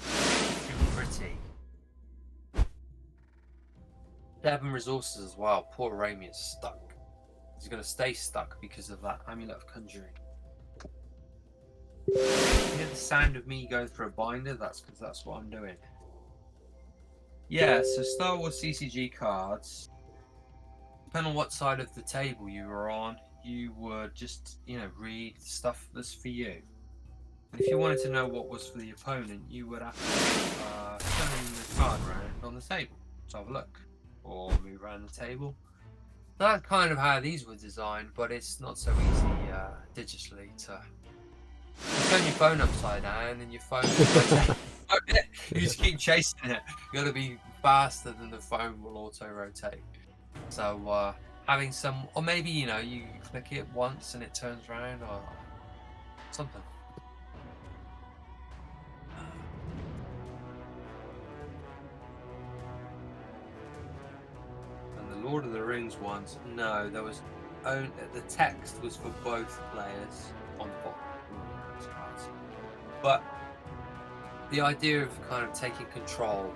Too pretty. 7 resources as well. Poor Raimi is stuck. He's going to stay stuck because of that Amulet of Conjuring. You hear the sound of me going through a binder? That's because that's what I'm doing. Yeah, so Star Wars CCG cards, depending on what side of the table you were on, you would just, read stuff that's for you. And if you wanted to know what was for the opponent, you would have to turn the card around on the table to have a look, or move around the table. That's kind of how these were designed, but it's not so easy digitally to turn your phone upside down and your phone you just keep chasing it. You gotta be faster than the phone will auto rotate. So having some, or maybe you click it once and it turns around or something. And the Lord of the Rings ones, no, there was only, the text was for both players on the bottom. But the idea of kind of taking control,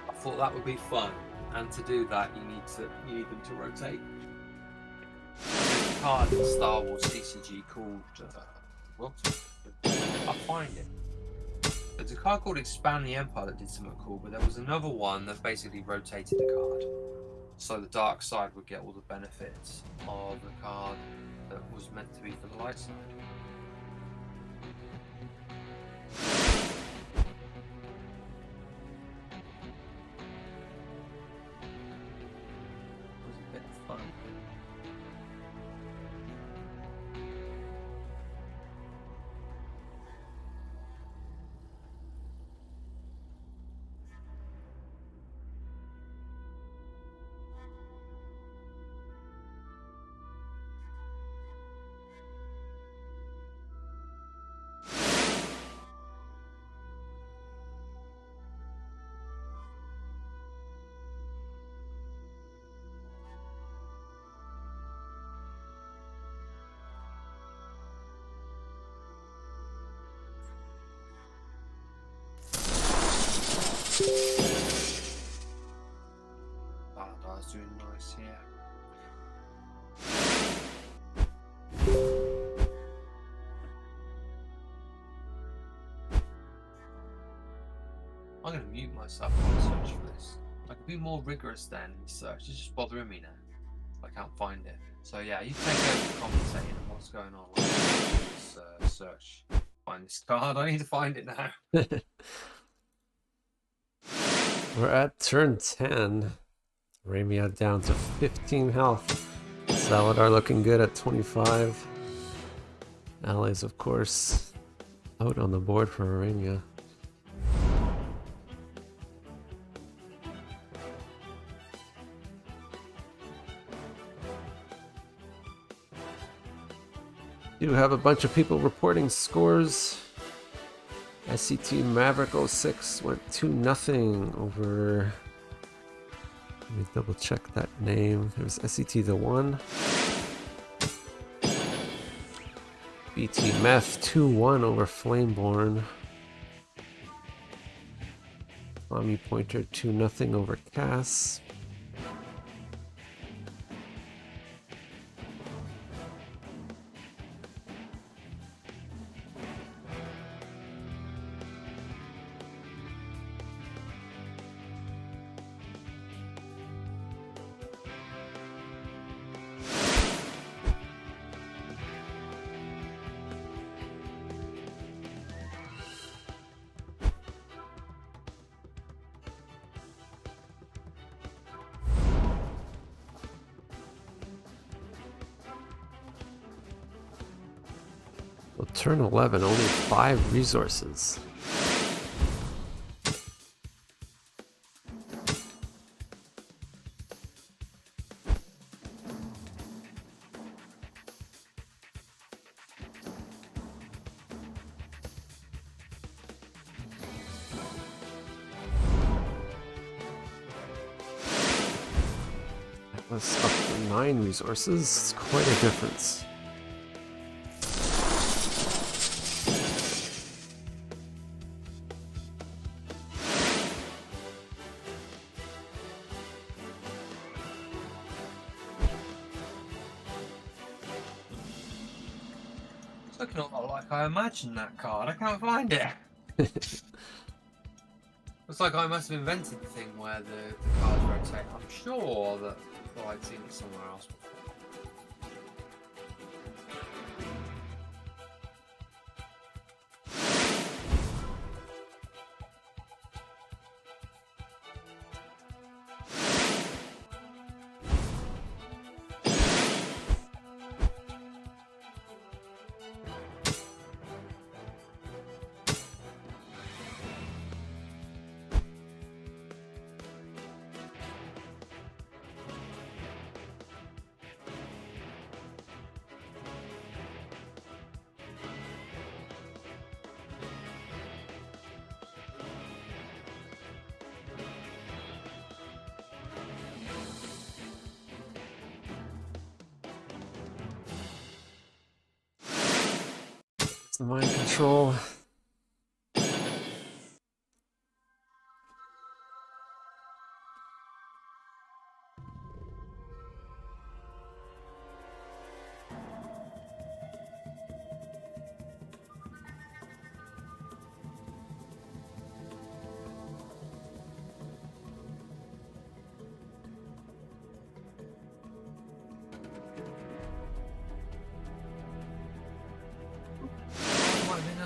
I thought that would be fun. And to do that, you need them to rotate. There's a card in Star Wars CCG called I'll find it. There's a card called Expand the Empire that did something cool, but there was another one that basically rotated the card, so the dark side would get all the benefits of the card that was meant to be for the light side. Balador's doing nice here. I'm going to mute myself while I search for this. I could be more rigorous then in the search. It's just bothering me now. I can't find it. So yeah, you take over commentating on what's going on. Let's search. Find this card. I need to find it now. We're at turn 10. Ramia down to 15 health. Saladar looking good at 25. Allies, of course, out on the board for Ramia. Do have a bunch of people reporting scores. SCT Maverick 06 went 2-0 over. Let me double check that name. It was SCT the 1. BT Meth 2-1 over Flameborn. Tommy Pointer 2-0 over Cass. Well, turn 11, only 5 resources. us up to 9 resources. It's quite a difference. It's looking a lot like I imagined that card. I can't find it. Looks like I must have invented the thing where the cards rotate. I'm sure that I'd seen it somewhere else before. The mind control.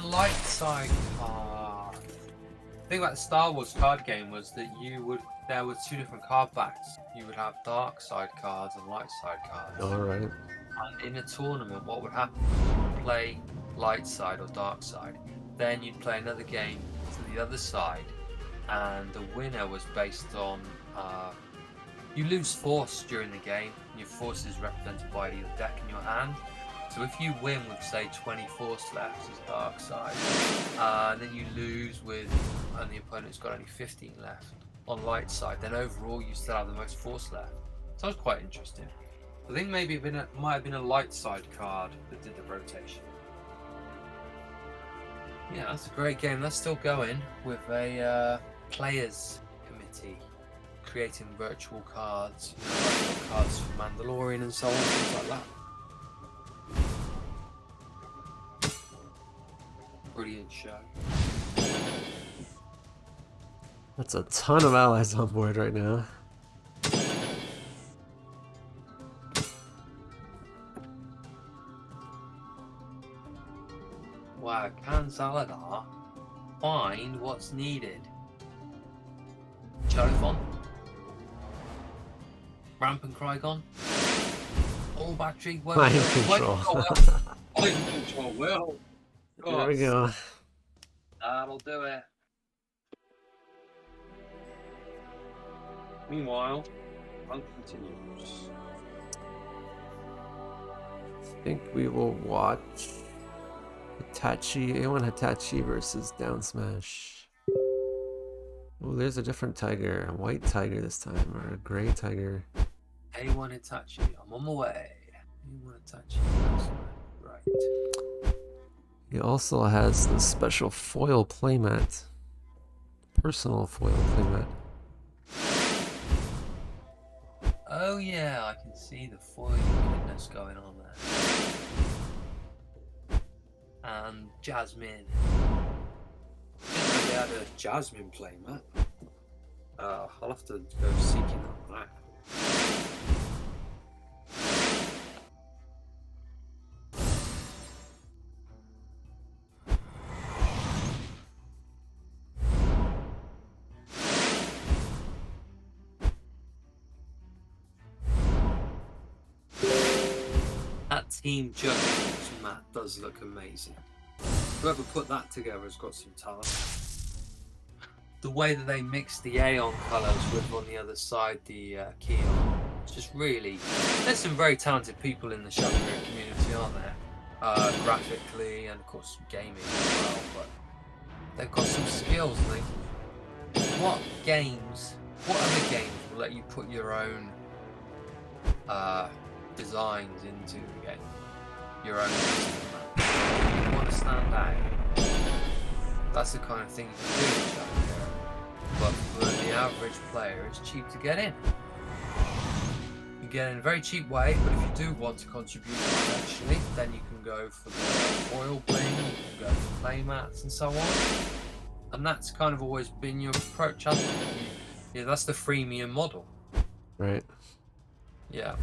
Light side card. The thing about the Star Wars card game was that there were 2 different card backs. You would have dark side cards and light side cards. Alright. And in a tournament, what would happen? You would play light side or dark side. Then you'd play another game to the other side, and the winner was based on you lose force during the game. Your force is represented by your deck in your hand. So if you win with, say, 20 force left as dark side, and then you lose with, and the opponent's got only 15 left on light side, then overall you still have the most force left. So that's quite interesting. I think maybe it might have been a light side card that did the rotation. Yeah, that's a great game. That's still going with a players committee creating virtual cards, like cards for Mandalorian and so on, things like that. Brilliant show. That's a ton of allies on board right now. Wow, can Zaladar find what's needed? Chalifon? Rampant Krygon? All battery? Mind control. Mind control, well. There we go. That'll do it. Meanwhile, run continues. I think we will watch Hitachi, A1 Hitachi versus Down Smash. Oh, there's a different tiger, a white tiger this time, or a gray tiger. A1 Hitachi, I'm on my way. A1 Hitachi, right. He also has the special foil playmat. Personal foil playmat. Oh yeah, I can see the foil goodness going on there. And Jasmine. Didn't know they had a Jasmine playmat. I'll have to go seeking on that. Team Judgment mat does look amazing. Whoever put that together has got some talent. The way that they mix the Aeon colours with on the other side the Keon, it's just really... There's some very talented people in the Shuffle community, aren't there? Graphically and of course gaming as well, but they've got some skills. What other games will let you put your own designs into the game. Your own custom map. You want to stand out. That's the kind of thing you can do in Shadow Hero. But for the average player, it's cheap to get in. You get in a very cheap way, but if you do want to contribute financially, then you can go for the oil bling, you can go for playmats and so on. And that's kind of always been your approach, hasn't it? Yeah, that's the freemium model. Right. Yeah.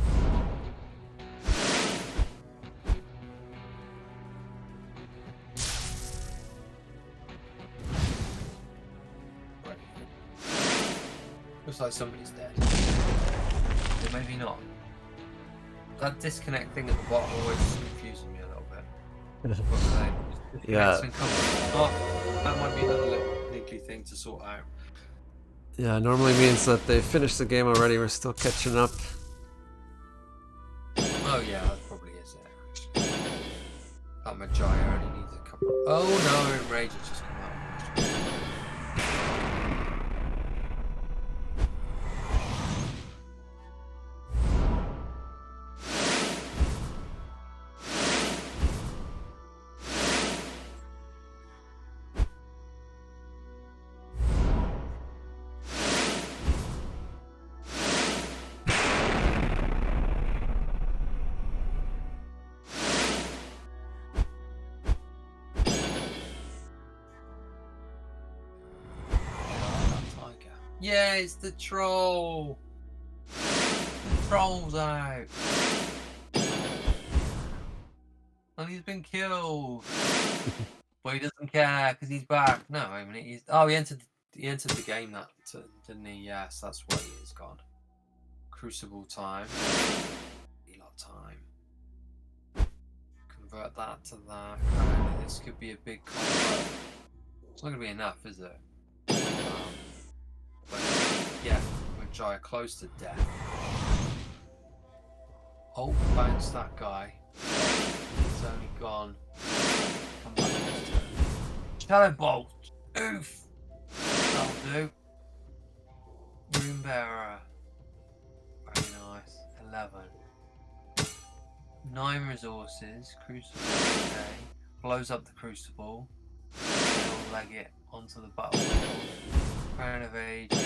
Looks like somebody's dead. Or maybe not. That disconnect thing at the bottom always confuses me a little bit. Yeah. Oh, that might be another little niggly thing to sort out. Yeah, normally means that they finished the game already. We're still catching up. Oh yeah, that probably is it. That Majaya only needs a couple. Oh no, Enrage has just come out. Yeah, it's the troll. The troll's out. And he's been killed. But he doesn't care because he's back. No, I mean he entered the game didn't he? Yes, that's why he is gone. Crucible time. Elot time. Convert that to that. This could be a big combo. It's not gonna be enough, is it? But yeah, Majaya close to death. Oh, bounce that guy. He's only gone. Come back next turn. Shadow Bolt! Oof! That'll do. Rune Bearer. Very nice. 11. 9 resources. Crucible. Okay. Blows up the Crucible. He'll leg it onto the battlefield. Crown of Ages.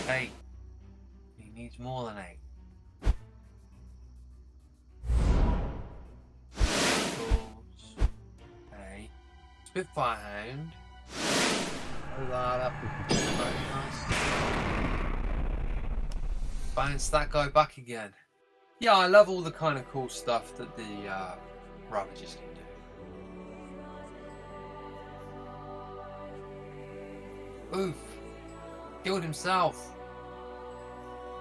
8. He needs more than 8. Okay. Spitfire Hound. Blow that up. Very nice. Bounce that guy back again. Yeah, I love all the kind of cool stuff that the Ravagers can do. Oof. Killed himself.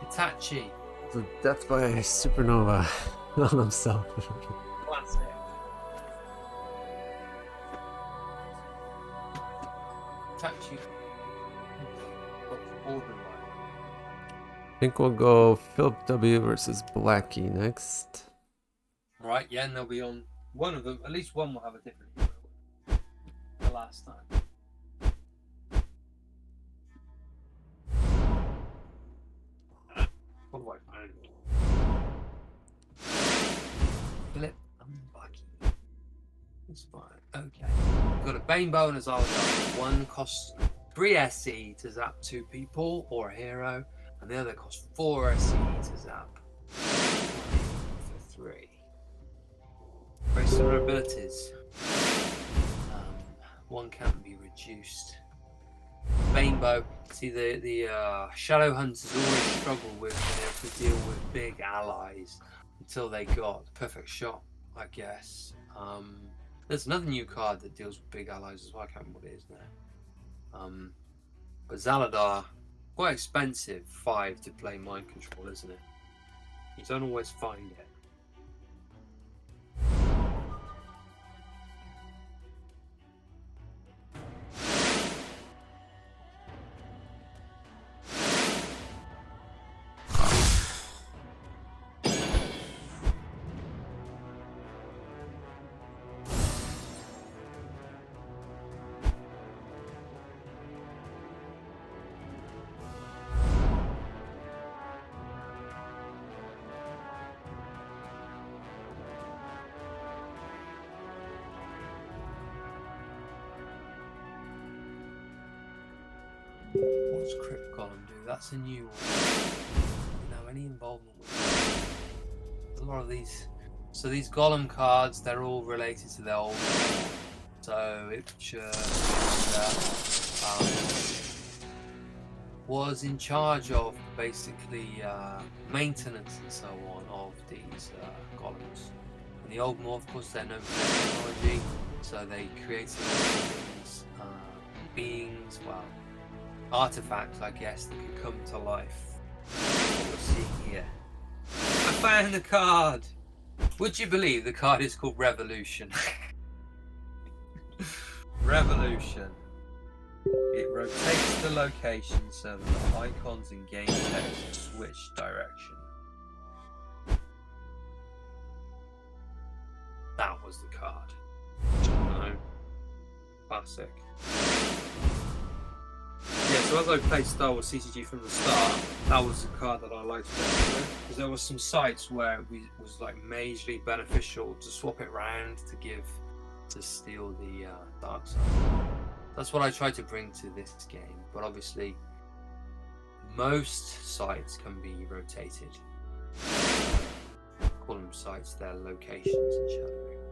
Itachi. The death by supernova on himself. Classic. Itachi. I think we'll go Philip W versus Blackie next. Right, yeah, and they'll be on one of them. At least one will have a different hero. The last time. What do I find? Flip and Blackie. That's fine. Okay. We've got a Banebow and a Zaladar. One costs 3 SC to zap 2 people or a hero, and the other costs 4 SC to zap for 3. Very similar abilities. One can't be reduced. Banebow. See, the Shadow Hunters always struggle with being able to deal with big allies until they got the perfect shot, I guess. There's another new card that deals with big allies as well. I can't remember what it is now. But Zaladar, quite expensive 5 to play mind control, isn't it? You don't always find it. What does Crypt Golem do? That's a new one. No, any involvement with it? A lot of these. So these Golem cards, they're all related to their old one. So it was in charge of basically maintenance and so on of these golems. And the old more, of course, they're known for technology, so they created these beings, well, artifacts, I guess, that could come to life. What we're seeing here. I found the card! Would you believe the card is called Revolution? Revolution. It rotates the location so that the icons in game text switch direction. That was the card. No. Classic. Yeah, so as I played Star Wars CCG from the start, that was the card that I liked with, because there were some sites where it was like majorly beneficial to swap it around to steal the dark side. That's what I tried to bring to this game, but obviously most sites can be rotated. Call them sites, their locations in Shadowing.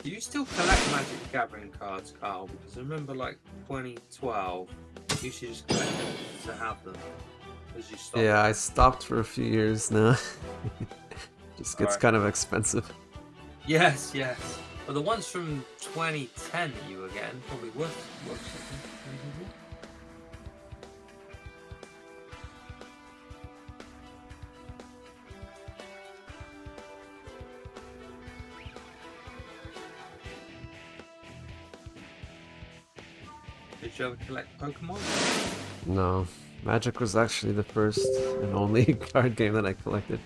Do you still collect Magic the Gathering cards, Carl? Because I remember, like 2012, you used to just collect them to have them. As you stopped. Yeah, I stopped for a few years now. Just gets Alright. kind of expensive. Yes, yes. But the ones from 2010 that you were getting probably worth something. Did you ever collect Pokemon? No, Magic was actually the first and only card game that I collected.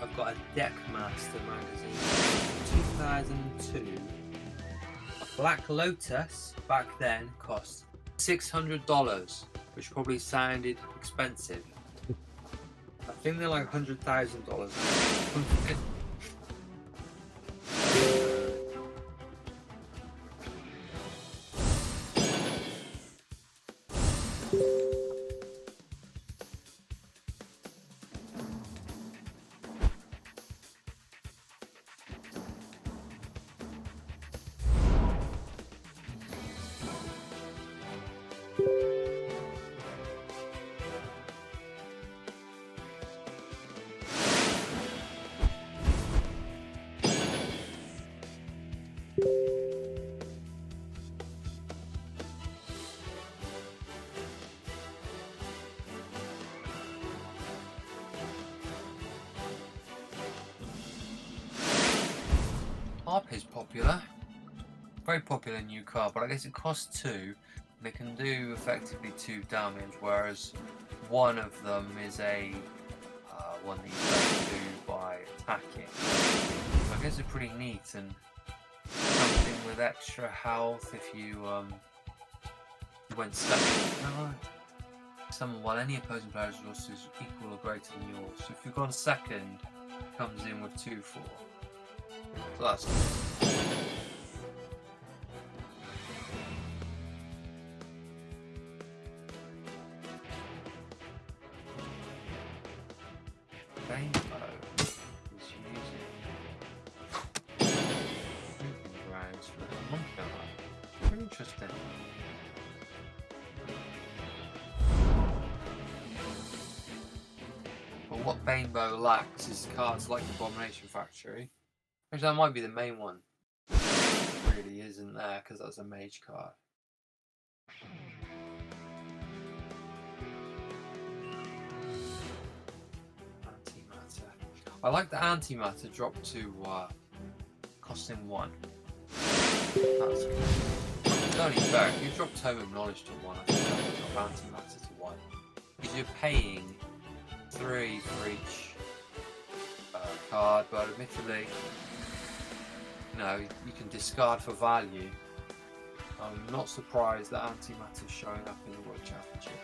I've got a Deckmaster magazine from 2002. A Black Lotus back then cost $600, which probably sounded expensive. I think they're like $100,000. Harp is popular. Very popular new card, but I guess it costs 2. And they can do effectively 2 damage, whereas one of them is a one that you can do by attacking. So I guess it's pretty neat, and something with extra health if you went second. No, summon while any opposing player's resources is equal or greater than yours. So if you've gone second, it comes in with 2/4. So that's good. Rainbow is using proving grounds for the Monkey. Very interesting. But what Rainbow lacks is cards like Abomination Factory. Which that might be the main one. It really isn't there because that's a mage card. Antimatter. I like the antimatter drop to costing 1. That's good. It's only fair. If you drop Tome of Knowledge to 1, I think that would drop antimatter to 1. Because you're paying 3 for each card, but admittedly, you know, you can discard for value. I'm not surprised that antimatter is showing up in the World Championships.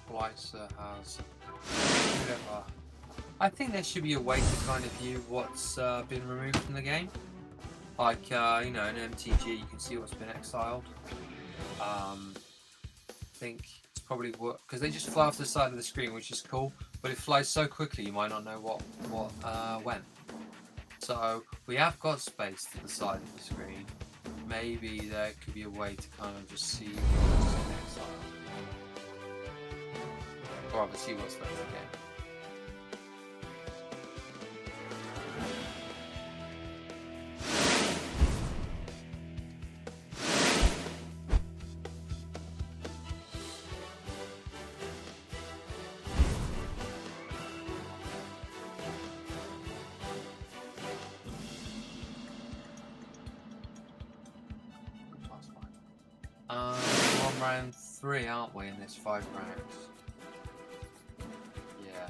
Slicer has whatever. I think there should be a way to kind of view what's been removed from the game. Like, you know, in MTG, you can see what's been exiled. I think it's probably what, because they just fly off the side of the screen, which is cool, but it flies so quickly you might not know what went. So we have got space to the side of the screen. Maybe there could be a way to kind of just see what's been exiled. Or rather see what's left of the game. We're on round 3, aren't we, in this 5 rounds? Yeah.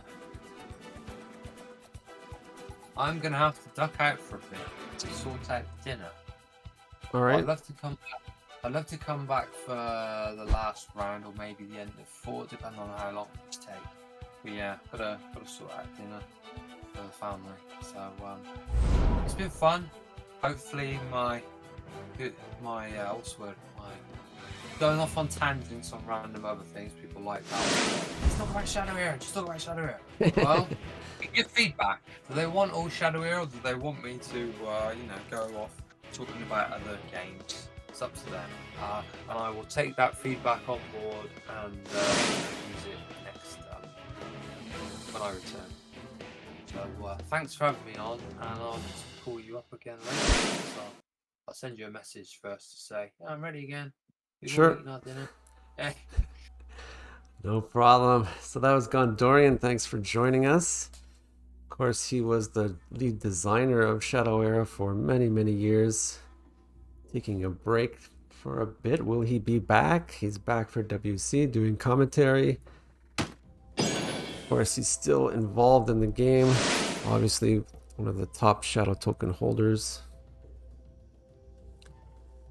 I'm gonna have to duck out for a bit to sort out dinner. All right. I'd love to come back. I'd love to come back for the last round or maybe the end of 4, depending on how long it's take. But yeah, gotta sort out dinner for the family. So it's been fun. Hopefully my what's the word? My going off on tangents on random other things. People like that. Let's talk about Shadow Hero. Just talk about Shadow Hero. Well, give feedback. Do they want all Shadow Hero, or do they want me to, you know, go off talking about other games? It's up to them. And I will take that feedback on board and use it next when I return. So thanks for having me on, and I'll just call you up again later. So I'll send you a message first to say, yeah, I'm ready again. Sure. Dinner. No problem. So that was Gondorian. Thanks for joining us. Of course, he was the lead designer of Shadow Era for many, many years. Taking a break for a bit. Will he be back? He's back for WC doing commentary. Of course, he's still involved in the game. Obviously, one of the top Shadow token holders.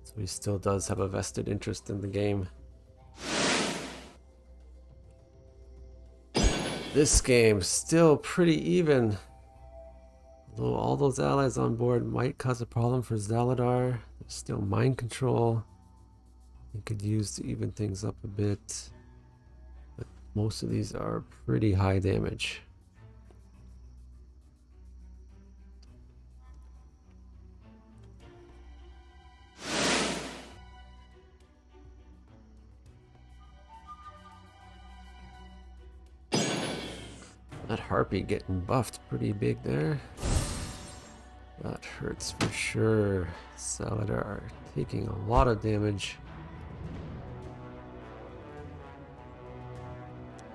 So he still does have a vested interest in the game. This game still pretty even. Although all those allies on board might cause a problem for Zaladar. There's still mind control. He could use to even things up a bit. But most of these are pretty high damage. That Harpy getting buffed pretty big there. That hurts for sure. Zaladar taking a lot of damage.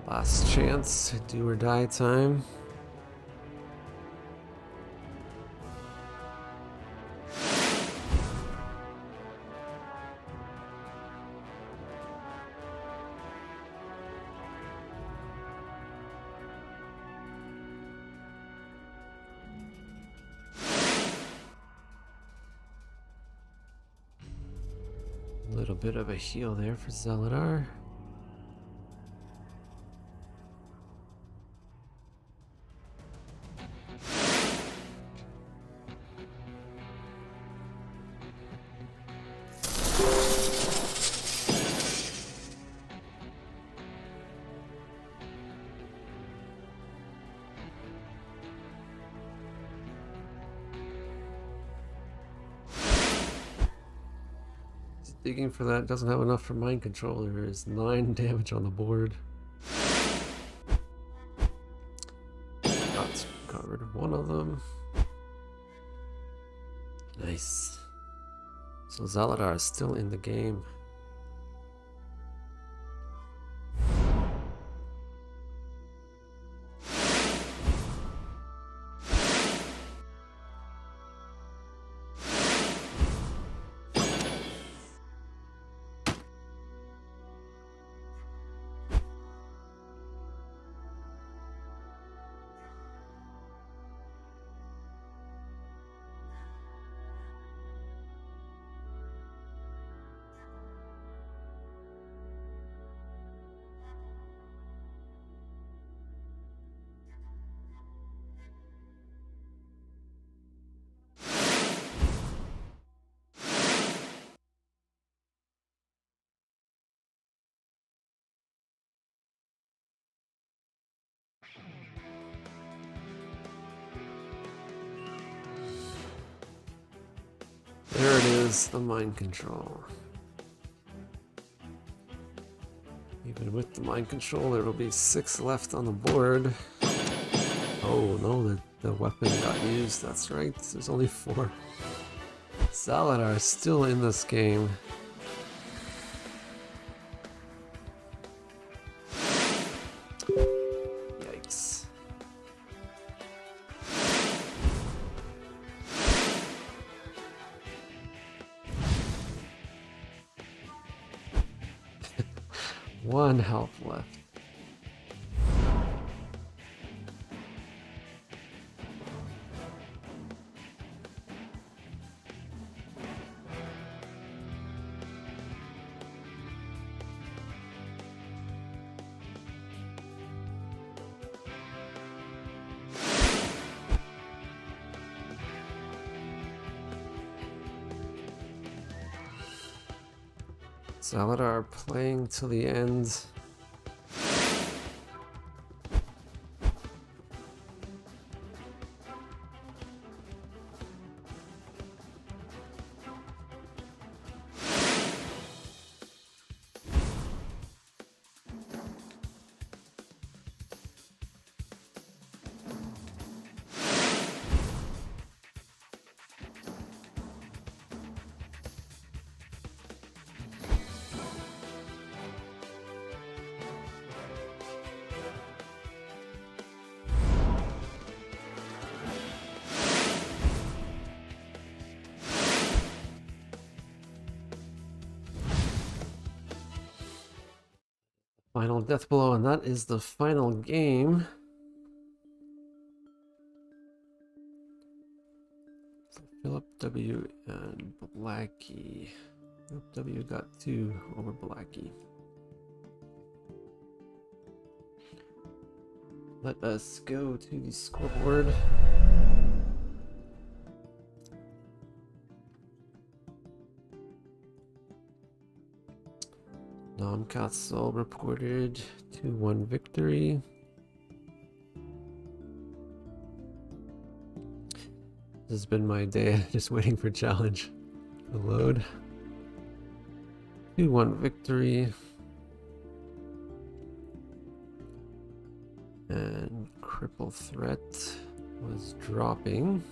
Last chance, do or die time. A little bit of a heal there for Zaladar. digging for that. Doesn't have enough for mind control. There is 9 damage on the board. Got rid of one of them. Nice. So Zaladar is still in the game. There it is, the mind control. Even with the mind control, there will be 6 left on the board. Oh no, the weapon got used, that's right, there's only 4. Zaladar is still in this game. Yikes. One health left. Zaladar playing till the end. Final death blow, and that is the final game. So Philip W. and Blackie. Philip W. got 2 over Blackie. Let us go to the scoreboard. Nam Castle reported 2-1 victory. This has been my day, just waiting for challenge to load. 2-1 victory. And cripple threat was dropping.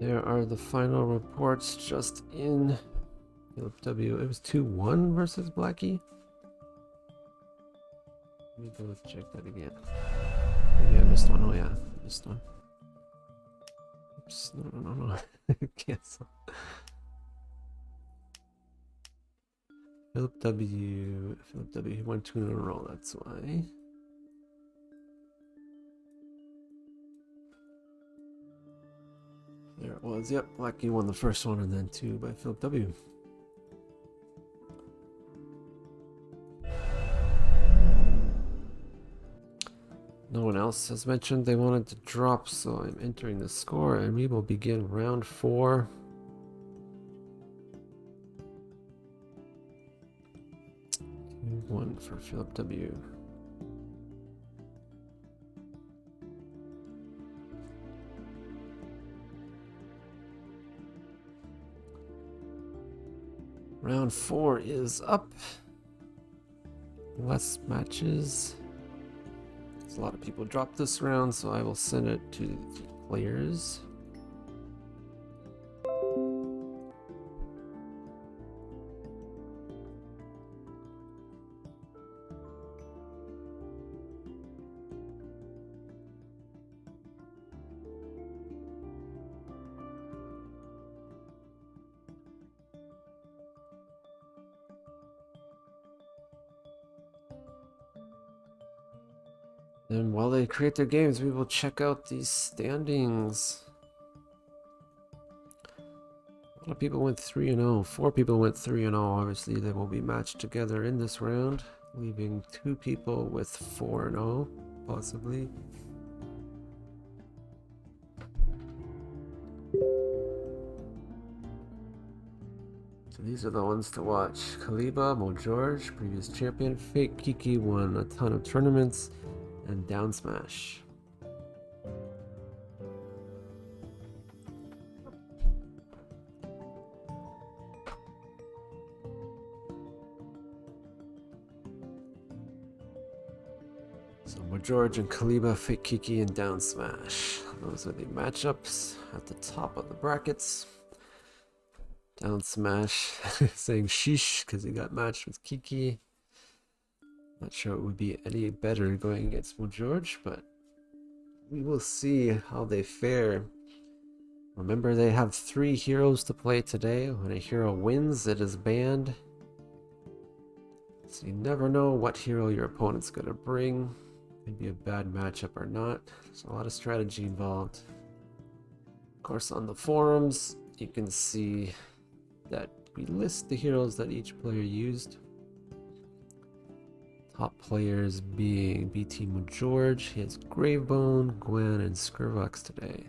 There are the final reports just in. Philip W. It was 2-1 versus Blackie. Let me go check that again. Maybe I missed one. Oh yeah, I missed one. Oops, no. Cancel. Philip W. He won 2 in a row, that's why. There it was. Yep, Blackie won the first one and then 2 by Philip W. No one else has mentioned they wanted to drop, so I'm entering the score and we will begin round 4. One for Philip W. Round 4 is up. Less matches. There's a lot of people dropped this round, so I will send it to the players. And while they create their games, we will check out these standings. A lot of people went 3-0. 4 people went 3-0. Obviously, they will be matched together in this round, leaving 2 people with 4-0, possibly. So these are the ones to watch. Kaliba, Mo George, previous champion. Fake Kiki won a ton of tournaments. And Down Smash. So George and Kaliba, Fake Kiki, and Down Smash. Those are the matchups at the top of the brackets. Down Smash saying sheesh because he got matched with Kiki. Not sure it would be any better going against Mo George, but we will see how they fare. Remember, they have 3 heroes to play today. When a hero wins, it is banned. So you never know what hero your opponent's going to bring. Could be a bad matchup or not. There's a lot of strategy involved. Of course, on the forums, you can see that we list the heroes that each player used. Top players being BT Mo George. He has Gravebone, Gwen, and Skrvox today.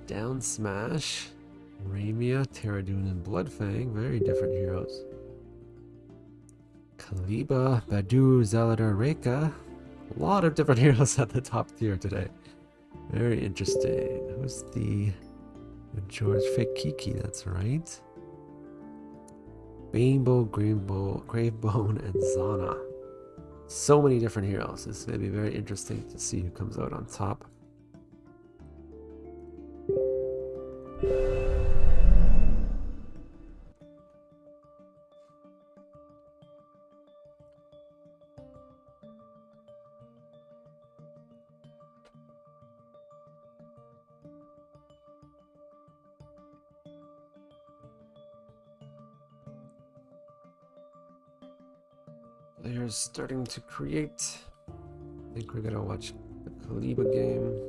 Down Smash, Ramia, Terradune, and Bloodfang. Very different heroes. Kaliba, Badu, Zaladar, Reka. A lot of different heroes at the top tier today. Very interesting. Who's the Mo George? Fake Kiki, that's right. Rainbow, Gravebone, and Zana. So many different heroes. This may be very interesting to see who comes out on top. They're starting to create. I think we're gonna watch the Kaliba game.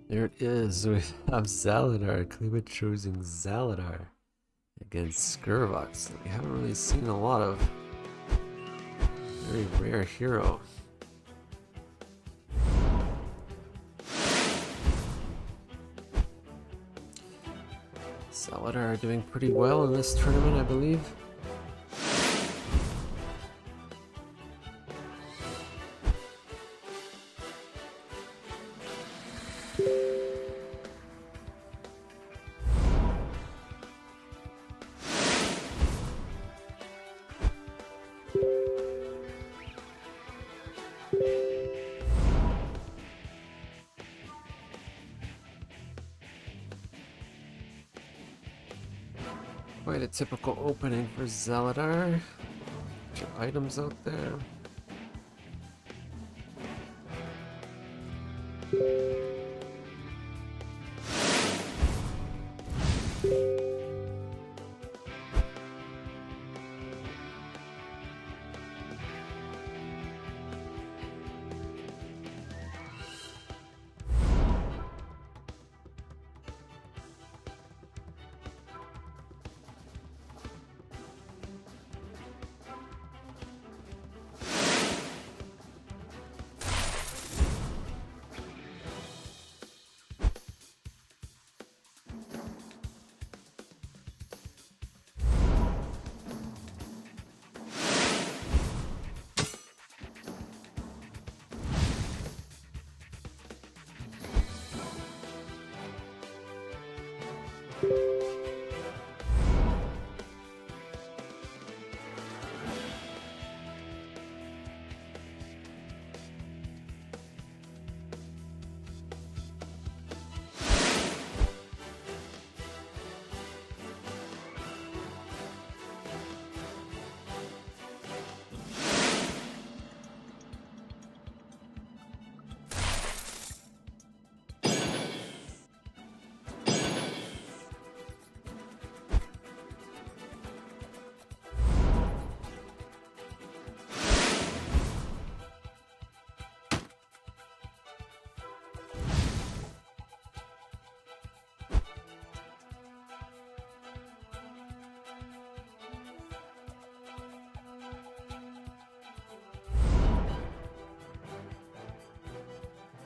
There it is. We have Zaladar. Kaliba choosing Zaladar against Skrvox. We haven't really seen a lot of. Very rare hero. Zaladar are doing pretty well in this tournament, I believe. Quite a typical opening for Zeladar. Get your items out there.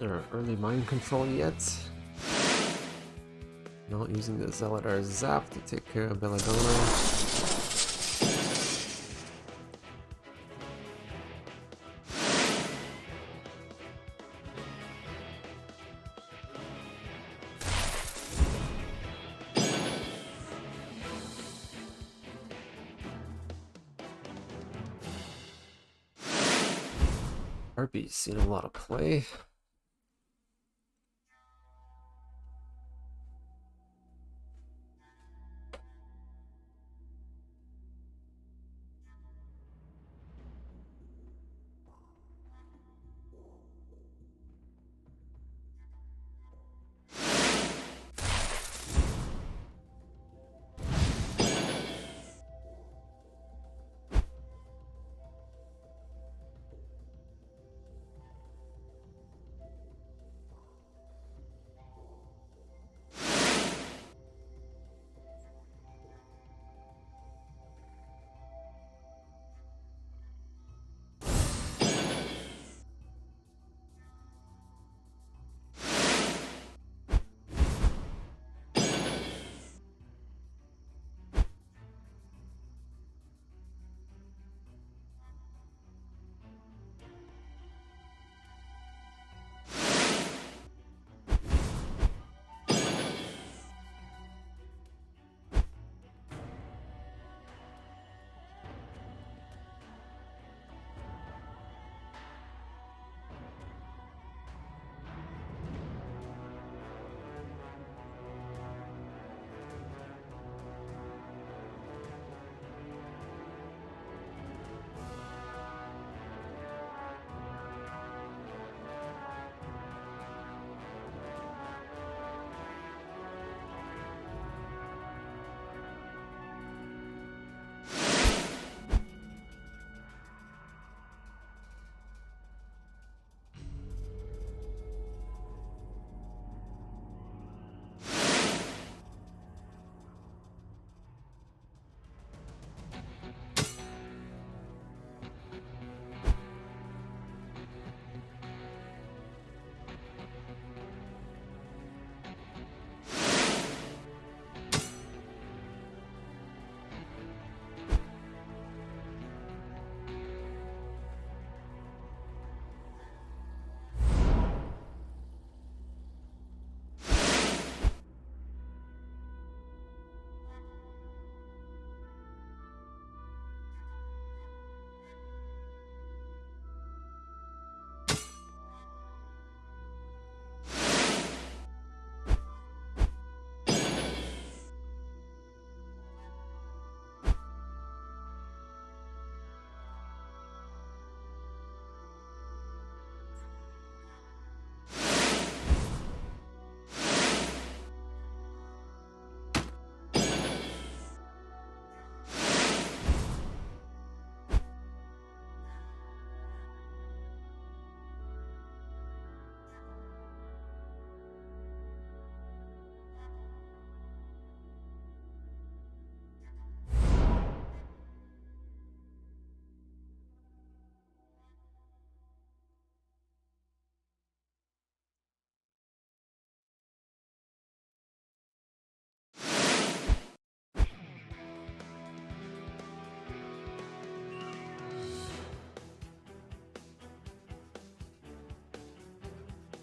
There early mind control yet. Not using the Zeladar Zap to take care of Belladonna. Harpy's seen a lot of play.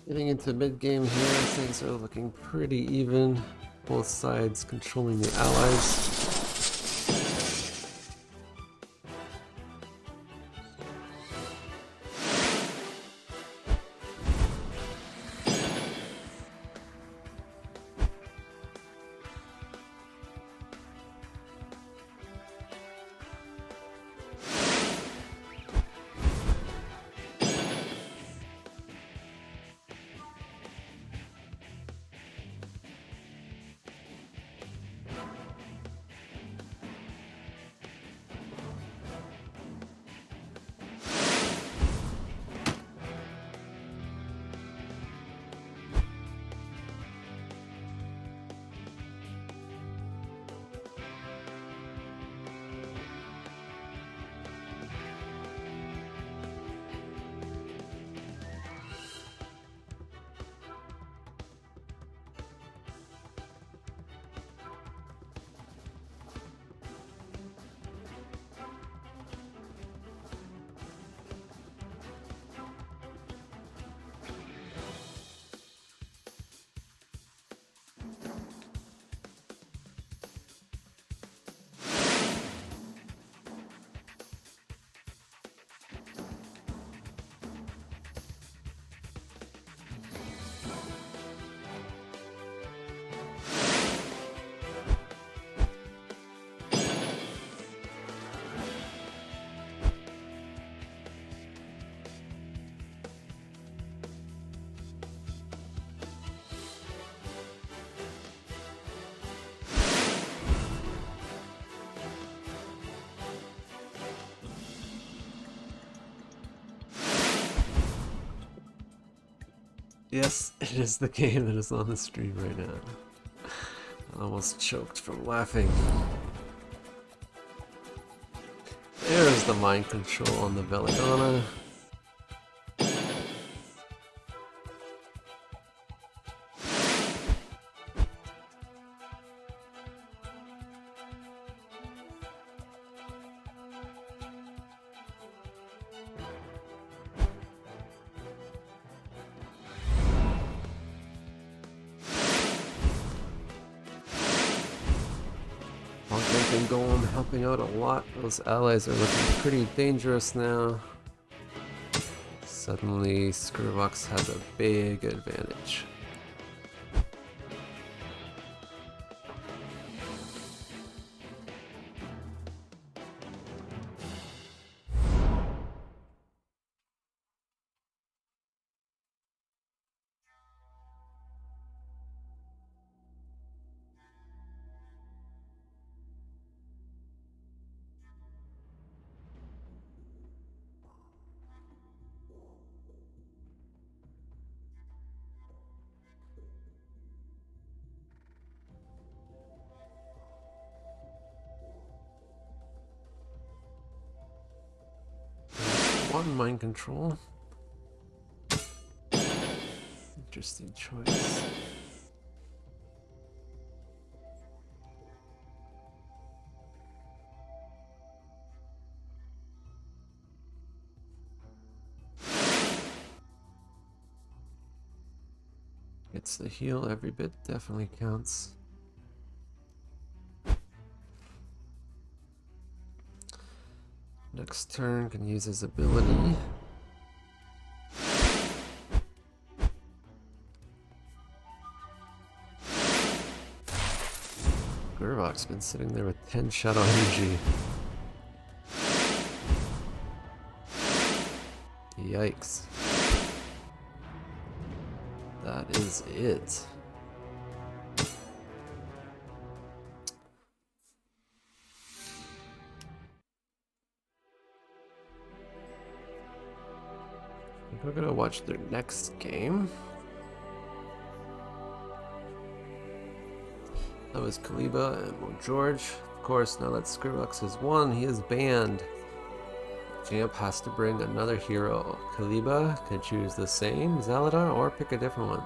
Getting into mid game here, things are looking pretty even. Both sides controlling the allies. Yes, it is the game that is on the stream right now. I almost choked from laughing. There's the mind control on the Belladonna. Been going, helping out a lot. Those allies are looking pretty dangerous now. Suddenly, Skrillex has a big advantage. One mind control. Interesting choice. Gets the heal every bit, definitely counts. Next turn can use his ability. Gurvok's been sitting there with 10 shadow energy. Yikes. That is it. We're gonna watch their next game. That was Kaliba and Mo George. Of course, now that Skrillex has won, he is banned. Jamp has to bring another hero. Kaliba can choose the same, Zaladar, or pick a different one.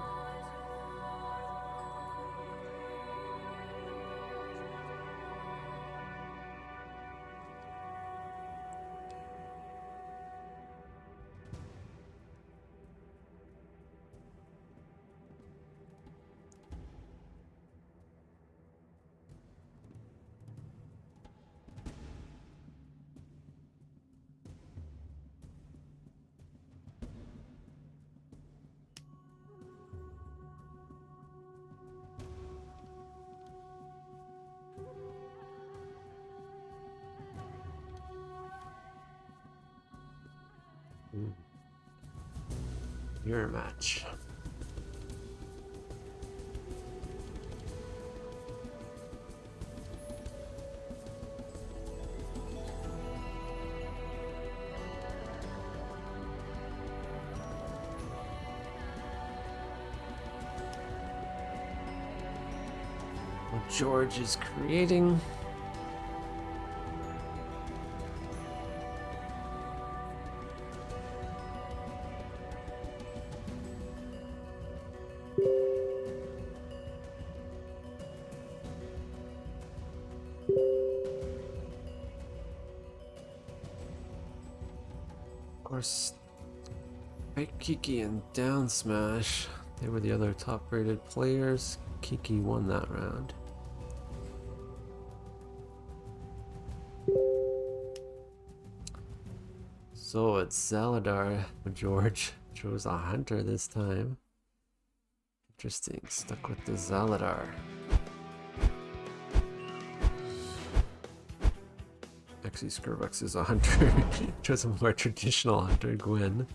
Mirror match. What George is creating. Of course, Fake Kiki and Down Smash, they were the other top rated players. Kiki won that round. So it's Zaladar. George chose a hunter this time. Interesting, stuck with the Zaladar. Actually, Skrillex is a hunter. Chose a more traditional hunter, Gwen.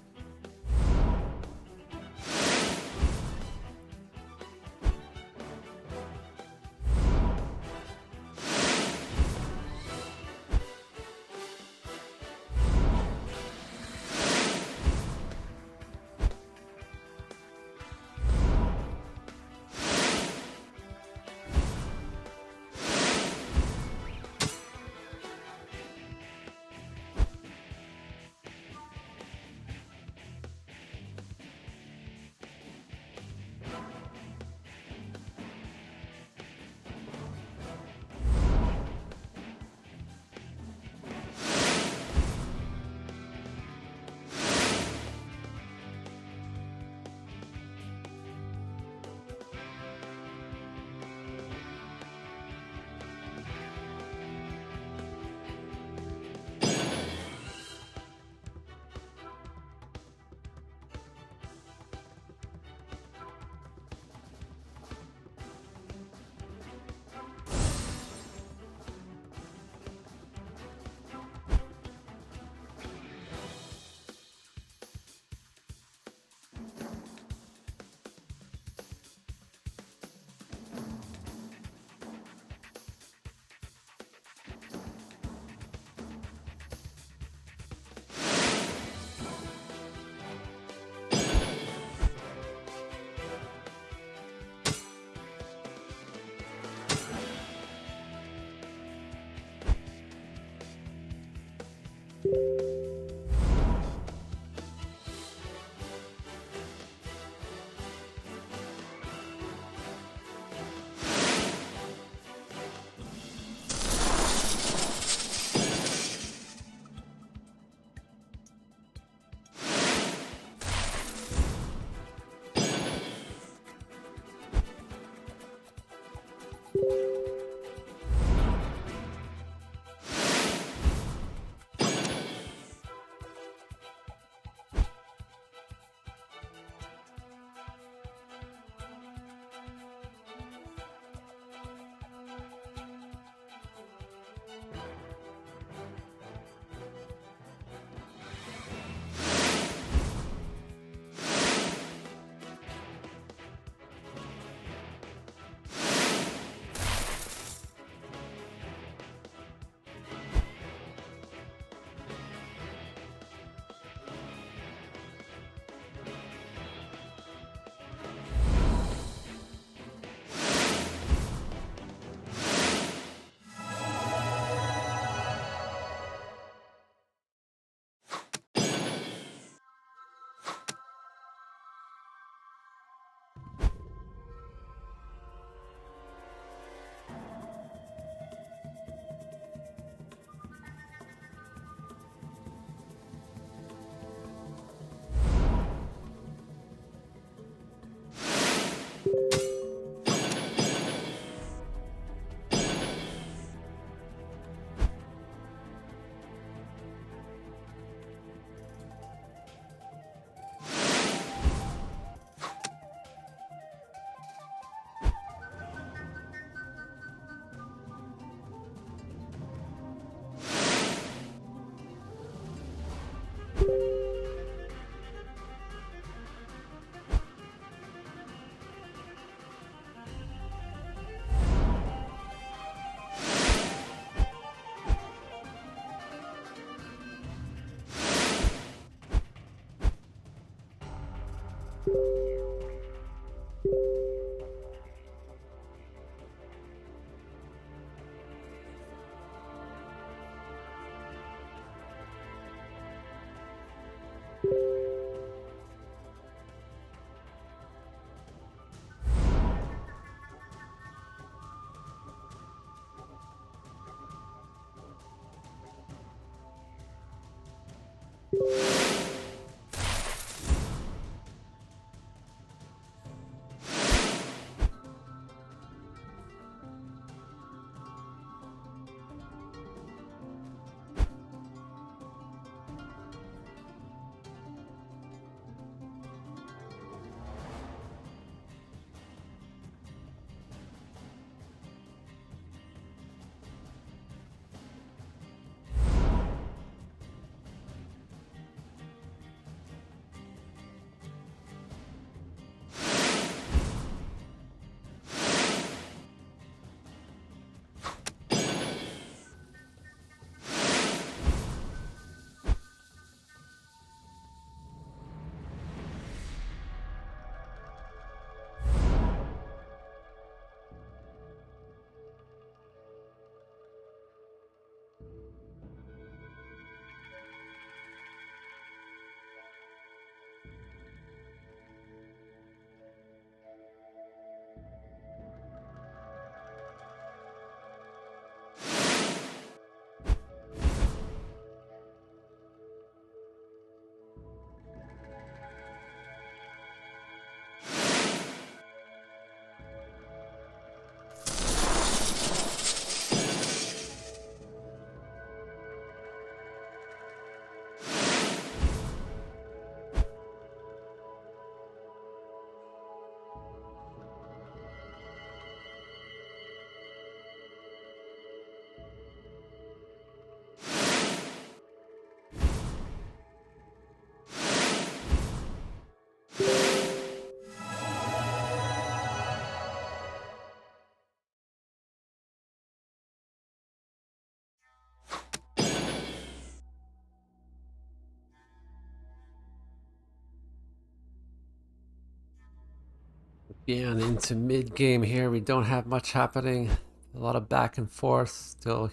Again, into mid game here. We don't have much happening. A lot of back and forth. Still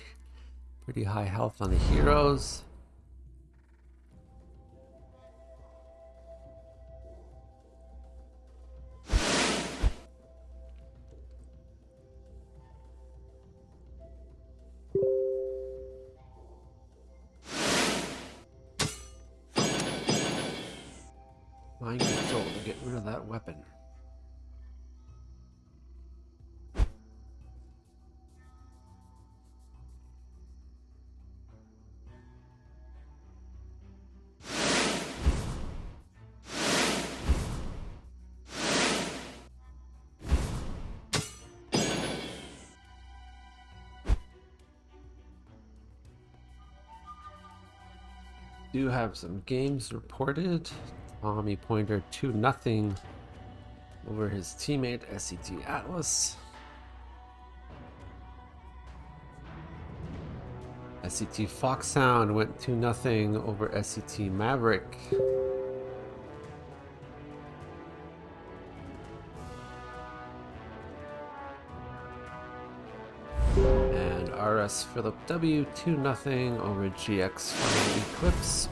pretty high health on the heroes. Mind control to get rid of that weapon. Do have some games reported. Tommy Pointer 2-0 over his teammate SCT Atlas. SCT Foxhound went 2-0 over SCT Maverick. And RS Philip W 2-0 over GX Final Eclipse.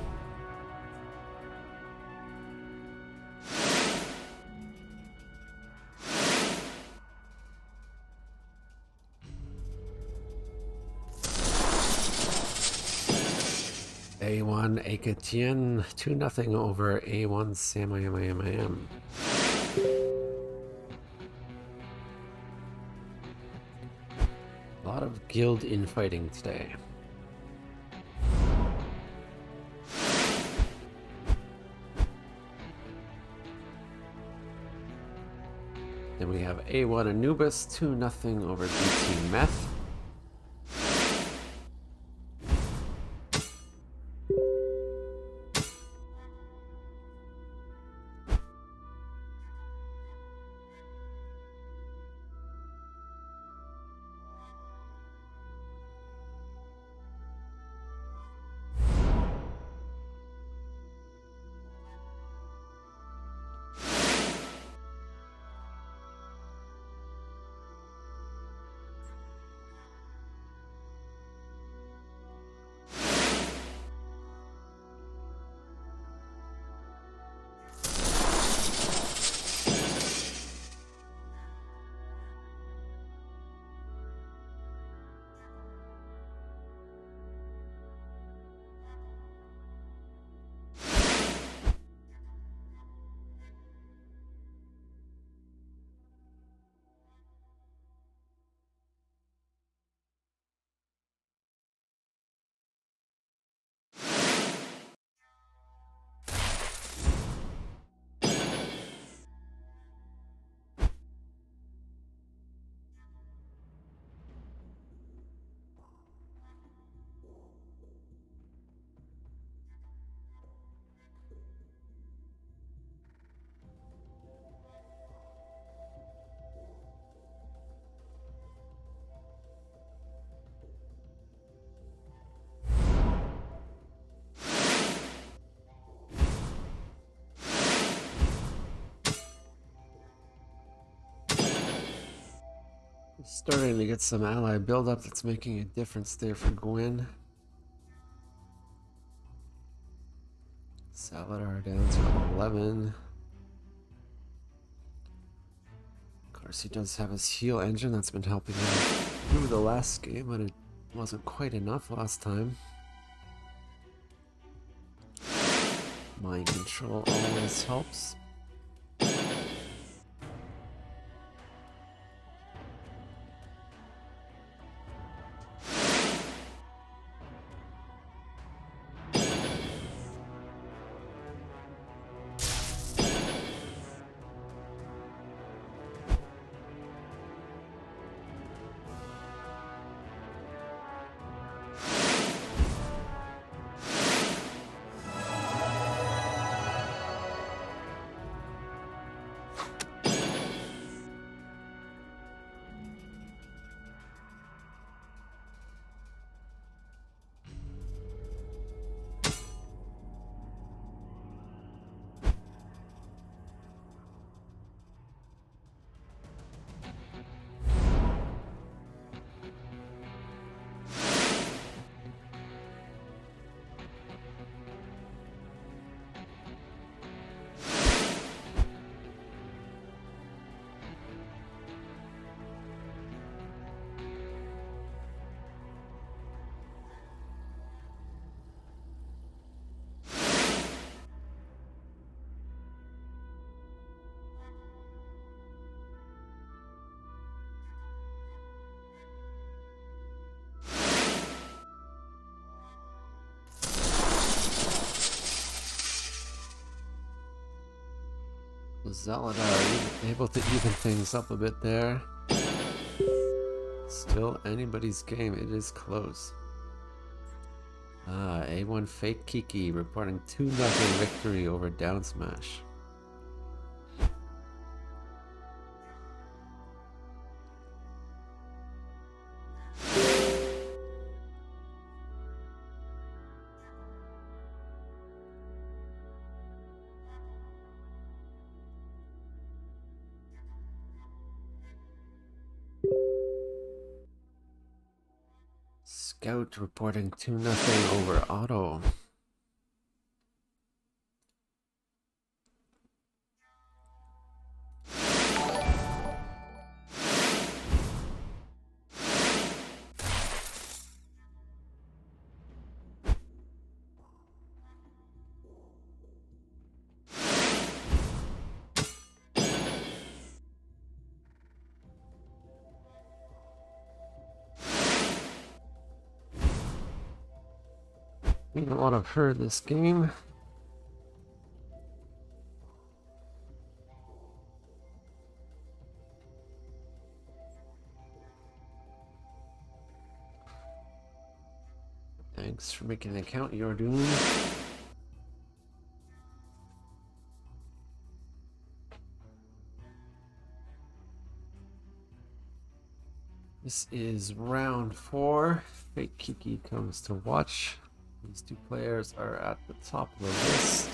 A1 Ekatien 2-0 over A1 Sam. A lot of guild infighting today. Then we have A1 Anubis 2-0 over DT Meth. Starting to get some ally buildup that's making a difference there for Gwen. Salidar down to 11. Of course, he does have his heal engine that's been helping him through the last game, but it wasn't quite enough last time. Mind control always helps. Zaladar able to even things up a bit there. Still anybody's game, it is close. A1 Fake Kiki reporting 2-0 victory over Down Smash. Scout reporting 2-0 over Otto. Seen a lot of her this game. Thanks for making an account, Yordoon. This is round 4. Fake Kiki comes to watch. These two players are at the top of the list.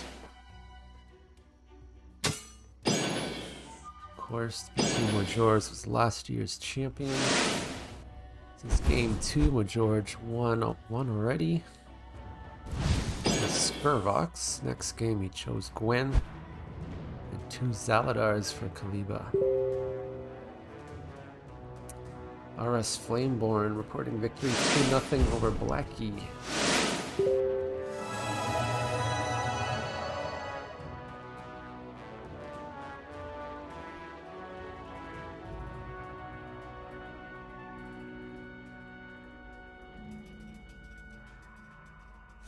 Of course, Petit Majors was last year's champion. This is game 2. Majorge won already. With Spurvox. Next game he chose Gwen. And 2 Zaladars for Kaliba. RS Flameborn reporting victory 2-0 over Blackie.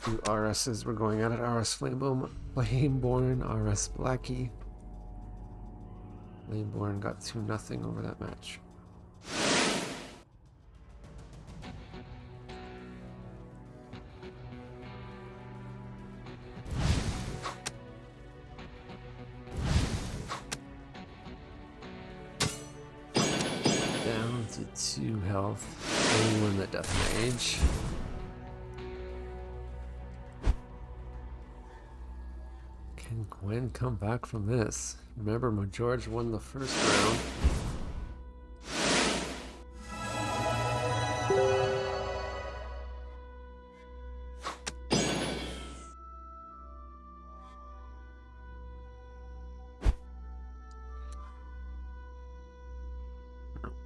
Two RSs were going at it. RS Flameborn, RS Blackie. Flameborn got 2-0 over that match. Down to 2 health. Only win the Death Mage. Can Gwen come back from this? Remember, Majorge won the first round.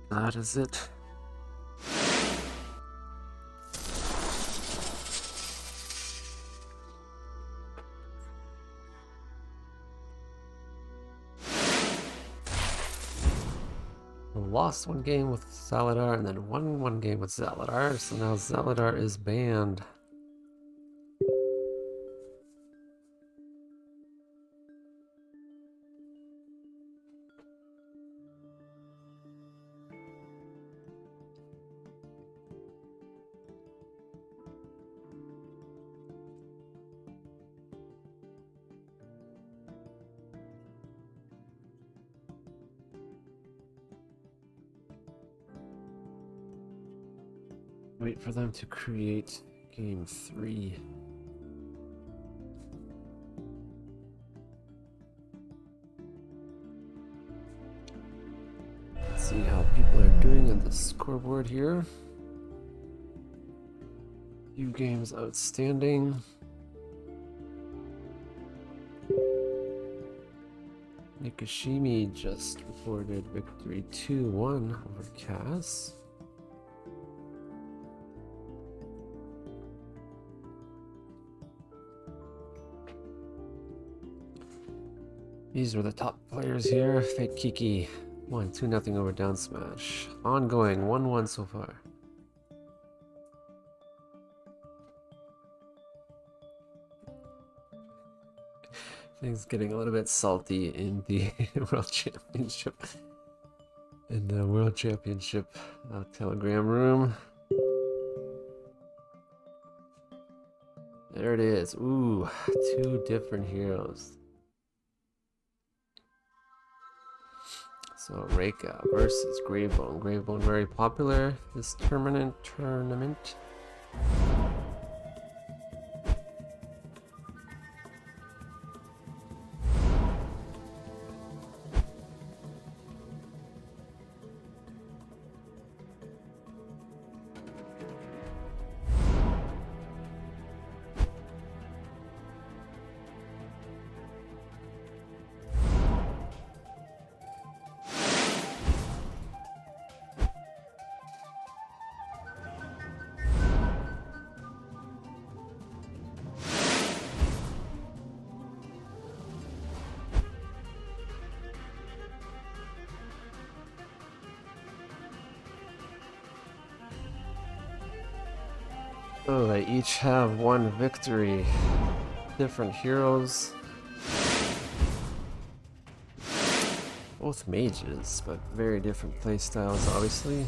That is it. Lost one game with Zaladar and then won one game with Zaladar, so now Zaladar is banned. Wait for them to create game 3. Let's see how people are doing on the scoreboard here. Few games outstanding. Nikishimi just reported victory 2-1 over Cass. These are the top players here. Fake Kiki won 2-0 over Down Smash. Ongoing 1-1 so far. Things getting a little bit salty in the World Championship. In the World Championship Telegram room. There it is. Ooh, 2 different heroes. So Reika versus Gravebone. Gravebone very popular this tournament. Oh, they each have 1 victory. Different heroes. Both mages, but very different playstyles, obviously.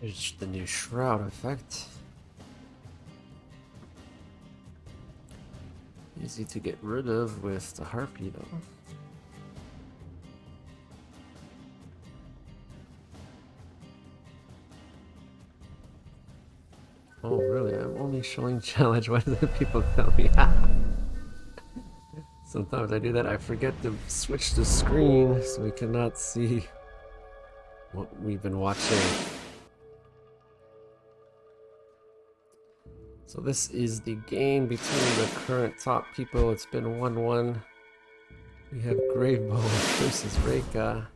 There's the new Shroud effect. Easy to get rid of with the Harpy though. Oh really? I'm only showing challenge. Why do the people tell me? Sometimes I do that. I forget to switch the screen so we cannot see what we've been watching. So this is the game between the current top people. It's been 1-1. We have Gravebone versus Reika.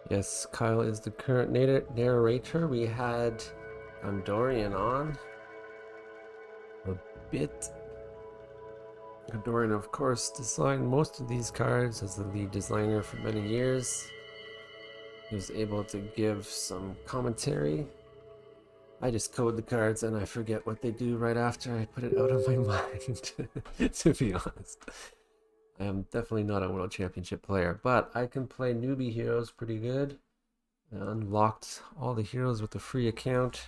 Yes, Kyle is the current narrator. We had Dorian on a bit Dorian, of course, designed most of these cards as the lead designer for many years. He was able to give some commentary. I just code the cards and I forget what they do right after I put it out of my mind, to be honest. I am definitely not a World Championship player, but I can play newbie heroes pretty good. I unlocked all the heroes with a free account.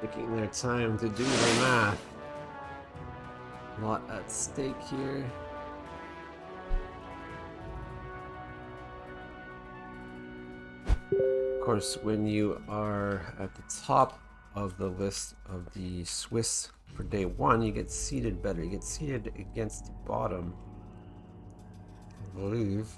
Taking their time to do the math. A lot at stake here. Of course, when you are at the top of the list of the Swiss for day one, you get seated better. You get seated against the bottom, I believe.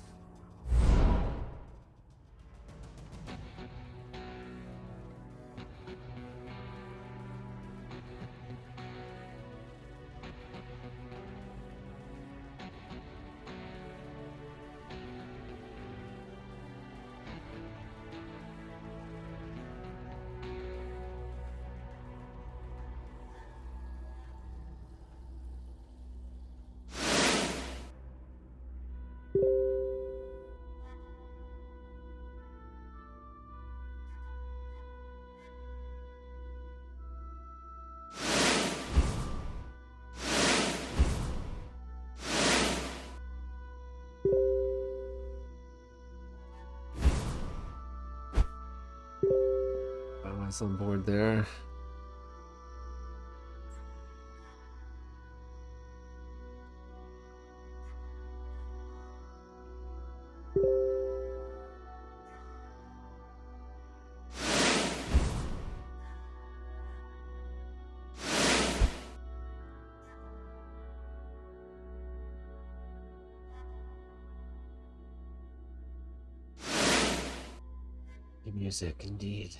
Balance on board there. The music, indeed.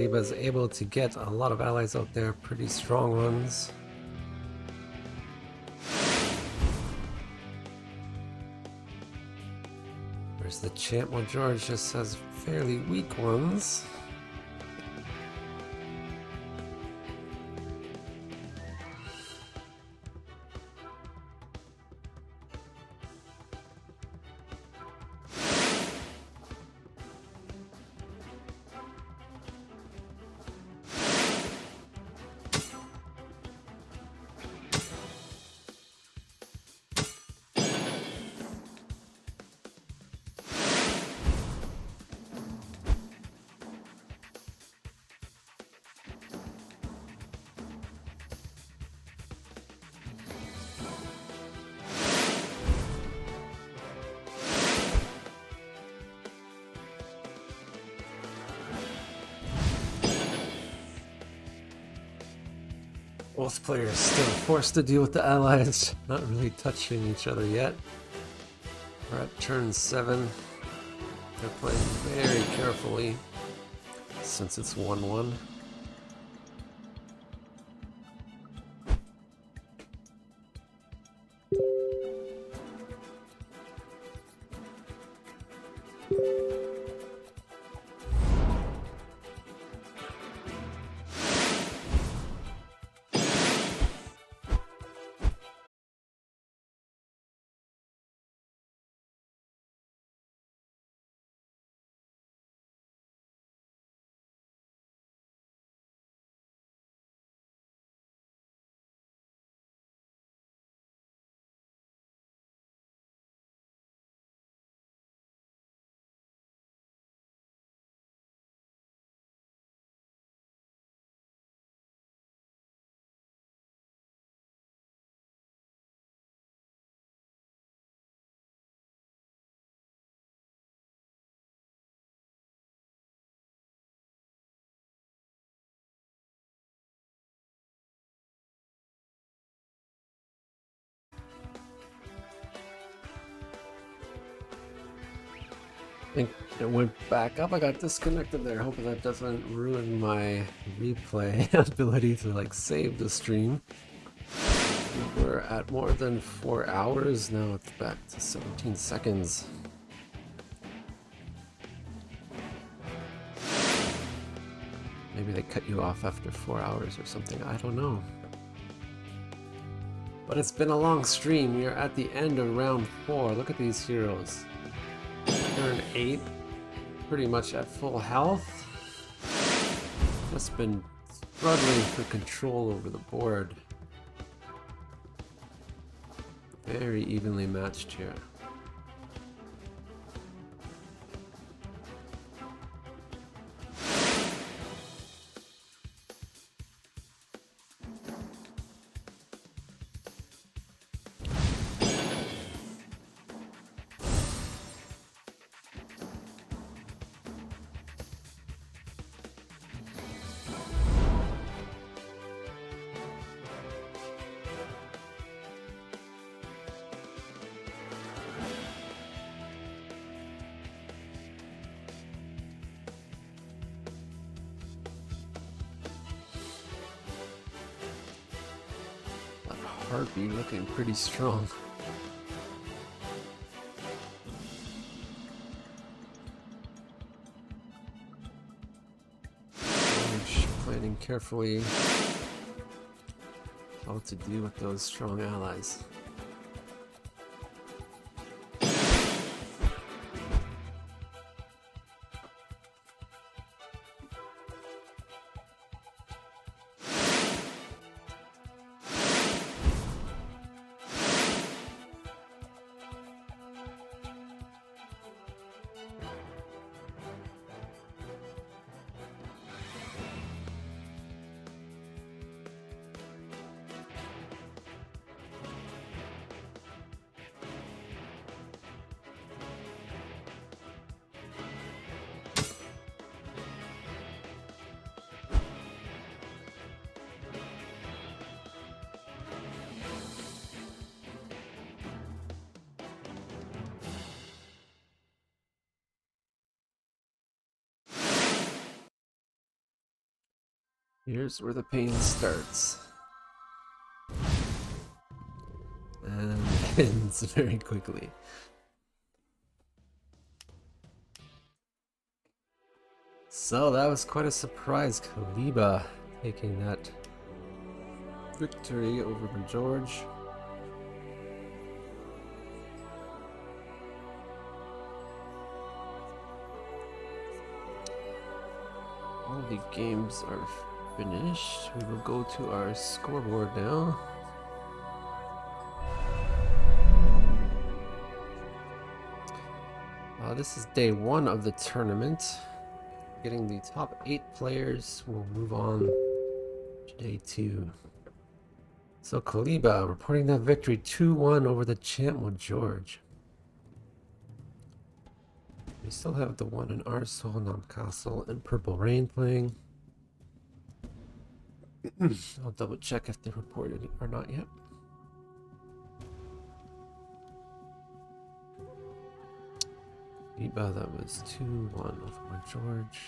Kaliba's able to get a lot of allies out there, pretty strong ones. Whereas the champ, well, George just has fairly weak ones. Both players still forced to deal with the allies, not really touching each other yet. We're at turn 7. They're playing very carefully since it's 1-1. I think it went back up. I got disconnected there. Hoping that doesn't ruin my replay ability to like save the stream. We're at more than 4 hours now. It's back to 17 seconds. Maybe they cut you off after 4 hours or something. I don't know. But it's been a long stream. We are at the end of round 4. Look at these heroes. Turn 8, pretty much at full health. Just been struggling for control over the board. Very evenly matched here. Harpy looking pretty strong. George planning carefully how to deal with those strong allies. Here's where the pain starts. And ends very quickly. So that was quite a surprise. Kaliba taking that victory over George. All the games are finished. We will go to our scoreboard now. This is day 1 of the tournament. Getting the top 8 players. We'll move on to day 2. So Kaliba reporting that victory 2-1 over the champ George. We still have the one in Arsehole, Namcastle, and Purple Rain playing. I'll double check if they reported it or not yet. Eba, that was 2-1 over George.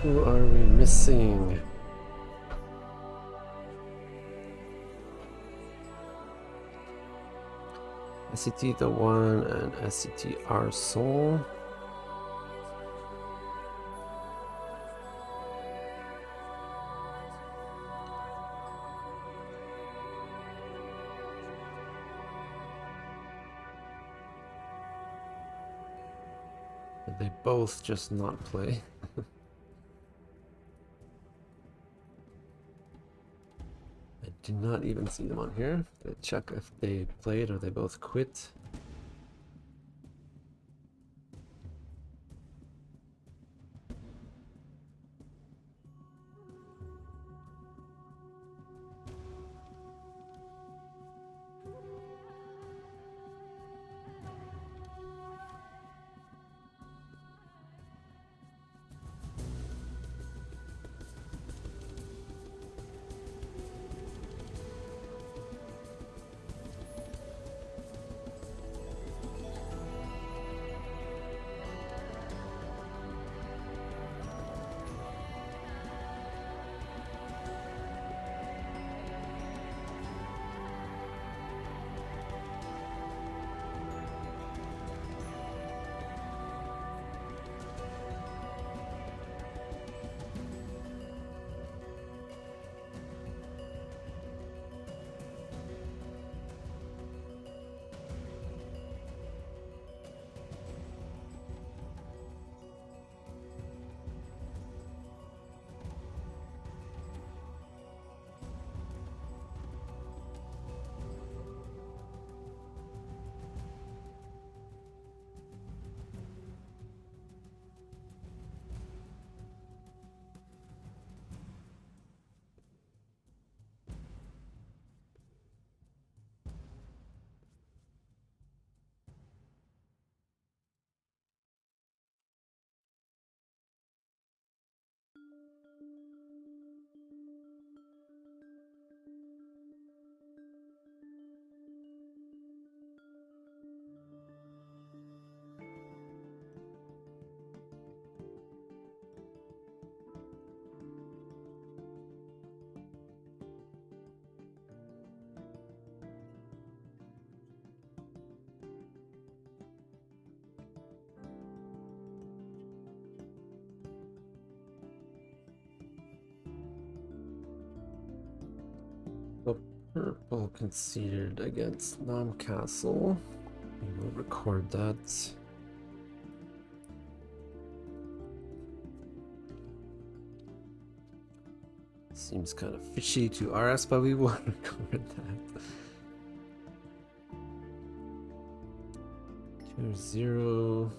Who are we missing? SCT the one and SCT our soul. Did they both just not play? I do not even see them on here. Let's check if they played or they both quit. The purple conceded against Namcastle. We will record that. Seems kind of fishy to RS, but we will record that. 2-0.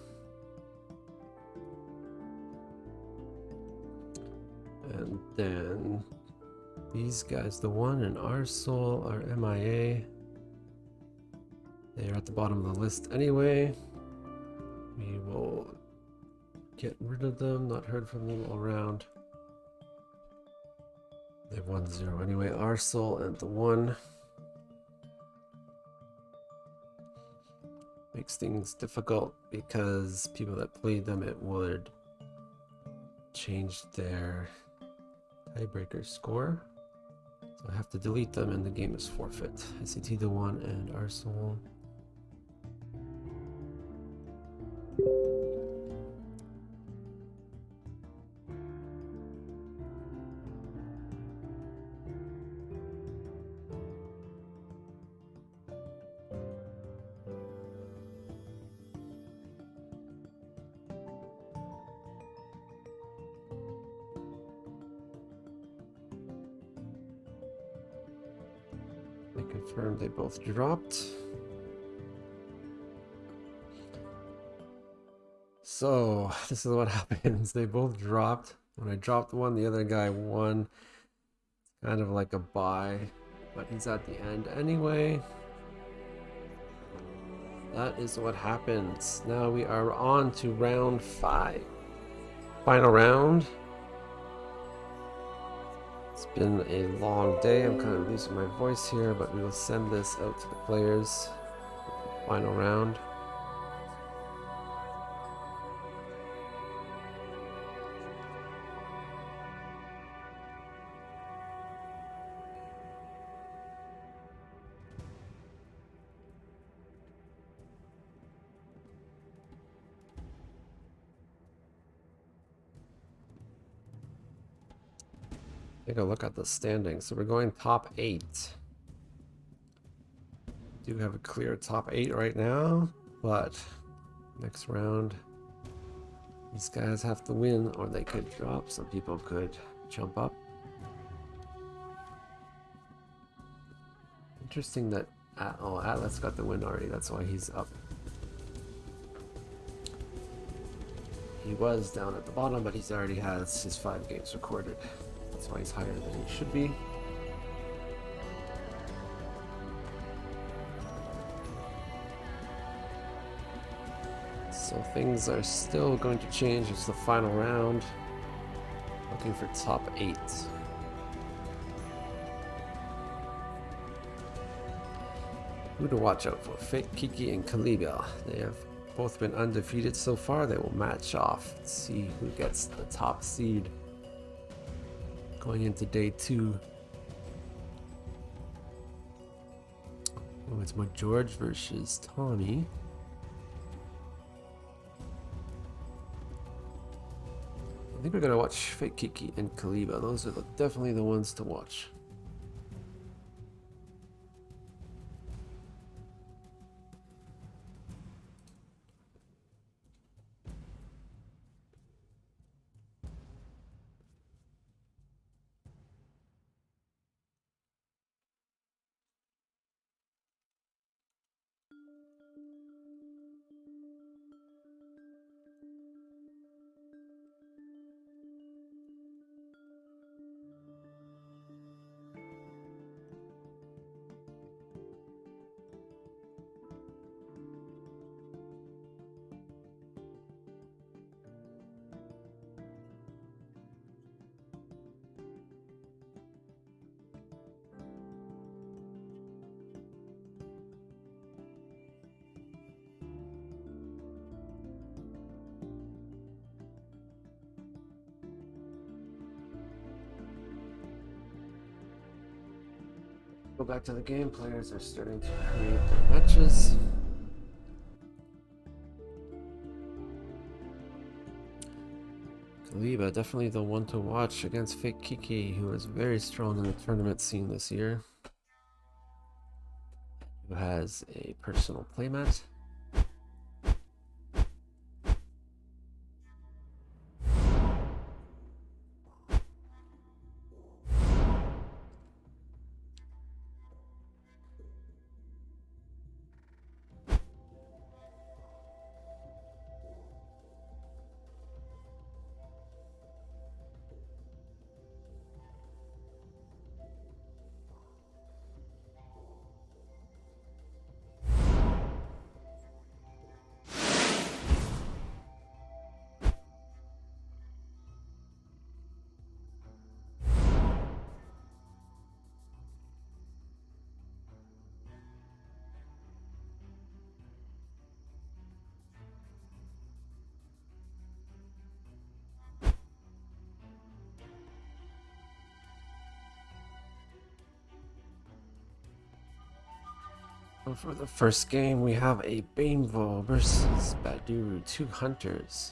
And then these guys, the one and our soul are MIA. They are at the bottom of the list anyway. We will get rid of them, not heard from them all around. They have 1-0 anyway. Arsenal and the 1. Makes things difficult because people that played them, it would change their tiebreaker score. So I have to delete them and the game is forfeit. ICT the 1 and Arsenal. They confirmed they both dropped. So this is what happens. They both dropped. When I dropped one, the other guy won. Kind of like a bye, but he's at the end anyway. That is what happens. Now we are on to round 5. Final round. It's been a long day. I'm kind of losing my voice here, but we will send this out to the players. Final round. Take a look at the standings. So we're going top 8. Do have a clear top 8 right now, but next round these guys have to win or they could drop. Some people could jump up. Interesting that Atlas got the win already. That's why he's up. He was down at the bottom, but he's already has his 5 games recorded. That's why he's higher than he should be. So things are still going to change. It's the final round. Looking for top 8. Who to watch out for? Fake Kiki and Kaliba. They have both been undefeated so far. They will match off. Let's see who gets the top seed. Going into day 2. Oh, it's my George versus Tommy. I think we're gonna watch Fake Kiki and Kaliba. Those are definitely the ones to watch. Go back to the game. Players are starting to create their matches. Kaliba, definitely the one to watch against Fake Kiki, who is very strong in the tournament scene this year. Who has a personal playmat. So for the first game, we have a Baneville versus Badu, two hunters.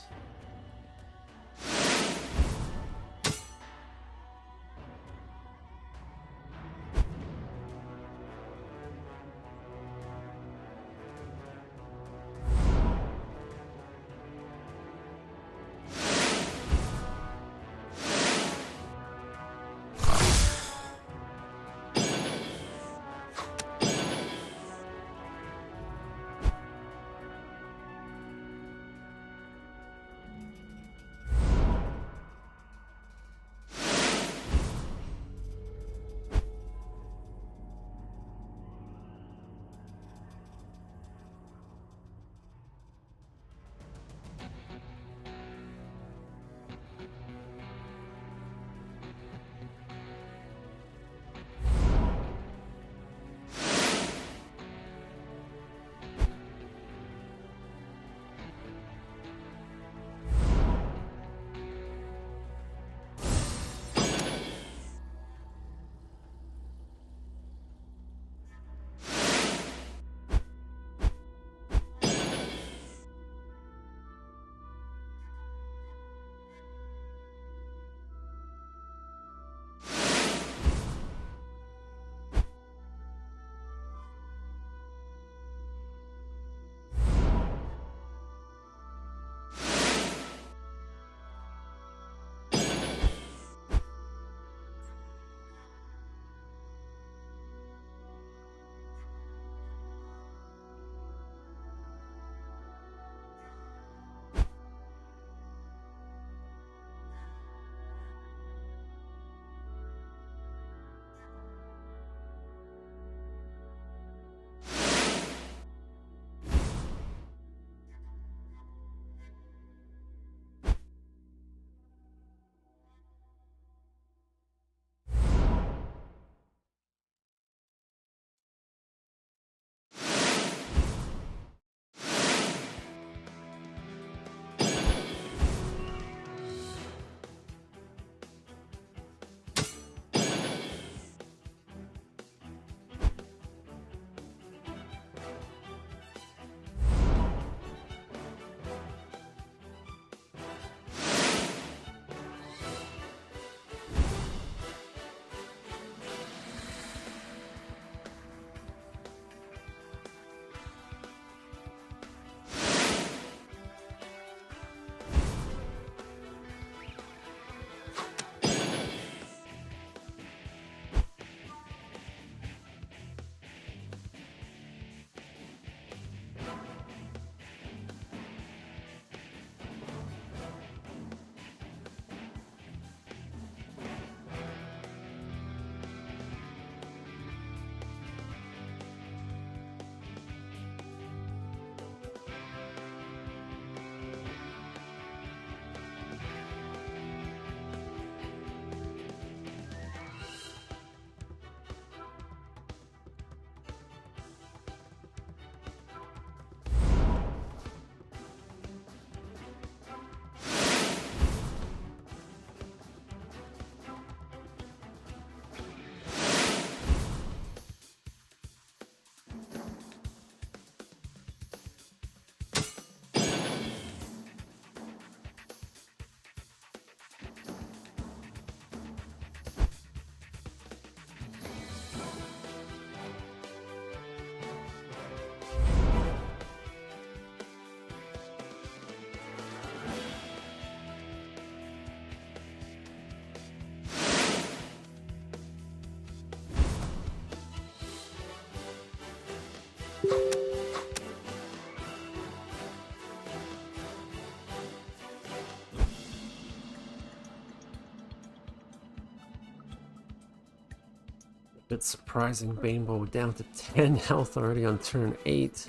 Bit surprising, Banebo down to 10 health already on turn 8.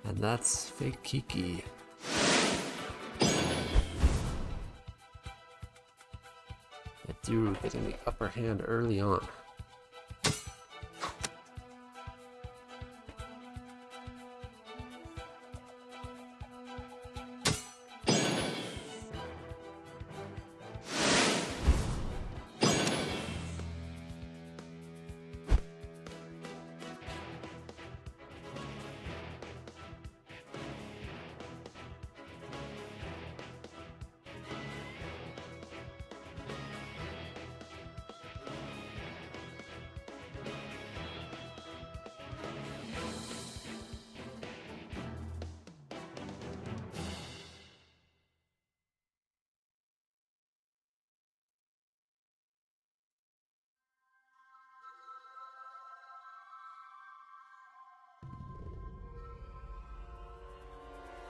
And that's Fake Kiki. Duru getting the upper hand early on.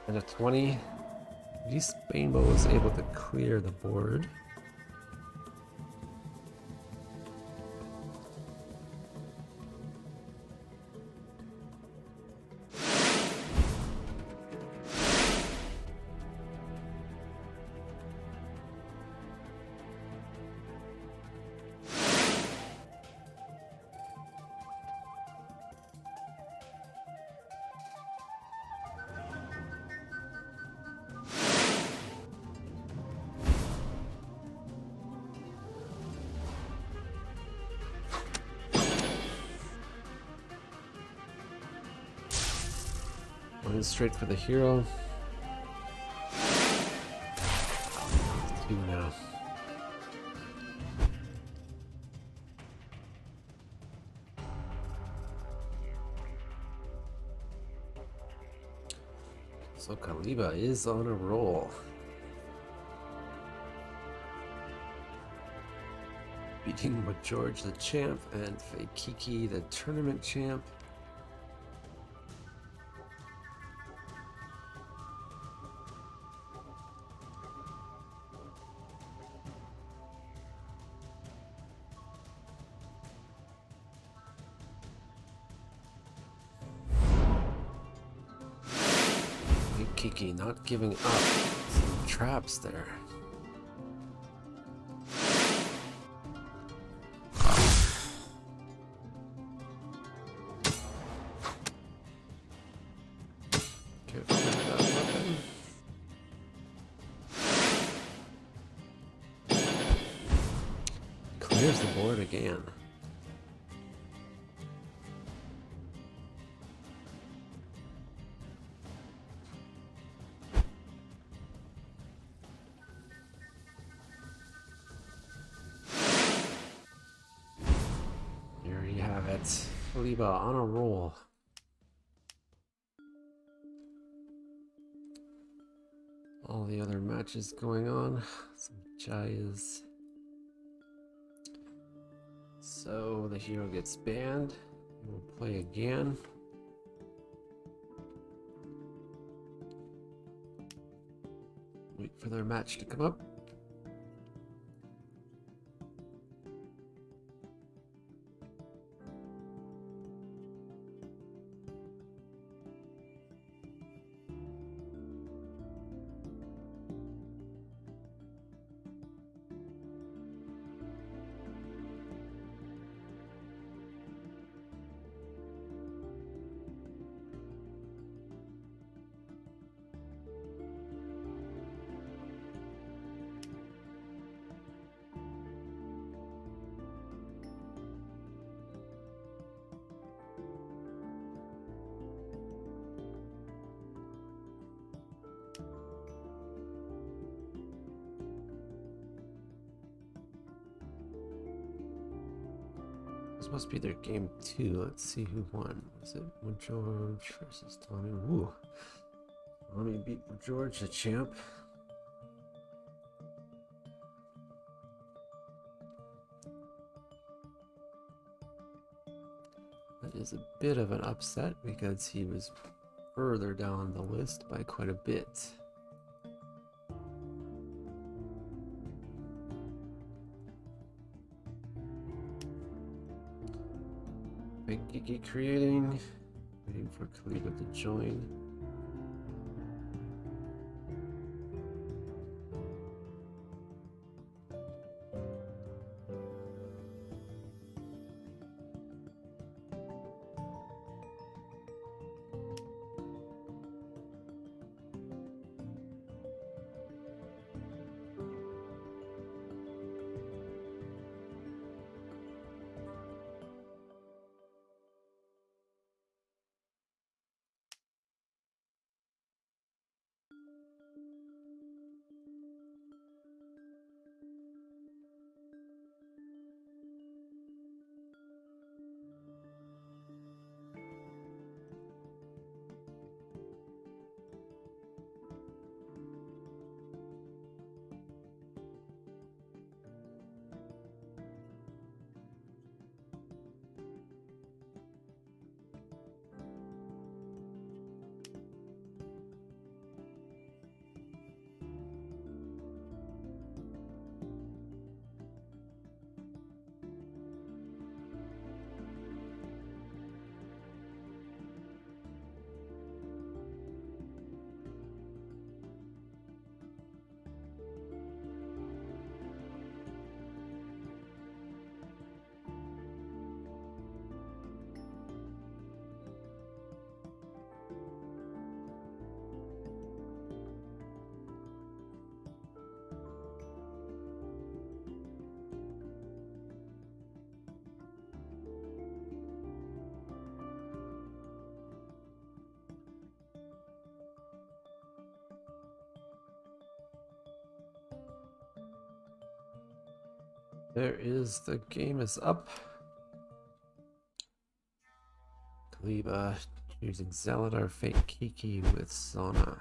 And a 20. At least Rainbow was able to clear the board. Going straight for the hero. 2 now. So Kaliba is on a roll. Beating George the champ and Fakiki the tournament champ. Kiki not giving up. Some traps there. Careful with that weapon. Clears the board again. There you have it. Kaliba on a roll. All the other matches going on. Some Jayas. So the hero gets banned. We'll play again. Wait for their match to come up. This must be their game 2. Let's see who won. Was it George versus Tommy? Ooh. Tommy beat George, the champ. That is a bit of an upset because he was further down the list by quite a bit. Geeky creating, waiting for Kaliba to join. There is the game is up. Kaliba using Zeladar, Fake Kiki with Sona.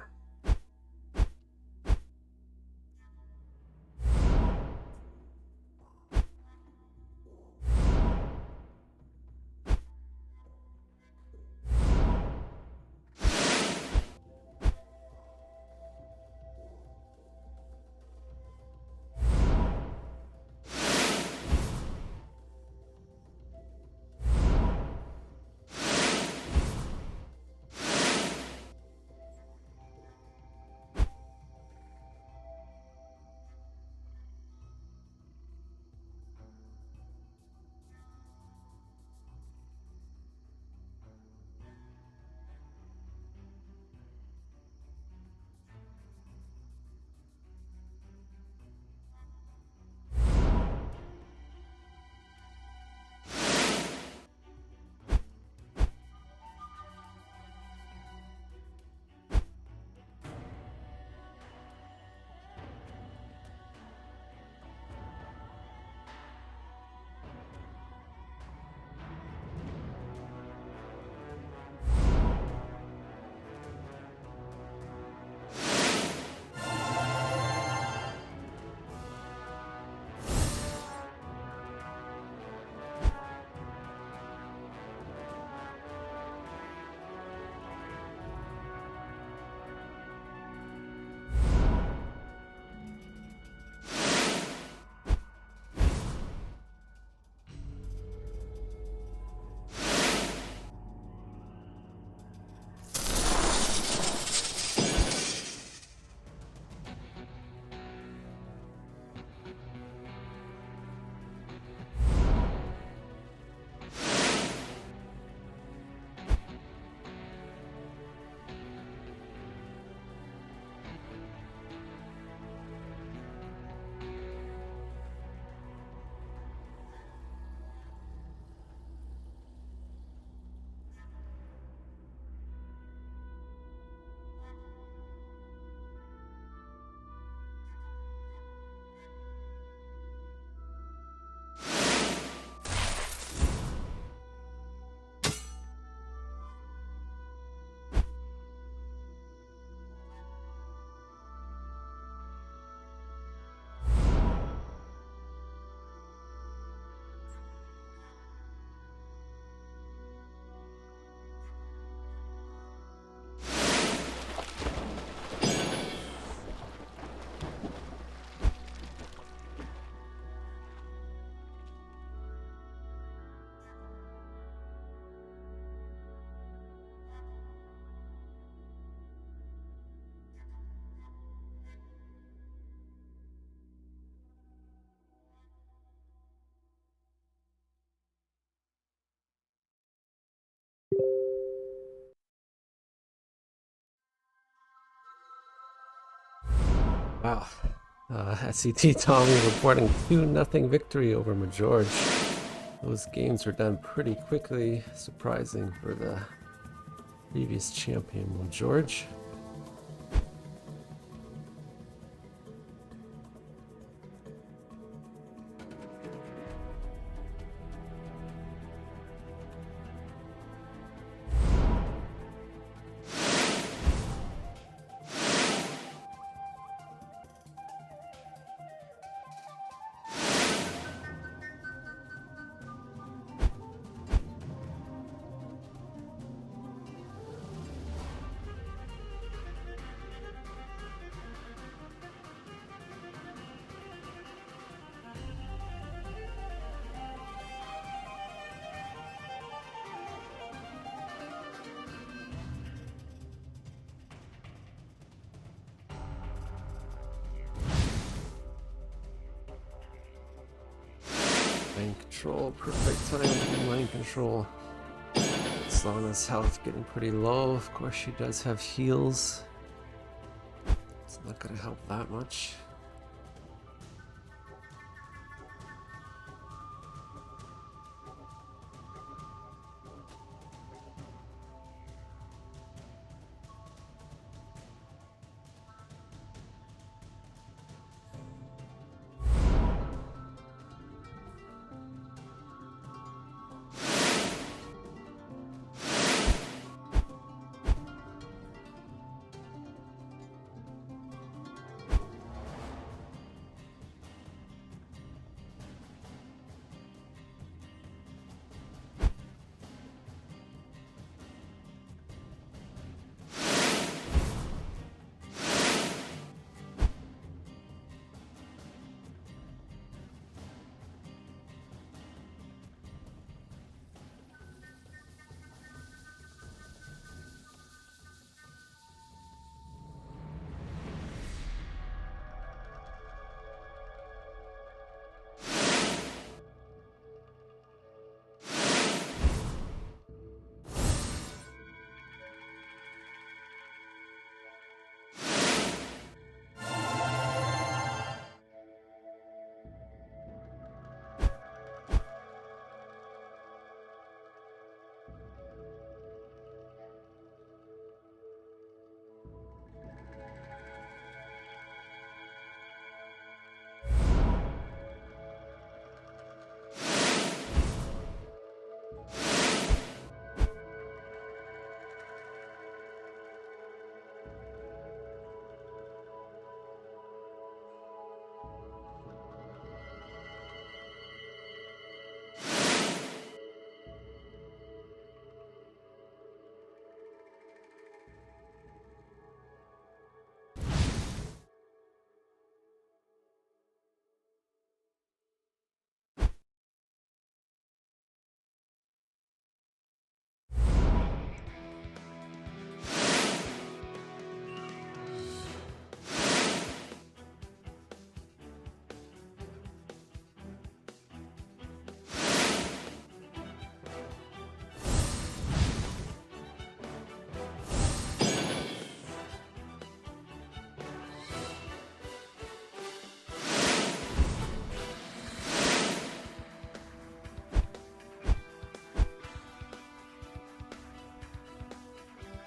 Wow. SCT Tommy reporting 2-0 victory over Majorge. Those games were done pretty quickly, surprising for the previous champion, Majorge. Lane control, perfect time, lane control. Sona's health getting pretty low. Of course, she does have heals. It's not gonna help that much.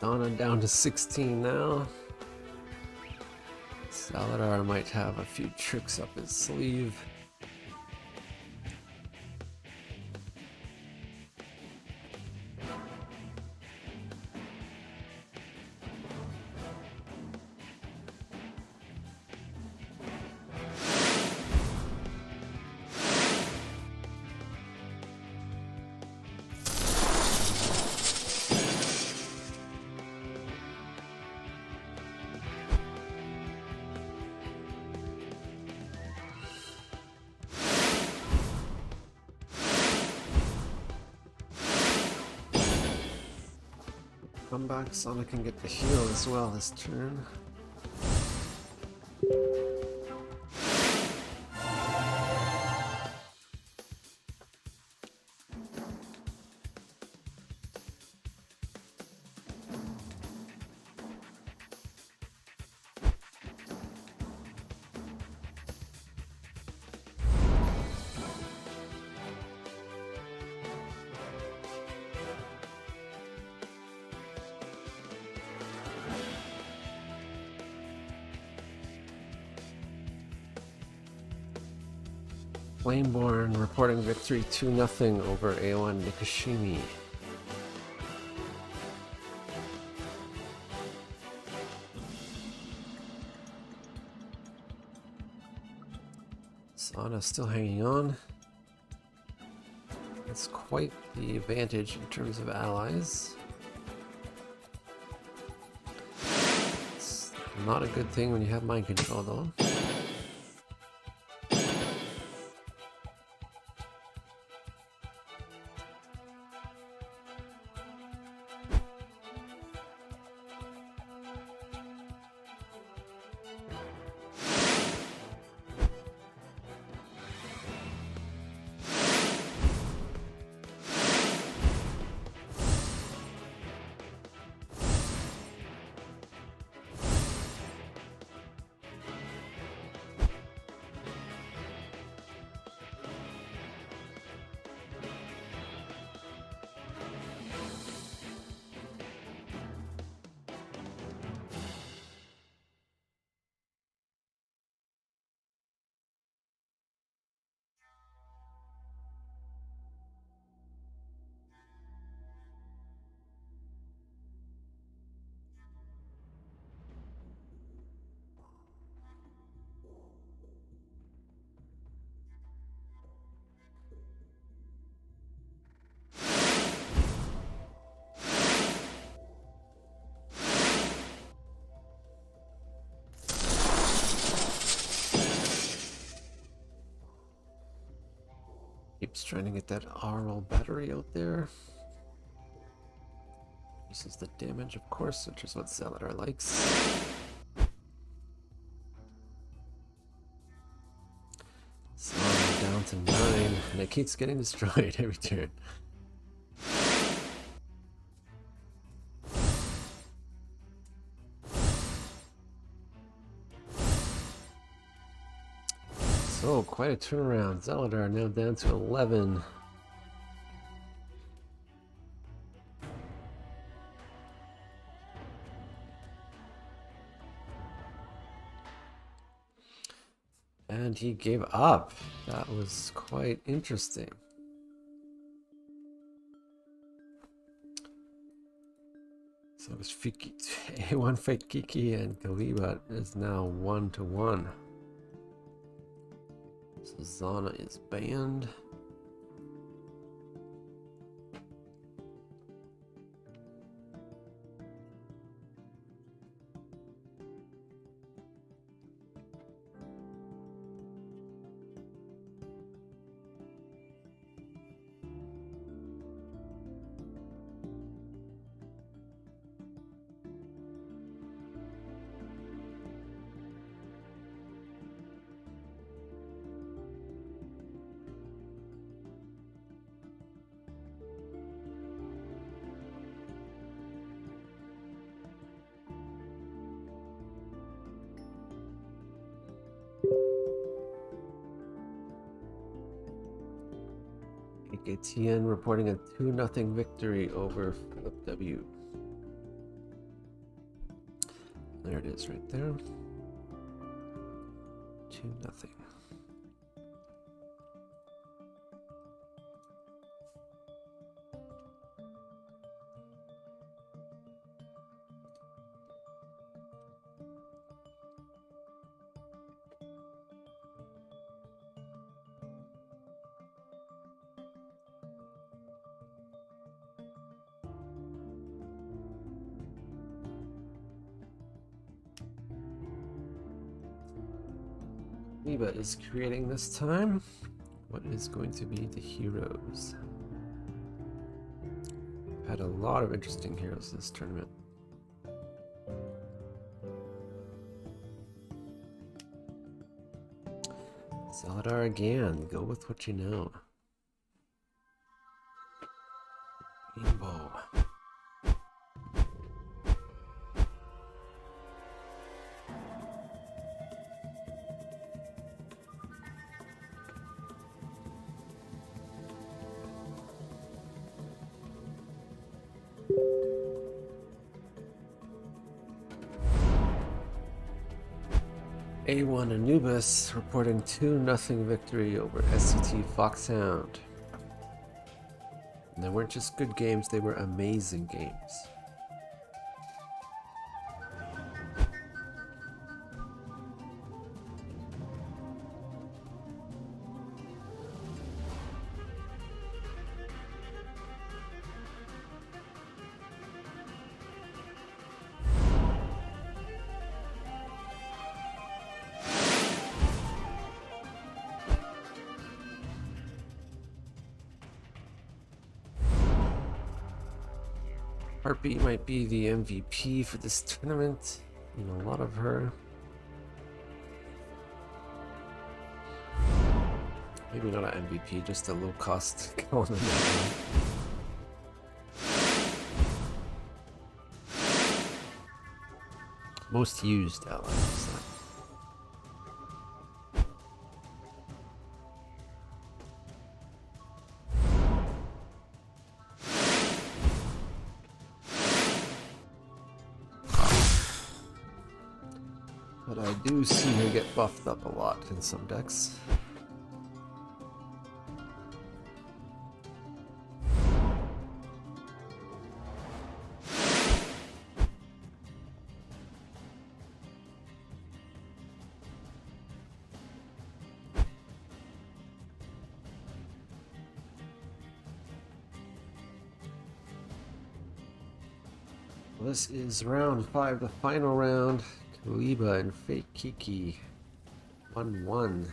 Donna down to 16 now. Salazar might have a few tricks up his sleeve. Come back, Sonic can get the heal as well this turn. Flameborn reporting victory 2-0 over A1 Nikishimi. Sana still hanging on. That's quite the advantage in terms of allies. It's not a good thing when you have mind control though. Keeps trying to get that RL battery out there. This is the damage, of course, which is what Salazar likes. So down to 9, and it keeps getting destroyed every turn. So, quite a turnaround. Salazar now down to 11. And he gave up. That was quite interesting. So it was A1 Fake Kiki and Kaliba is now 1-1. So Zana is banned. Etienne reporting a 2-0 victory over Philip W. There it is right there. 2-0. Eva is creating this time. What is going to be the heroes? Had a lot of interesting heroes this tournament. Zeladar again. Go with what you know. Rainbow. A1 Anubis reporting 2-0 victory over SCT Foxhound. And they weren't just good games, they were amazing games. Harpy might be the MVP for this tournament. You know, a lot of her. Maybe not an MVP, just a low cost element. Most used allies. But I do see her get buffed up a lot in some decks. This is round 5, the final round. Kaliba and Fake Kiki. 1-1.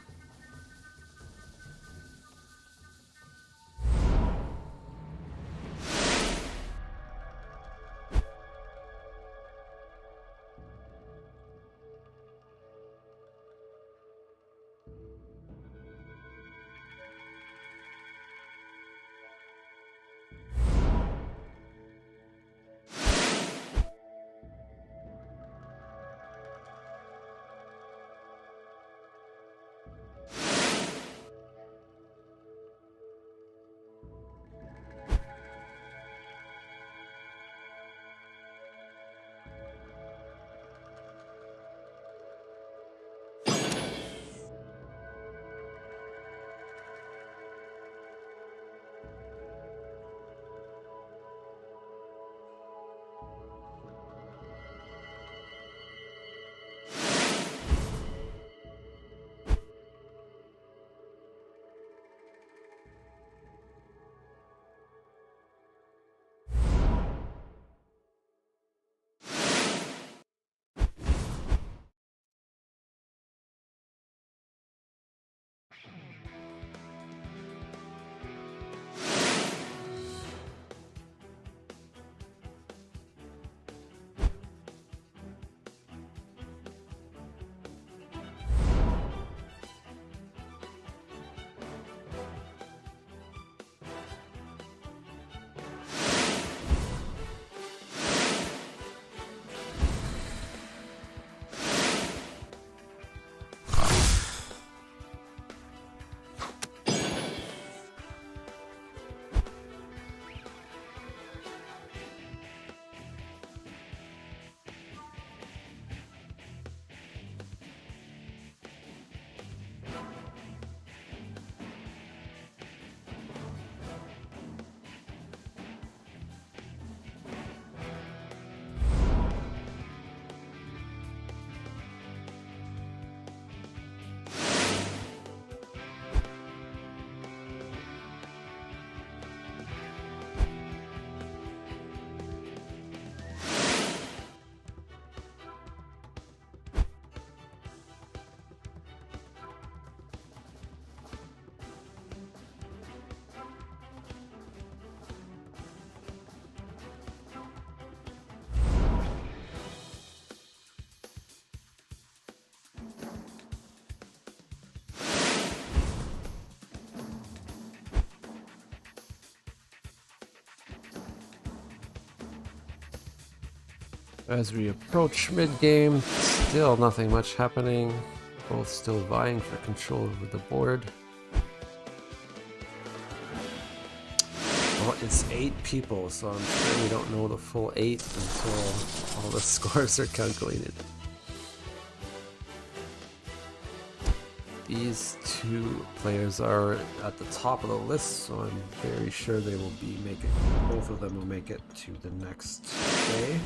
As we approach mid-game, still nothing much happening. Both still vying for control over the board. Well, it's 8 people, so I'm sure we don't know the full 8 until all the scores are calculated. These 2 players are at the top of the list, so I'm very sure they will be making, both of them will make it to the next day.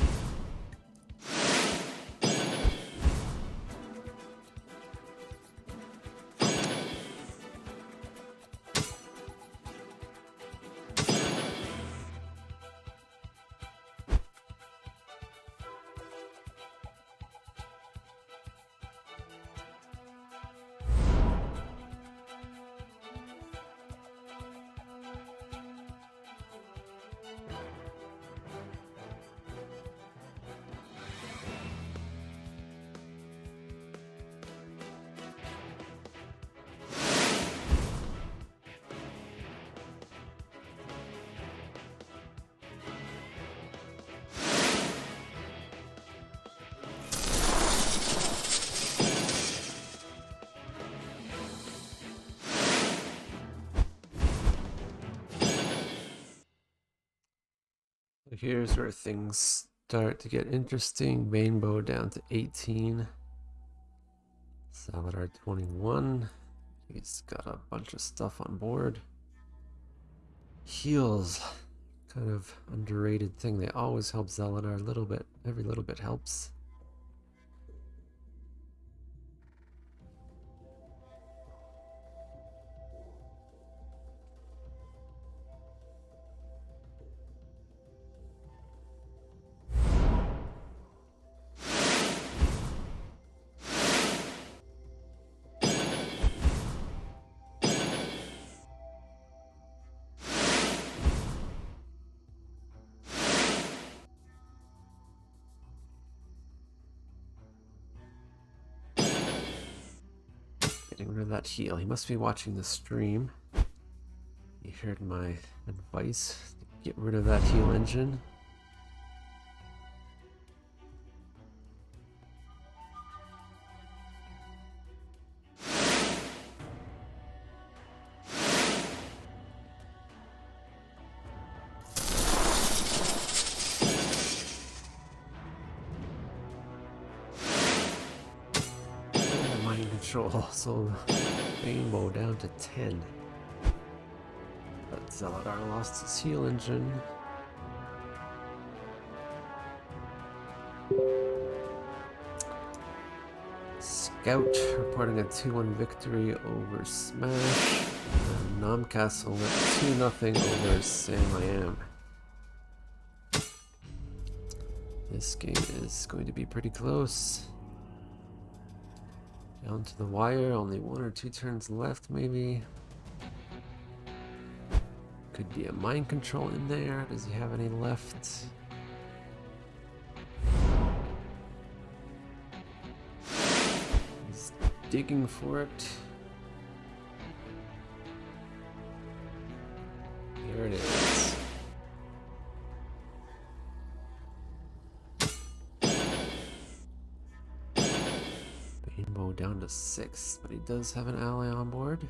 Here's where things start to get interesting. Rainbow down to 18. Salazar 21. He's got a bunch of stuff on board. Heals. Kind of underrated thing. They always help Zeladar a little bit. Every little bit helps. Getting rid of that heal. He must be watching the stream. He heard my advice. Get rid of that heal engine. Mind control, so Rainbow down to 10. But Zeladar lost his heal engine. Scout reporting a 2-1 victory over Smash. And Nomcastle went 2-0 over Sam-I-Am. This game is going to be pretty close. Down to the wire, only 1 or 2 turns left maybe. Could be a mind control in there. Does he have any left? He's digging for it. Here it is. Rainbow down to 6, but he does have an ally on board.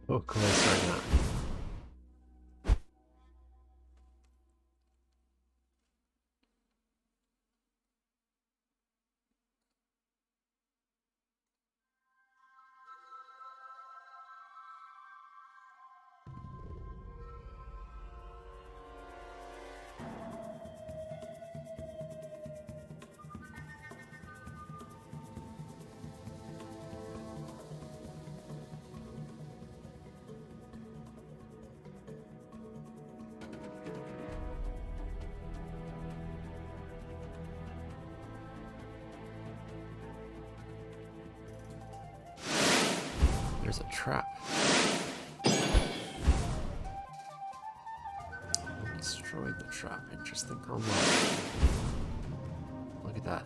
Oh, close right now. There's a trap. Destroyed the trap. Interesting combo. Look at that.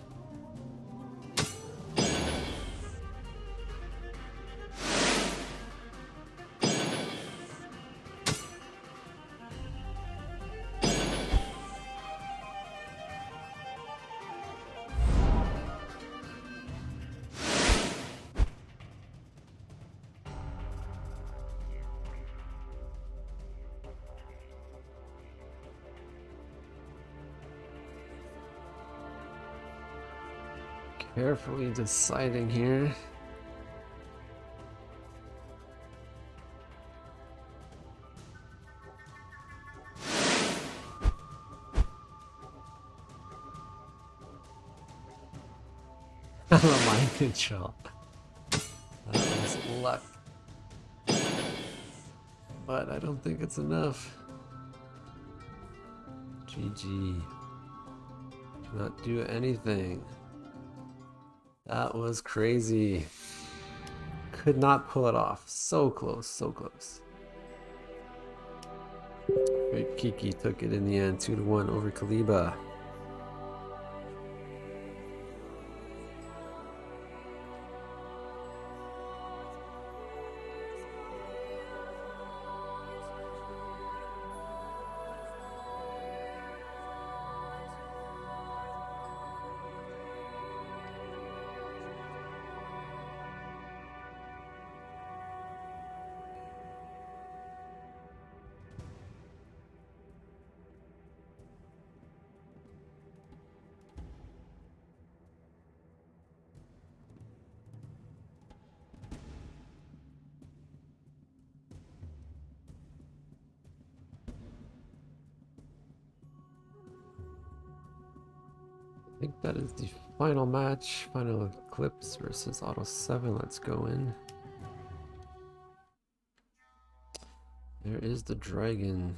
Carefully deciding here. Mind control. That was luck. But I don't think it's enough. GG. Cannot do anything. That was crazy. Could not pull it off. So close, so close. Great Kiki took it in the end, 2-1 over Kaliba. I think that is the final match. Final Eclipse versus Auto 7. Let's go in. There is the dragon.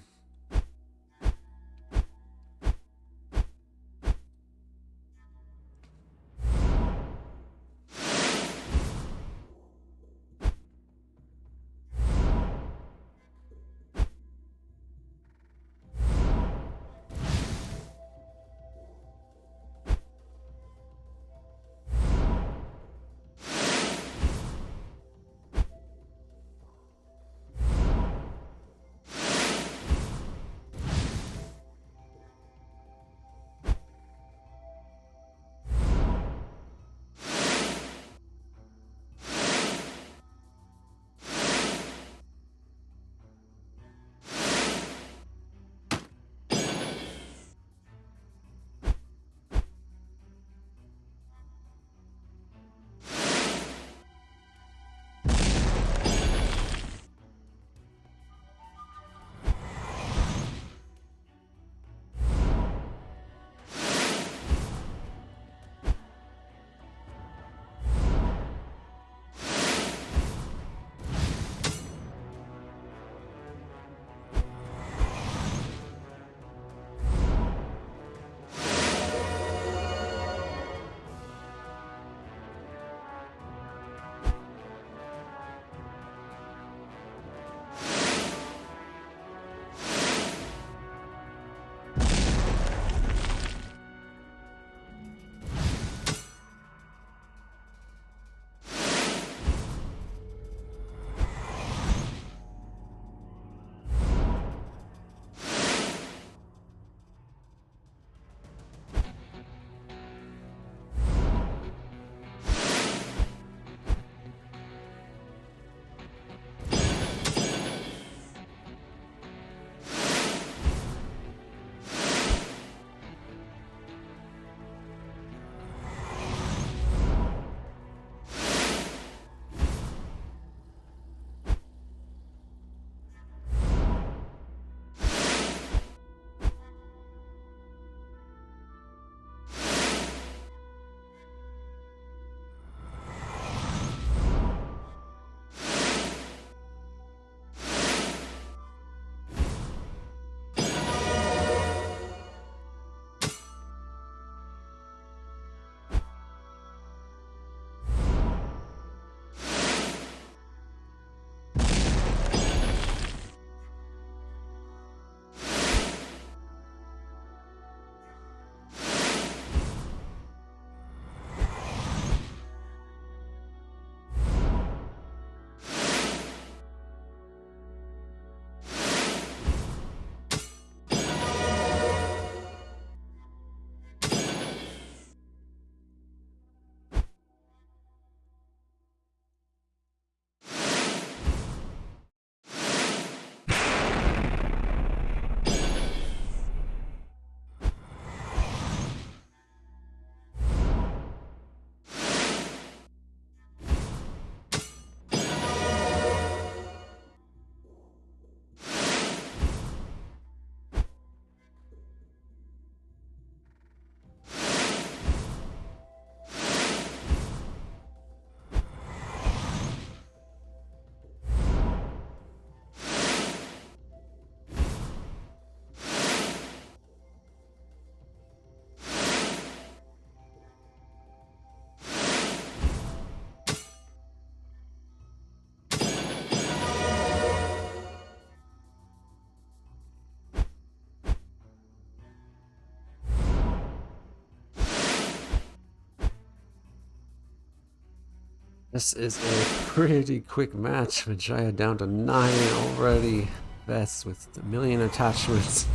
This is a pretty quick match. Vijaya down to 9 already. Vess with a million attachments.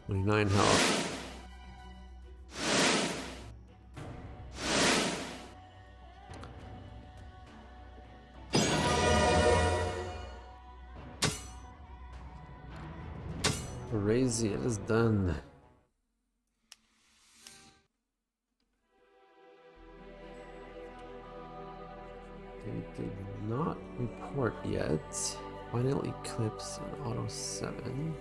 29 health. Crazy, it is done. They did not report yet. Final Eclipse and Auto 7.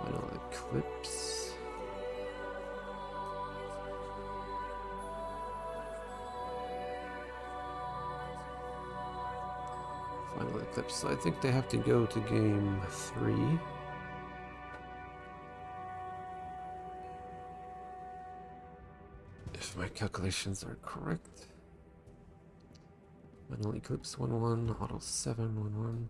Final Eclipse. Final Eclipse. So I think they have to go to game 3. If my calculations are correct. Final Eclipse 1-1, Auto 7 1-1.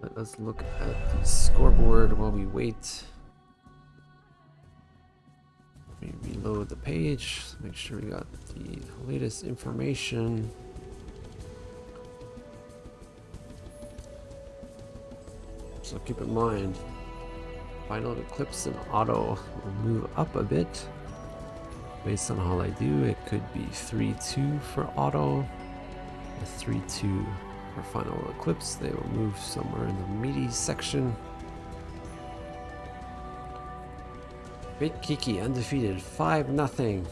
Let us look at the scoreboard while we wait. Let me reload the page, make sure we got the latest information. So keep in mind, Final Eclipse and Auto will move up a bit. Based on how I do, it could be 3-2 for Auto, a 3-2 for Final Eclipse. They will move somewhere in the meaty section. Great Kiki undefeated 5-0.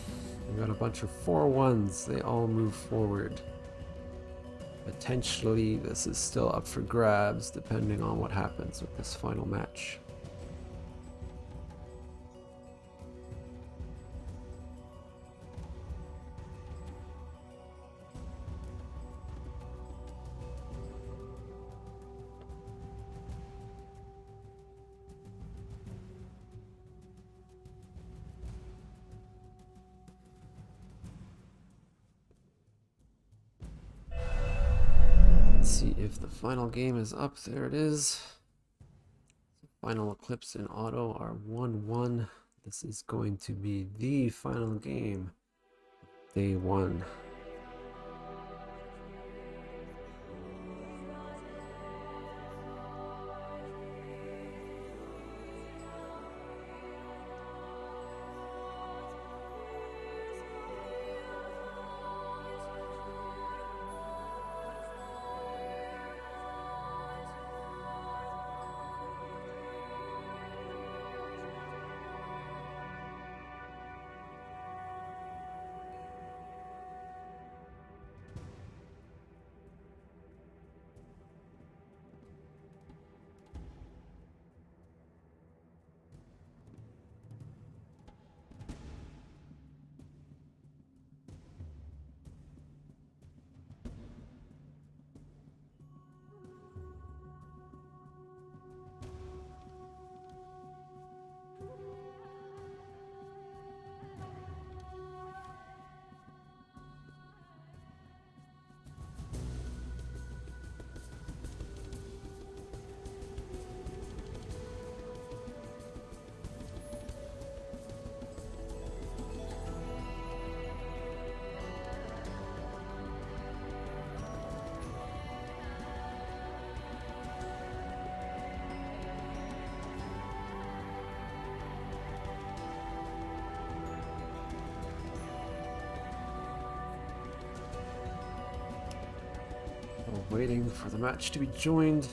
We got a bunch of 4-1s. They all move forward. Potentially this is still up for grabs depending on what happens with this final match. See if the final game is up. There it is. Final Eclipse and Auto are 1-1. This is going to be the final game. Day 1. We're waiting for the match to be joined.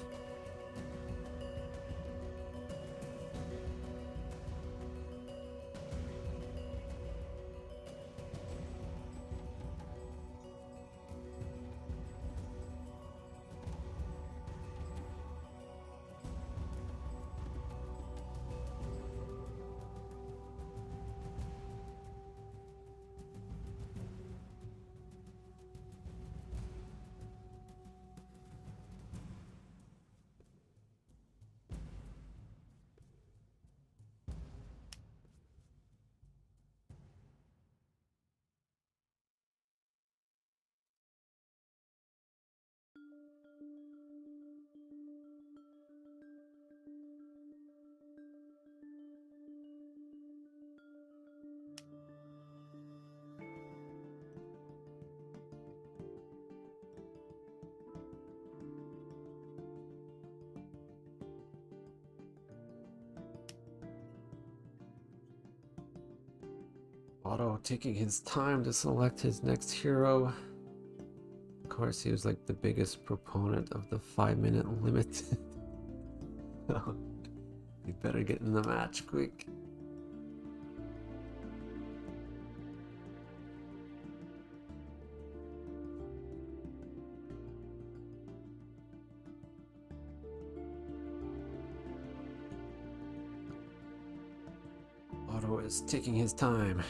Otto taking his time to select his next hero. Of course, he was like the biggest proponent of the 5-minute limit. We better get in the match quick. Otto is taking his time.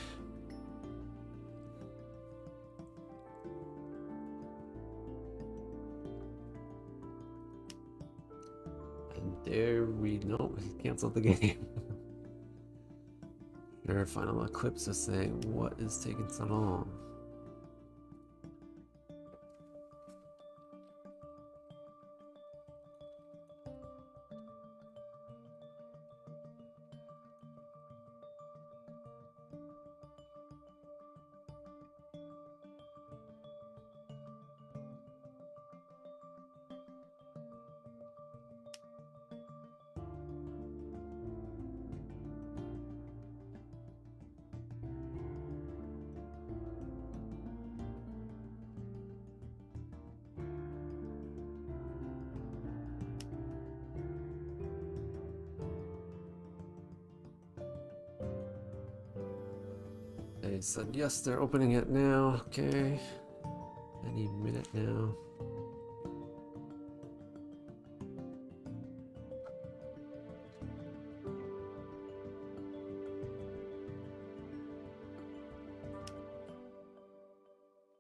And there we know he canceled the game. Their final eclipse is saying, what is taking so long? They said yes, they're opening it now. Okay. Any minute now.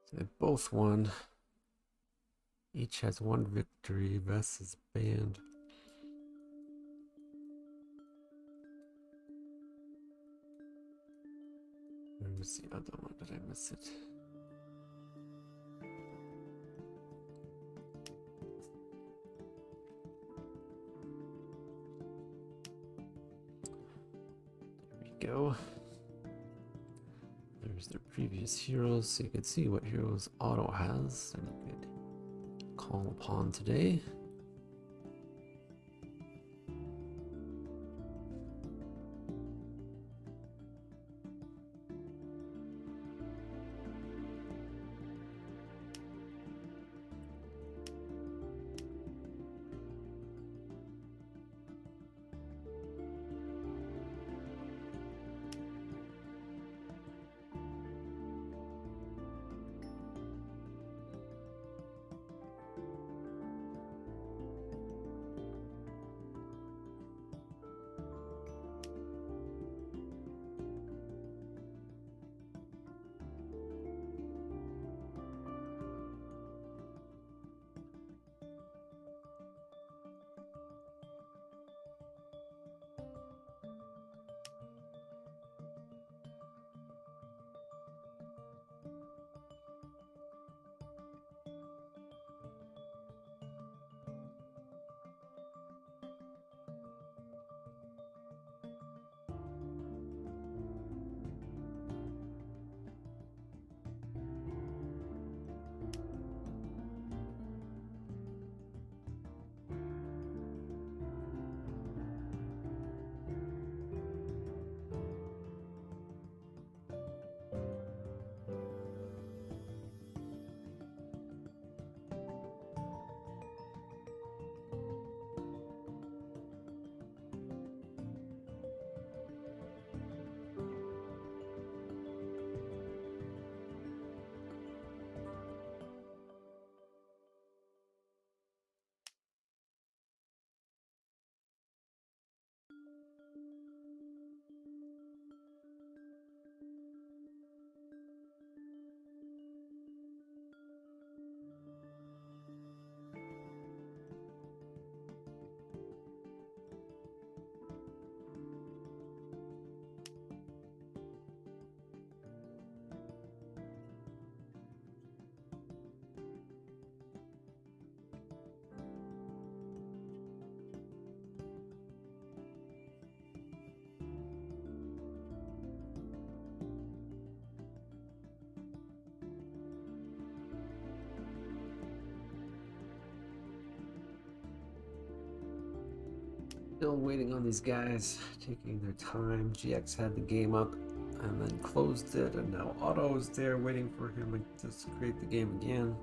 So they both won. Each has one victory. Vess is banned. Where was the other one? Did I miss it? There we go. There's their previous heroes, so you can see what heroes Otto has, and you could call upon today. Still waiting on these guys, taking their time. GX had the game up and then closed it, and now Otto is there waiting for him to create the game again.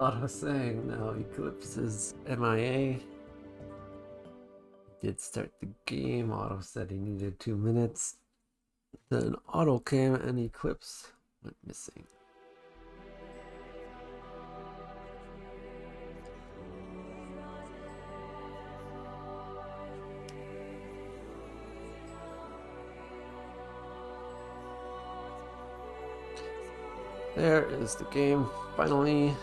Otto saying now Eclipse is MIA. Did start the game. Otto said he needed 2 minutes. Then Otto came and Eclipse went missing. There is the game, finally.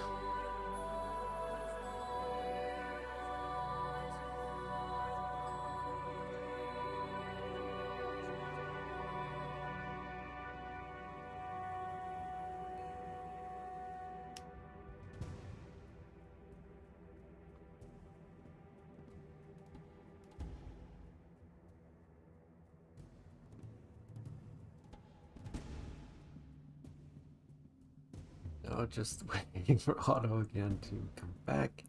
Now just waiting for Otto again to come back.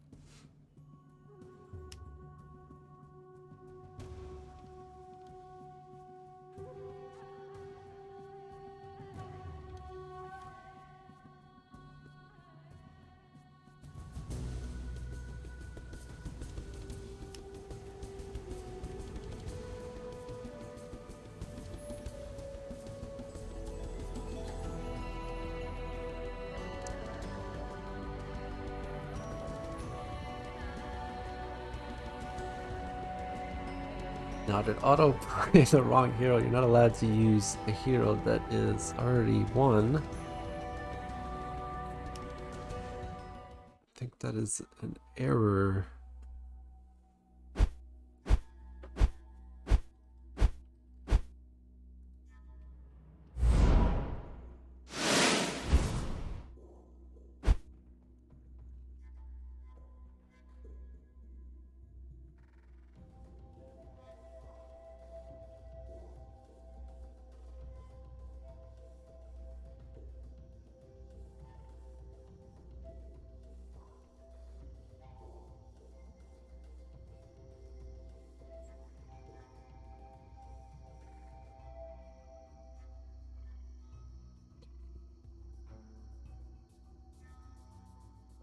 Now did Otto play the wrong hero? You're not allowed to use a hero that is already won. I think that is an error.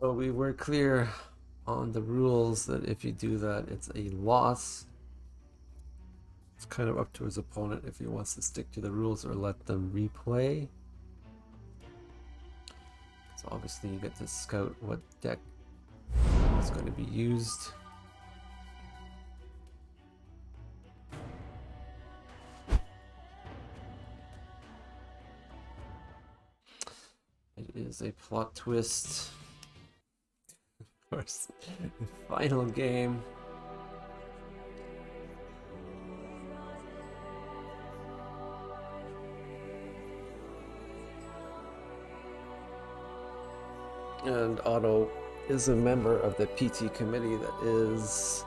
So we were clear on the rules that if you do that, it's a loss. It's kind of up to his opponent if he wants to stick to the rules or let them replay. So obviously you get to scout what deck is going to be used. It is a plot twist. Of course, the final game. And Otto is a member of the PT committee that is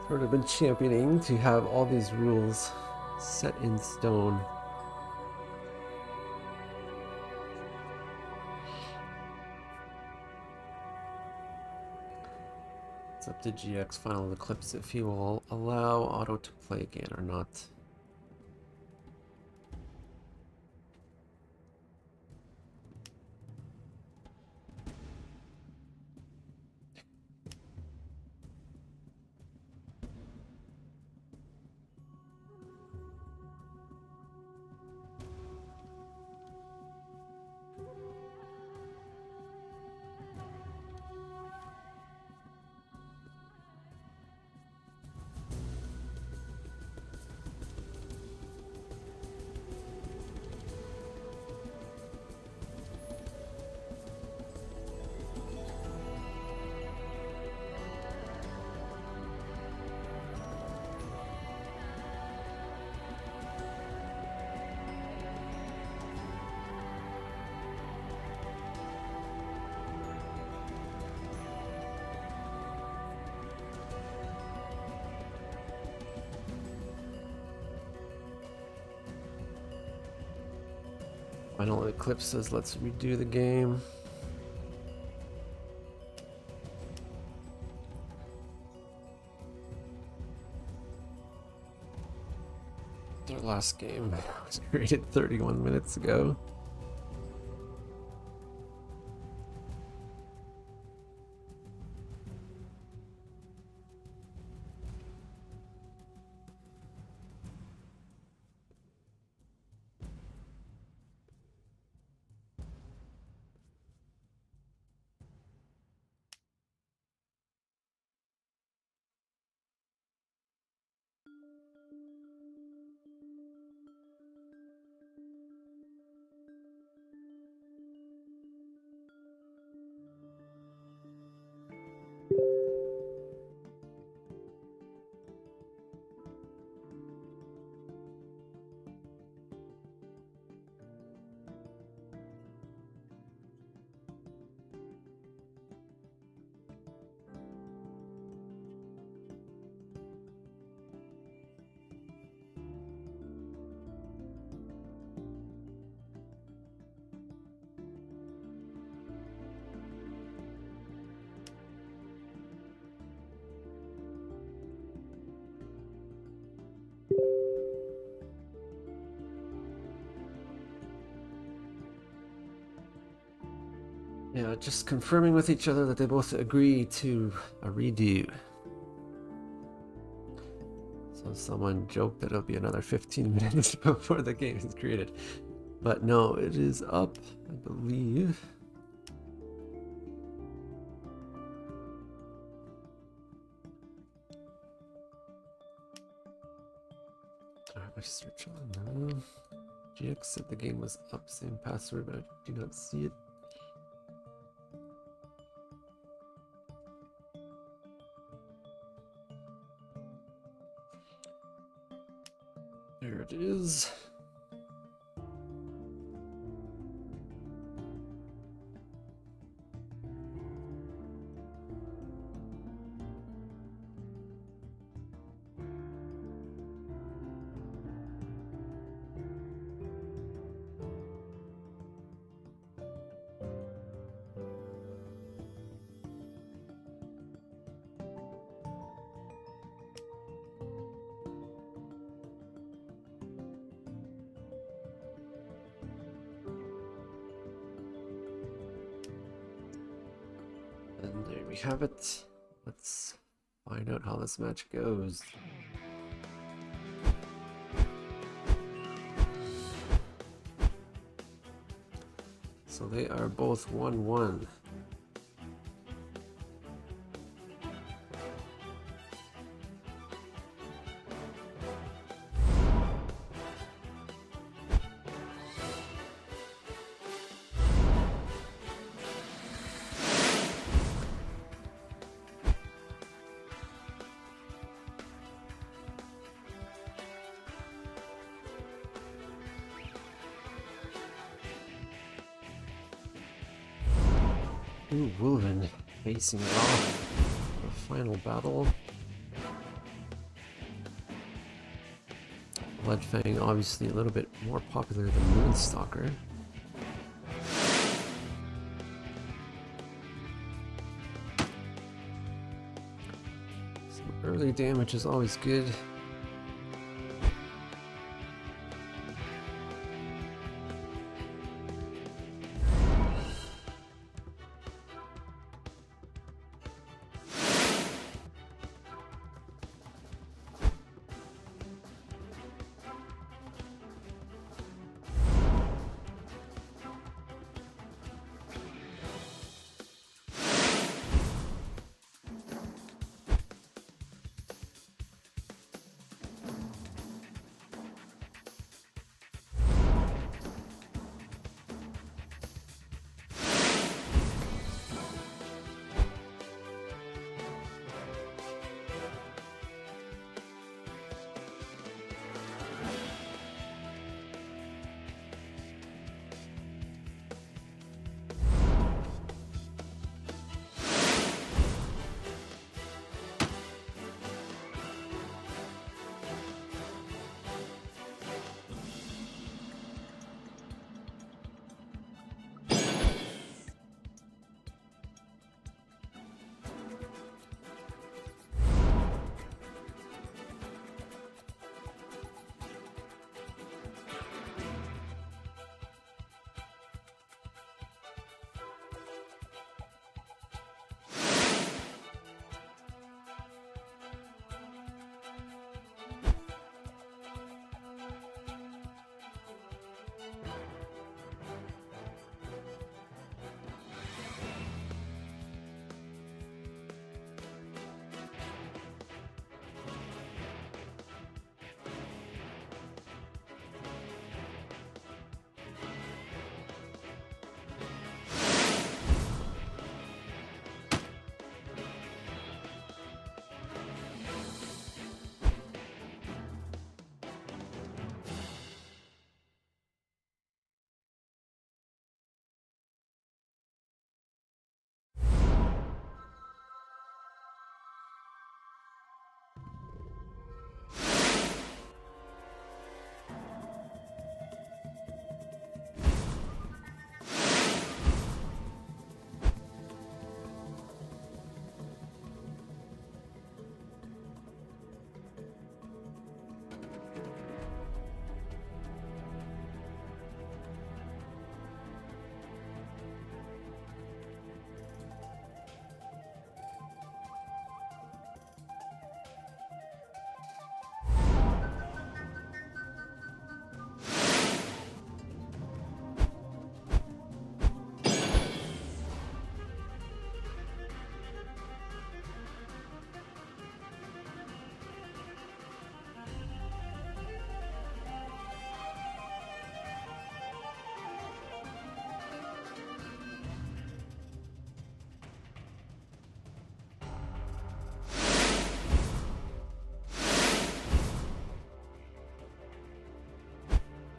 sort of been championing to have all these rules set in stone. It's up to GX Final Eclipse if he will allow Otto to play again or not. Final Eclipse says let's redo the game. Their last game was created 31 minutes ago. Yeah, just confirming with each other that they both agree to a redo. So someone joked that it'll be another 15 minutes before the game is created. But no, it is up, I believe. Alright, let's search on now. GX said the game was up, same password, but I do not see it. There it is. And there we have it. Let's find out how this match goes. So they are both 1-1. Ooh, Wolven facing it off for the final battle. Bloodfang obviously a little bit more popular than Moonstalker. Some early damage is always good.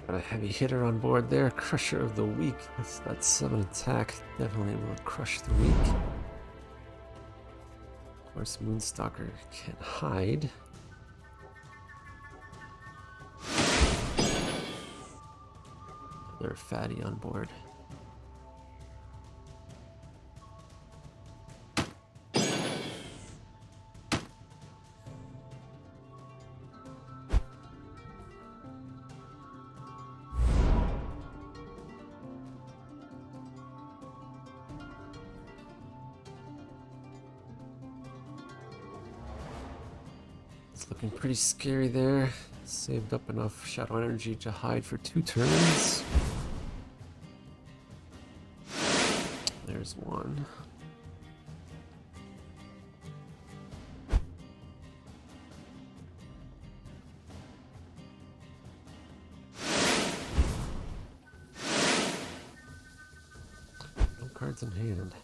Got a heavy hitter on board there. Crusher of the Weak. That 7 attack definitely will crush the weak. Of course, Moonstalker can't hide. Another fatty on board. It's looking pretty scary there. Saved up enough shadow energy to hide for 2 turns. There's one. No cards in hand.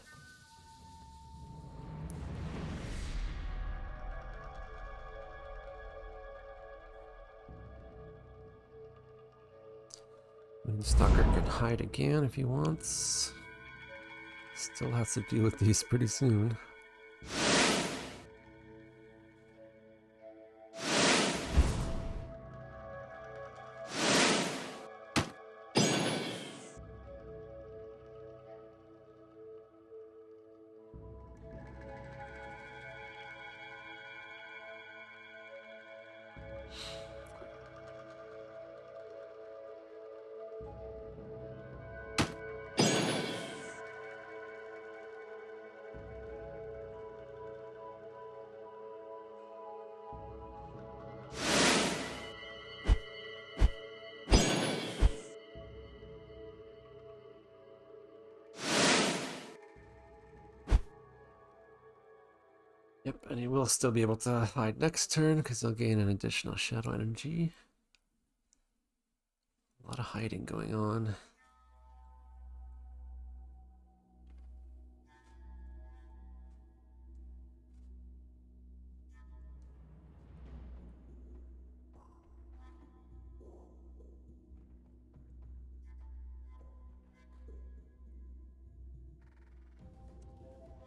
Moonstalker can hide again if he wants. Still has to deal with these pretty soon. Yep, and he will still be able to hide next turn because he'll gain an additional shadow energy. A lot of hiding going on.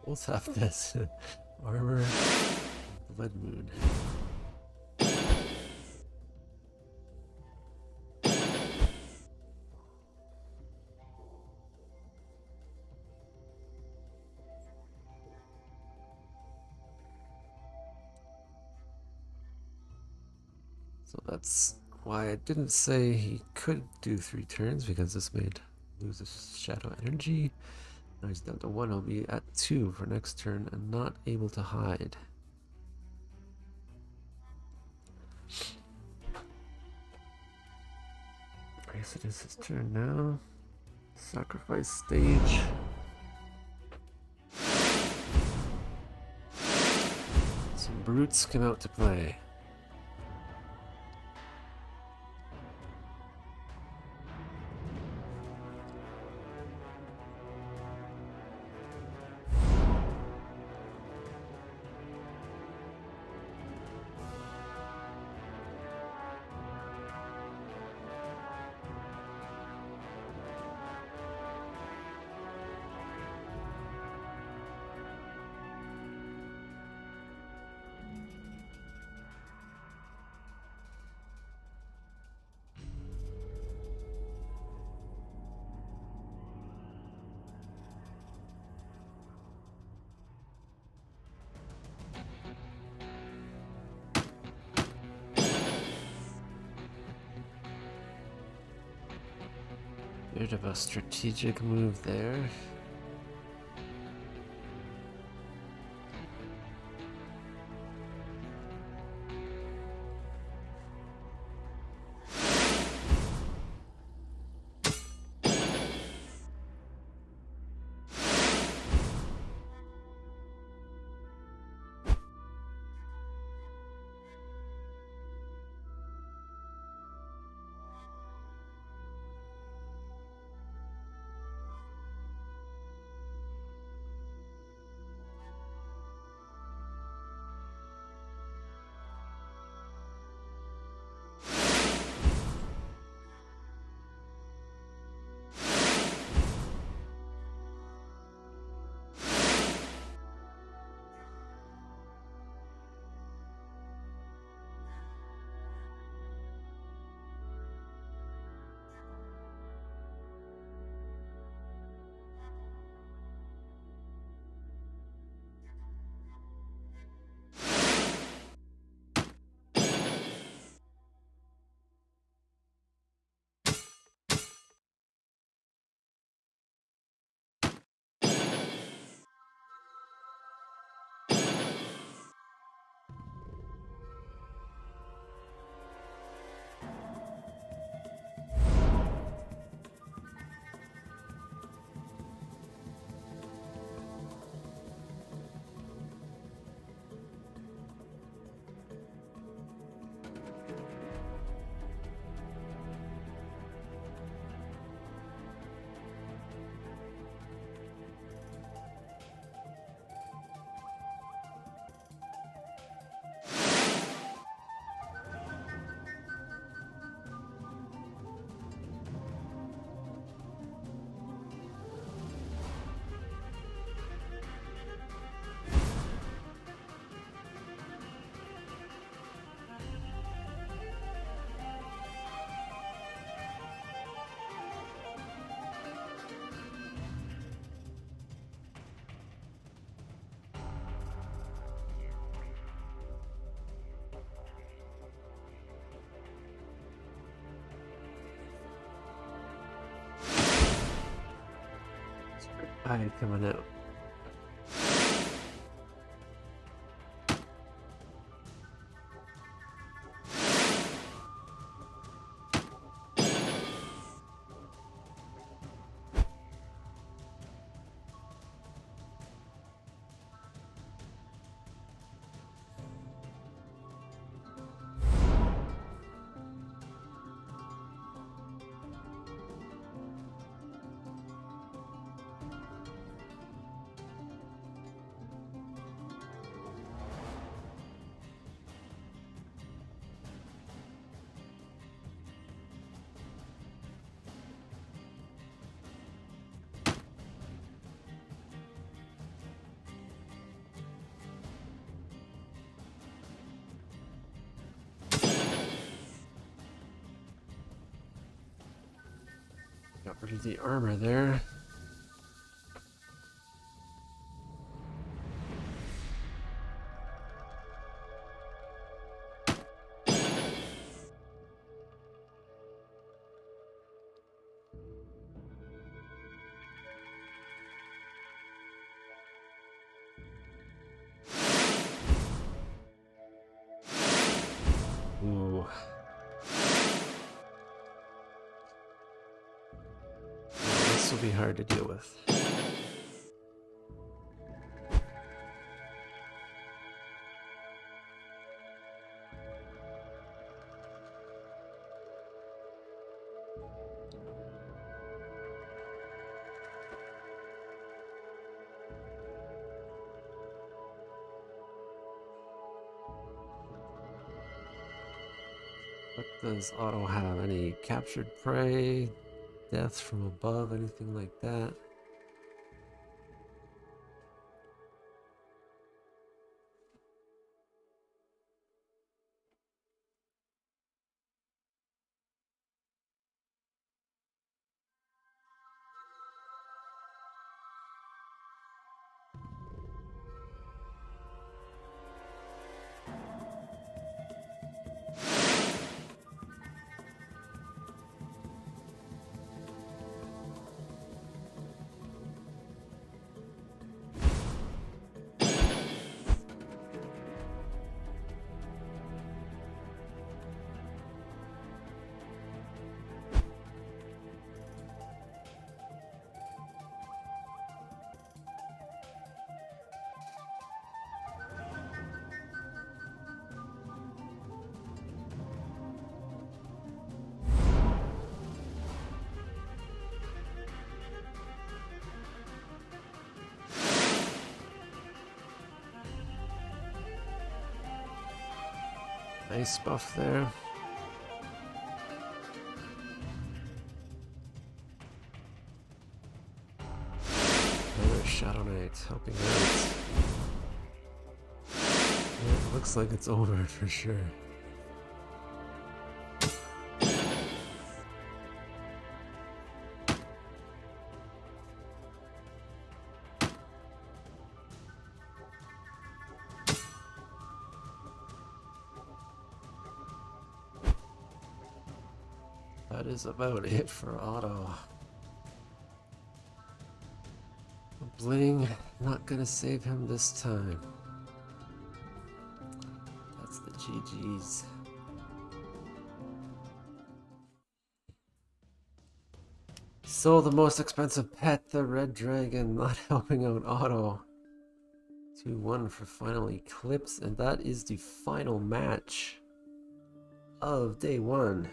Both have this armor, Blood Moon. So that's why I didn't say he could do 3 turns, because this made lose his shadow energy. Now he's down to 1. He'll be at 2 for next turn and not able to hide. I guess it is his turn now. Sacrifice stage. Some brutes come out to play. Bit of a strategic move there. Alright, coming out. Got rid of the armor there. Ooh. This will be hard to deal with. What does Otto have? Any captured prey? Deaths from above? Anything like that? Nice buff there. Another Shadow Knight helping out. Yeah, it looks like it's over for sure. That is about it for Otto. Bling, not gonna save him this time. That's the GG's. So the most expensive pet, the Red Dragon, not helping out Otto. 2-1 for Final Eclipse, and that is the final match of day one.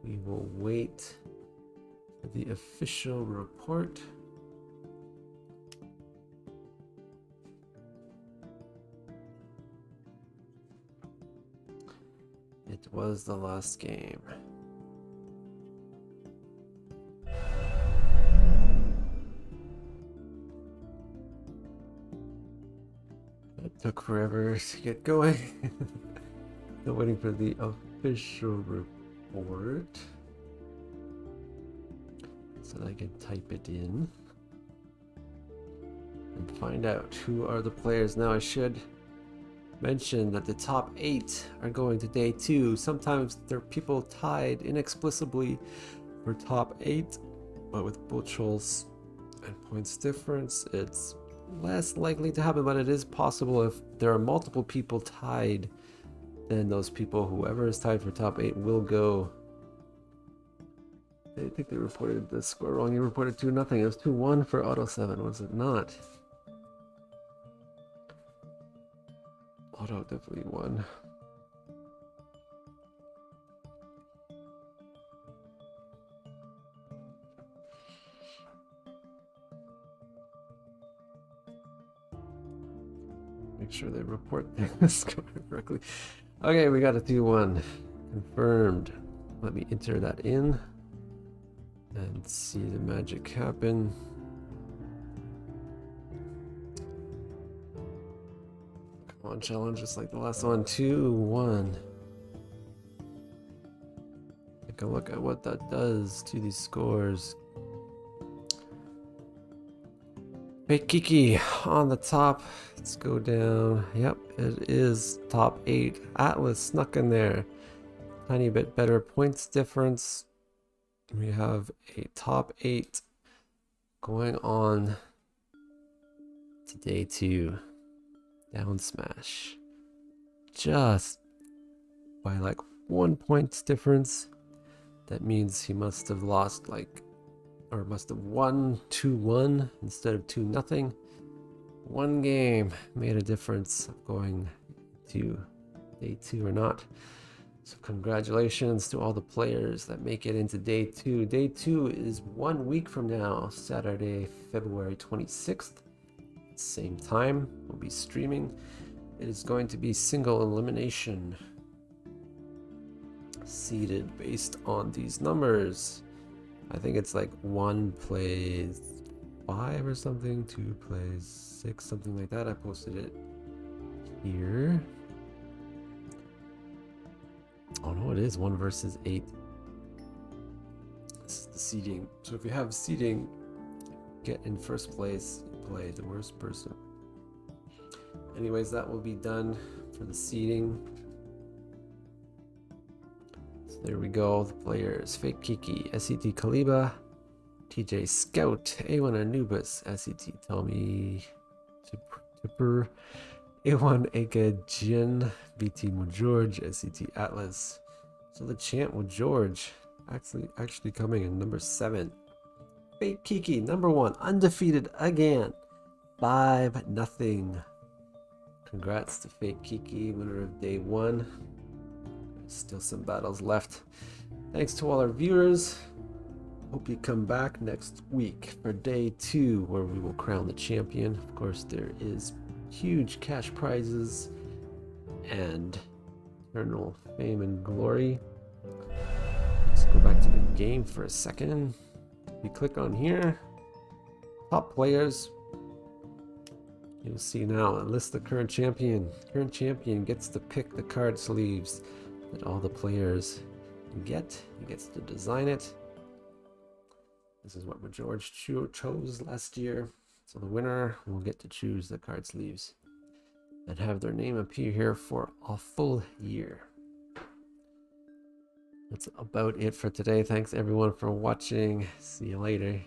We will wait for the official report. It was the last game. It took forever to get going. Still waiting for the official report so that I can type it in and find out who are the players. Now I should mention that the top 8 are going to day 2. Sometimes there are people tied inexplicably for top 8, but with Buchholz And points difference, it's less likely to happen, but it is possible if there are multiple people tied. Then those people, whoever is tied for top 8, will go. I think they reported the score wrong. You reported 2-0. It was 2-1 for Auto 7, was it not? Auto definitely won. Make sure they report the score correctly. Okay, we got a 2-1. Confirmed. Let me enter that in and see the magic happen. Come on, challenge just like the last one. 2-1. Take a look at what that does to these scores. Fake Kiki on the top. Let's go down. Yep, it is top 8. Atlas snuck in there. Tiny bit better points difference. We have a top 8 going on to day 2. Down smash. Just by like 1 point difference. That means he must have lost like, or must have won 2-1 instead of 2-0. One game made a difference of going to day 2 or not. So congratulations to all the players that make it into day 2. Day 2 is 1 week from now, Saturday, February 26th. Same time, we'll be streaming. It is going to be single elimination, seeded based on these numbers. I think it's like 1 plays 5 or something, 2 plays 6, something like that. I posted it here. Oh no, it is 1 versus 8. This is the seeding. So if you have seeding, get in first place, you play the worst person. Anyways, that will be done for the seeding. So there we go. The players: Fake Kiki, SET Kaliba, TJ Scout, A1 Anubis, SET Tommy Tipper, A1 Aka Jin, BT George, SET Atlas. So the champ with George actually coming in number 7. Fake Kiki, number 1, undefeated again. 5-0. Congrats to Fake Kiki, winner of day 1. There's still some battles left. Thanks to all our viewers. Hope you come back next week for day 2, where we will crown the champion. Of course, there is huge cash prizes and eternal fame and glory. Let's go back to the game for a second. You click on here, top players. You'll see now a list of current champion. Current champion gets to pick the card sleeves that all the players get. He gets to design it. This is what George chose last year. So the winner will get to choose the card sleeves and have their name appear here for a full year. That's about it for today. Thanks everyone for watching. See you later.